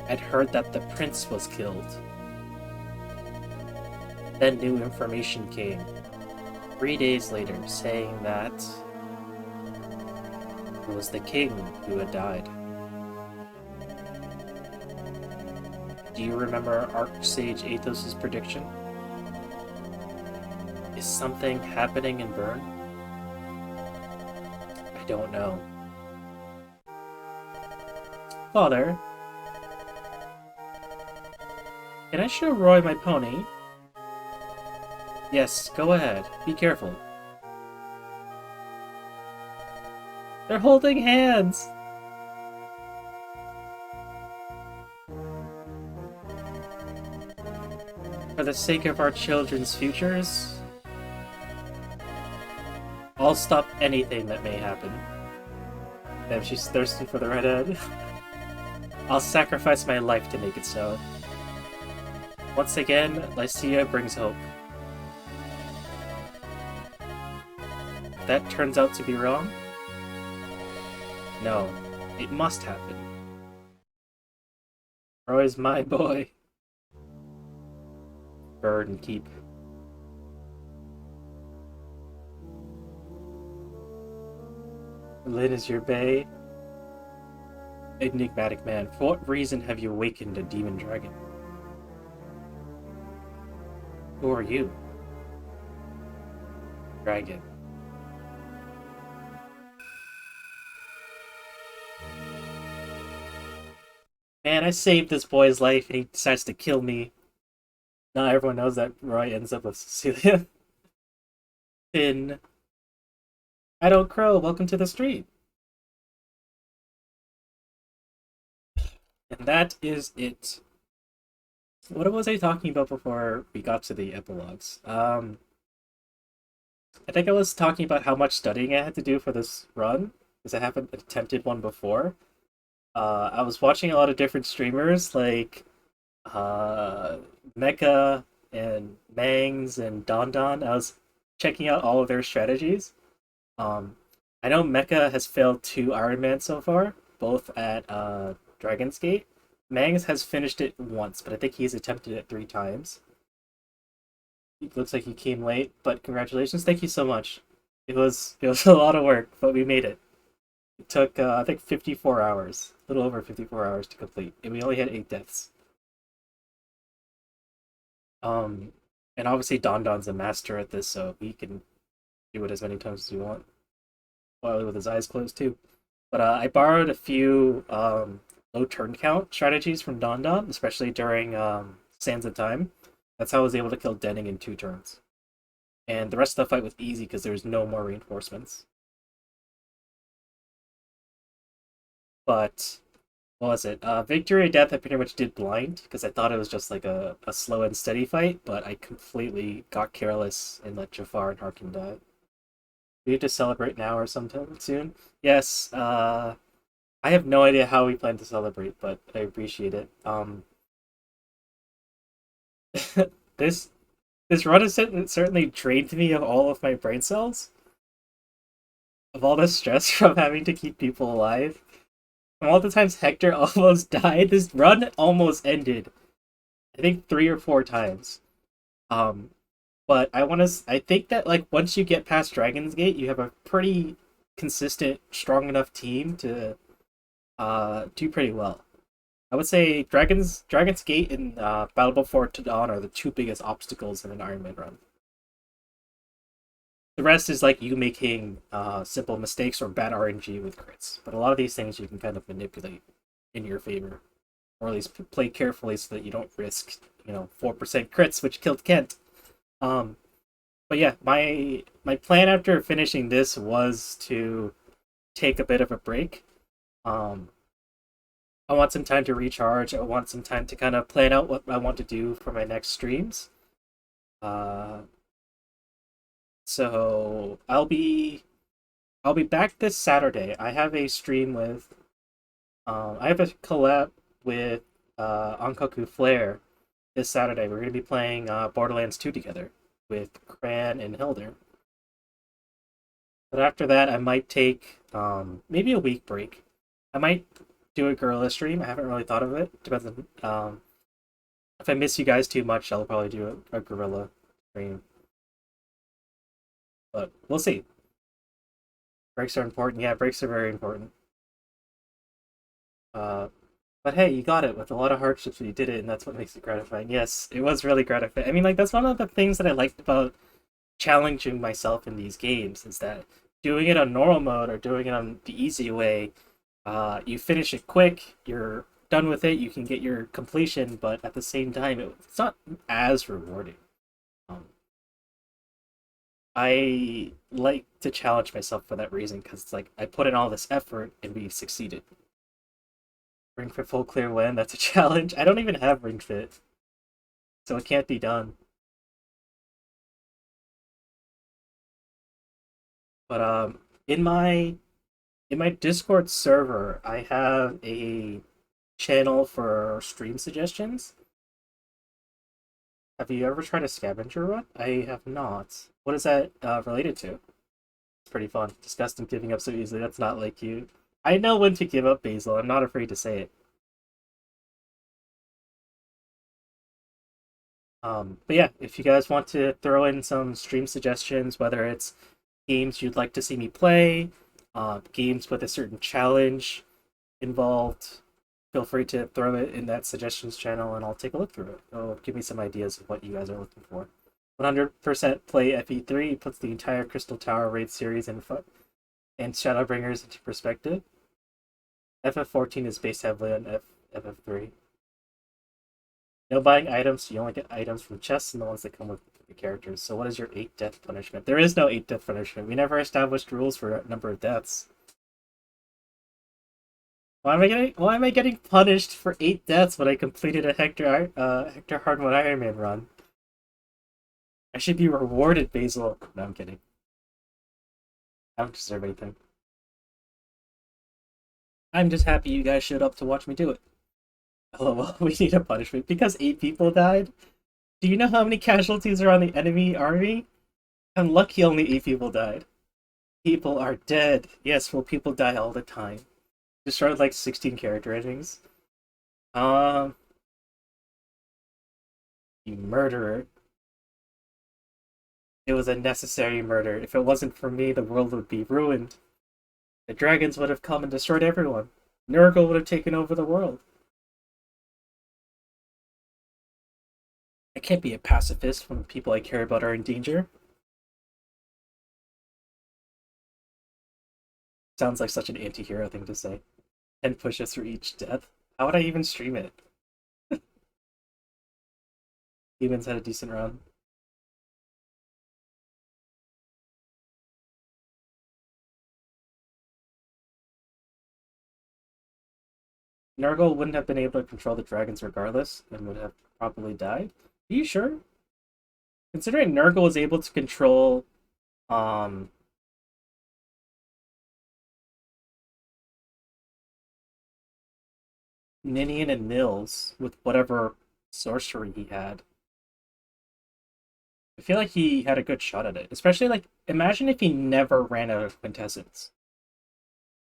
I'd heard that the prince was killed. Then new information came, 3 days later, saying that it was the king who had died. Do you remember Archsage Athos' prediction? Is something happening in Bern? I don't know. Father, can I show Roy my pony? Yes, go ahead. Be careful. They're holding hands! For the sake of our children's futures, I'll stop anything that may happen. Damn, she's thirsty for the redhead. I'll sacrifice my life to make it so. Once again, Lycia brings hope. If that turns out to be wrong? No, it must happen. Roy's my boy. Bird and keep. Lynn is your bae. Enigmatic man, for what reason have you awakened a demon dragon? Who are you? Dragon. Man, I saved this boy's life and he decides to kill me. Now everyone knows that Roy ends up with Cecilia. Finn. I don't crow, welcome to the street. And that is it. What was I talking about before we got to the epilogues? I think I was talking about how much studying I had to do for this run, because I haven't attempted one before. I was watching a lot of different streamers, like Mecha and Mangs and Don Don. I was checking out all of their strategies. I know Mecha has failed 2 Ironman so far, both at Dragon's Gate. Mangs has finished it once, but I think he's attempted it 3 times. It looks like he came late, but congratulations. Thank you so much. It was a lot of work, but we made it. It took, I think, 54 hours. A little over 54 hours to complete. And we only had 8 deaths. And obviously Don Don's a master at this, so he can do it as many times as we want. While with his eyes closed, too. But I borrowed a few low turn count strategies from Don Don, especially during Sands of Time. That's how I was able to kill Denning in 2 turns. And the rest of the fight was easy because there was no more reinforcements. But, what was it? Victory or Death I pretty much did blind, because I thought it was just like a slow and steady fight, but I completely got careless and let Jafar and Harkin die. We have to celebrate now or sometime soon? Yes, I have no idea how we plan to celebrate, but I appreciate it. This run has certainly drained me of all of my brain cells. Of all the stress from having to keep people alive. From all the times Hector almost died, this run almost ended. I think 3 or 4 times. But I think that like once you get past Dragon's Gate, you have a pretty consistent, strong enough team to do pretty well. I would say Dragon's Gate and Battle Before Dawn are the 2 biggest obstacles in an Ironman run. rest is like you making simple mistakes or bad RNG with crits. But a lot of these things you can kind of manipulate in your favor, or at least play carefully so that you don't risk, 4% crits, which killed Kent. But yeah, my plan after finishing this was to take a bit of a break. I want some time to recharge. I want some time to kind of plan out what I want to do for my next streams. Uh, so I'll be back this Saturday. I have a stream with I have a collab with Ankaku Flare this Saturday. We're gonna be playing Borderlands 2 together with Cran and Hilder. But after that, I might take maybe a week break. I might do a Gorilla stream. I haven't really thought of it. Depends on if I miss you guys too much, I'll probably do a Gorilla stream. But we'll see. Breaks are important. Yeah, breaks are very important. But hey, you got it with a lot of hardships, but you did it, and that's what makes it gratifying. Yes, it was really gratifying. I mean, like, that's one of the things that I liked about challenging myself in these games, is that doing it on normal mode or doing it on the easy way, you finish it quick, you're done with it, you can get your completion, but at the same time, it's not as rewarding. I like to challenge myself for that reason, because it's like, I put in all this effort, and we succeeded. Ring Fit full clear win, that's a challenge. I don't even have Ring Fit, so it can't be done. But in my Discord server, I have a channel for stream suggestions. Have you ever tried a scavenger run? I have not. What is that related to? It's pretty fun. Disgusting giving up so easily. That's not like you. I know when to give up, Basil. I'm not afraid to say it. But yeah, if you guys want to throw in some stream suggestions, whether it's games you'd like to see me play, games with a certain challenge involved, feel free to throw it in that suggestions channel and I'll take a look through it. It'll give me some ideas of what you guys are looking for. 100% play FE3 puts the entire Crystal Tower raid series and Shadowbringers into perspective. FF14 is based heavily on FF3. No buying items, so you only get items from chests and the ones that come with the characters. So what is your 8 death punishment? There is no 8 death punishment. We never established rules for a number of deaths. Why am I getting punished for 8 deaths when I completed a Hector hard mode Ironman run? I should be rewarded, Basil. No, I'm kidding. I don't deserve anything. I'm just happy you guys showed up to watch me do it. LOL, we need a punishment because 8 people died? Do you know how many casualties are on the enemy army? I'm lucky only 8 people died. People are dead. Yes, well, people die all the time. Destroyed like 16 character endings. You murderer. It was a necessary murder. If it wasn't for me, the world would be ruined. The dragons would have come and destroyed everyone. Nurgle would have taken over the world. I can't be a pacifist when the people I care about are in danger. Sounds like such an anti-hero thing to say. 10 pushes for each death. How would I even stream it? Humans had a decent run. Nurgle wouldn't have been able to control the dragons regardless, and would have probably died. Are you sure? Considering Nurgle was able to control, Ninian and Nils with whatever sorcery he had. I feel like he had a good shot at it. Especially, like, imagine if he never ran out of quintessence.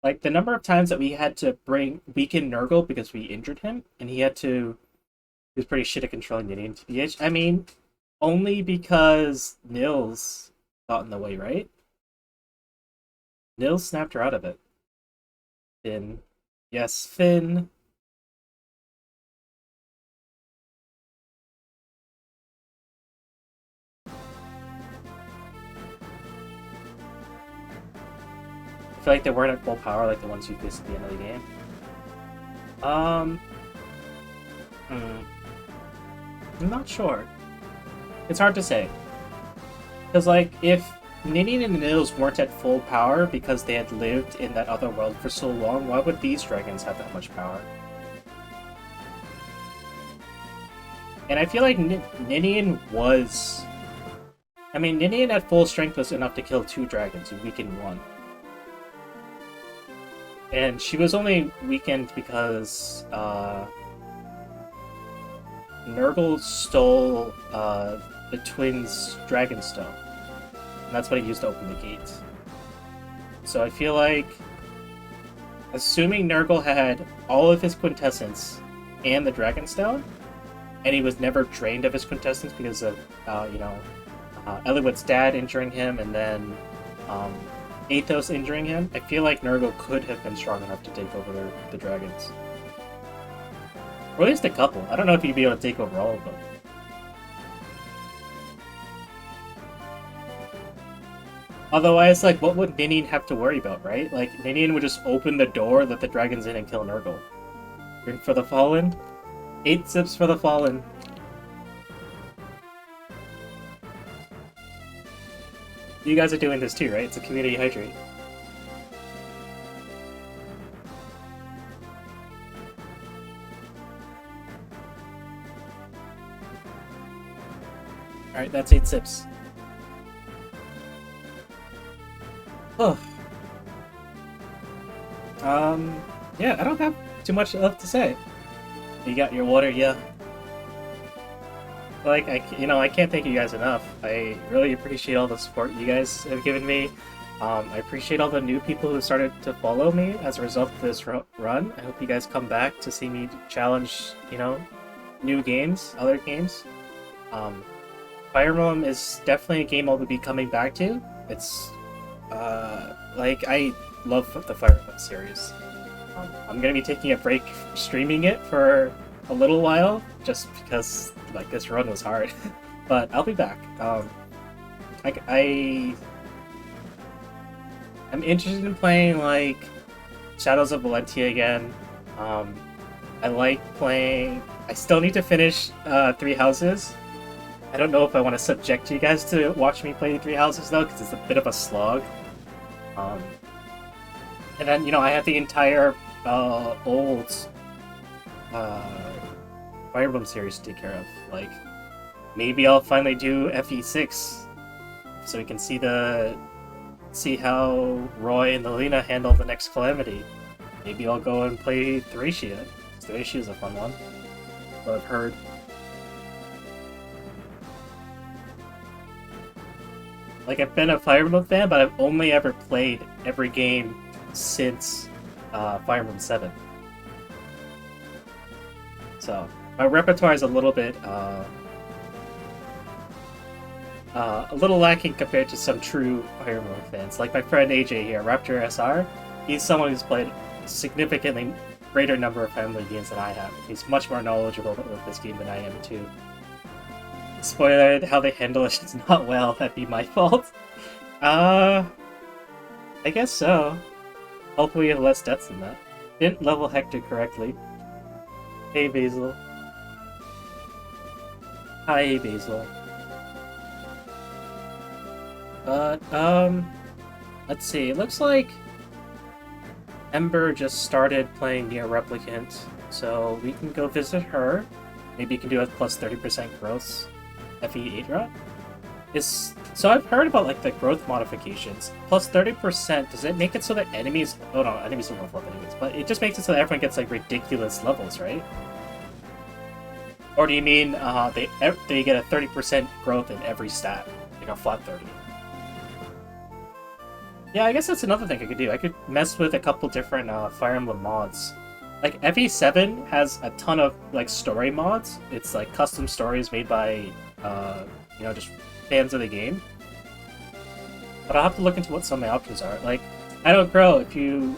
Like, the number of times that we had to weaken Nurgle because we injured him, and he was pretty shit at controlling Ninian TBH. I mean, only because Nils got in the way, right? Nils snapped her out of it. Finn. Yes, Finn. feel like they weren't at full power like the ones you faced at the end of the game. I'm not sure. It's hard to say. Because, like, if Ninian and Nils weren't at full power because they had lived in that other world for so long, why would these dragons have that much power? And I feel like Ninian was... I mean, Ninian at full strength was enough to kill 2 dragons and weaken 1. And she was only weakened because Nurgle stole the twins' Dragonstone. And that's what he used to open the gates. So I feel like, assuming Nurgle had all of his quintessence and the Dragonstone, and he was never drained of his quintessence because of, Eliwood's dad injuring him and then Athos injuring him, I feel like Nurgle could have been strong enough to take over the dragons. Or at least a couple. I don't know if he'd be able to take over all of them. Otherwise, like, what would Ninian have to worry about, right? Like, Ninian would just open the door, let the dragons in, and kill Nurgle. Drink for the Fallen? 8 sips for the Fallen. You guys are doing this too, right? It's a community hydrate. Alright, that's 8 sips. Oh. Yeah, I don't have too much left to say. You got your water, yeah. Like, I can't thank you guys enough. I really appreciate all the support you guys have given me. I appreciate all the new people who started to follow me as a result of this run. I hope you guys come back to see me challenge, new games, other games. Fire Emblem is definitely a game I'll be coming back to. It's, I love the Fire Emblem series. I'm gonna be taking a break streaming it for a little while, just because, like, this run was hard. But I'll be back. I'm interested in playing, like, Shadows of Valentia again. I like playing... I still need to finish 3 Houses. I don't know if I want to subject you guys to watch me play 3 Houses, though, because it's a bit of a slog. And then, I have the entire old Fire Emblem series to take care of. Like, maybe I'll finally do FE6, so we can see how Roy and Lelina handle the next Calamity. Maybe I'll go and play Thracia. Thracia's a fun one, what I've heard. Like, I've been a Fire Emblem fan, but I've only ever played every game since Fire Emblem 7. So, my repertoire is a little bit, a little lacking compared to some true Fire Emblem fans. Like my friend AJ here, Raptor SR, he's someone who's played a significantly greater number of Fire Emblem games than I have. He's much more knowledgeable with this game than I am, too. Spoiler, how they handle it is not well, that'd be my fault. I guess so. Hopefully we have less deaths than that. Didn't level Hector correctly. Hey, Basil. Hi, Basil. But, let's see. It looks like Ember just started playing Near Replicant, so we can go visit her. Maybe you can do a plus 30% growth FE8 run. So I've heard about, like, the growth modifications. Plus 30%, does it make it so that enemies... Oh no, enemies don't level up anyways, but it just makes it so that everyone gets, like, ridiculous levels, right? Or do you mean they get a 30% growth in every stat? Like a flat 30? Yeah, I guess that's another thing I could do. I could mess with a couple different Fire Emblem mods. Like, FE7 has a ton of, like, story mods. It's, like, custom stories made by, just fans of the game. But I'll have to look into what some of my options are. Like, I don't grow. If you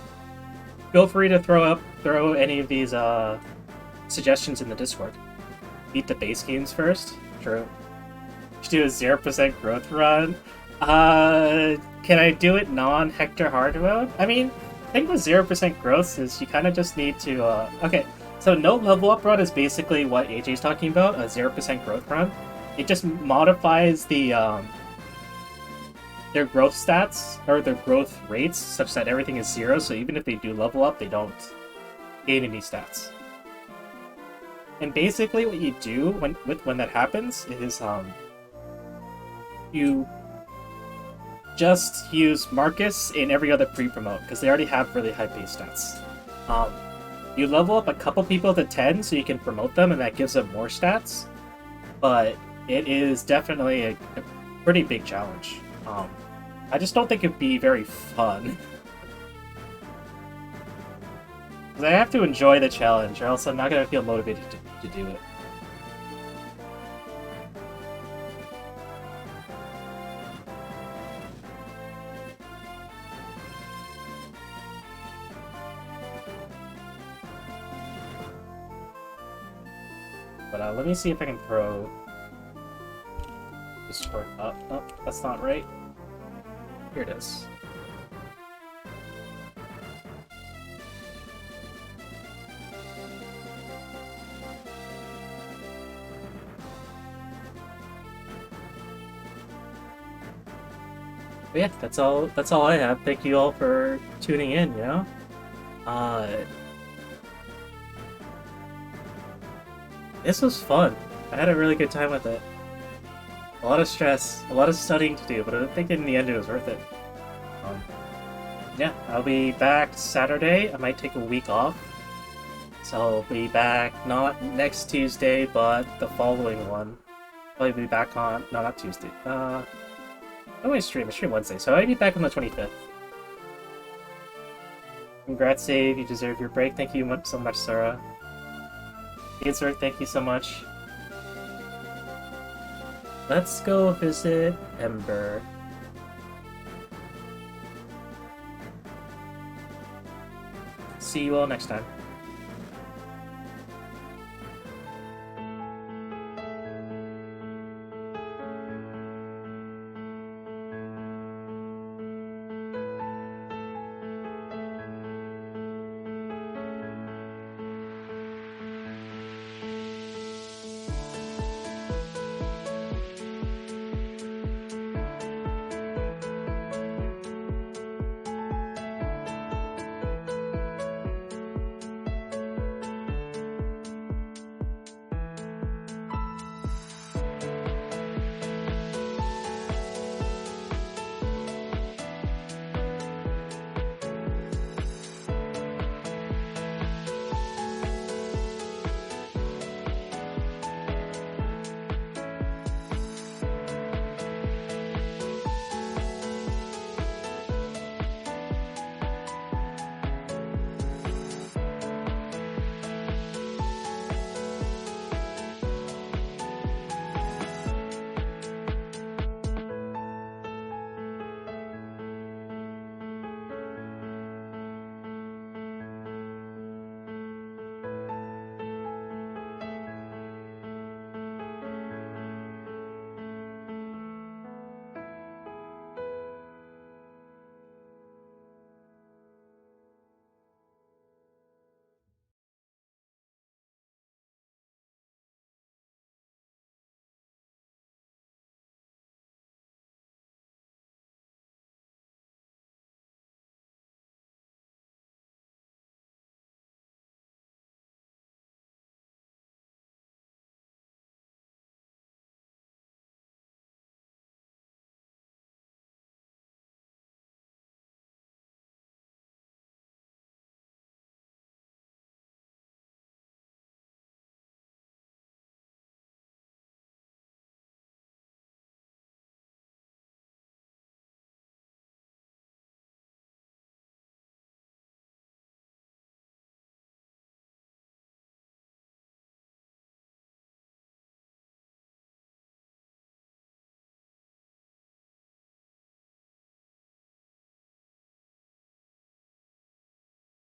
feel free to throw any of these suggestions in the Discord. Beat the base games first. True. Should do a 0% growth run. can I do it non-Hector hard mode? I mean, I think with 0% growth is you kind of just need to, okay, so no level up run is basically what AJ's talking about, a 0% growth run. It just modifies the, their growth stats, or their growth rates, such that everything is 0, so even if they do level up, they don't gain any stats. And basically what you do when that happens is, you just use Marcus in every other pre-promote, because they already have really high base stats. You level up a couple people to 10 so you can promote them, and that gives them more stats. But it is definitely a pretty big challenge. I just don't think it'd be very fun. Because I have to enjoy the challenge, or else I'm not going to feel motivated to do it. But let me see if I can throw Discord up. Oh, that's not right. Here it is. But yeah, that's all I have. Thank you all for tuning in, you know? This was fun. I had a really good time with it. A lot of stress, a lot of studying to do, but I think in the end it was worth it. Yeah, I'll be back Saturday. I might take a week off. So I'll be back not next Tuesday, but the following one. I'll be back on... No, not Tuesday. I stream Wednesday, so I'll be back on the 25th. Congrats, Save. You deserve your break. Thank you so much, Sarah. Answer, thank you so much. Let's go visit Ember. See you all next time.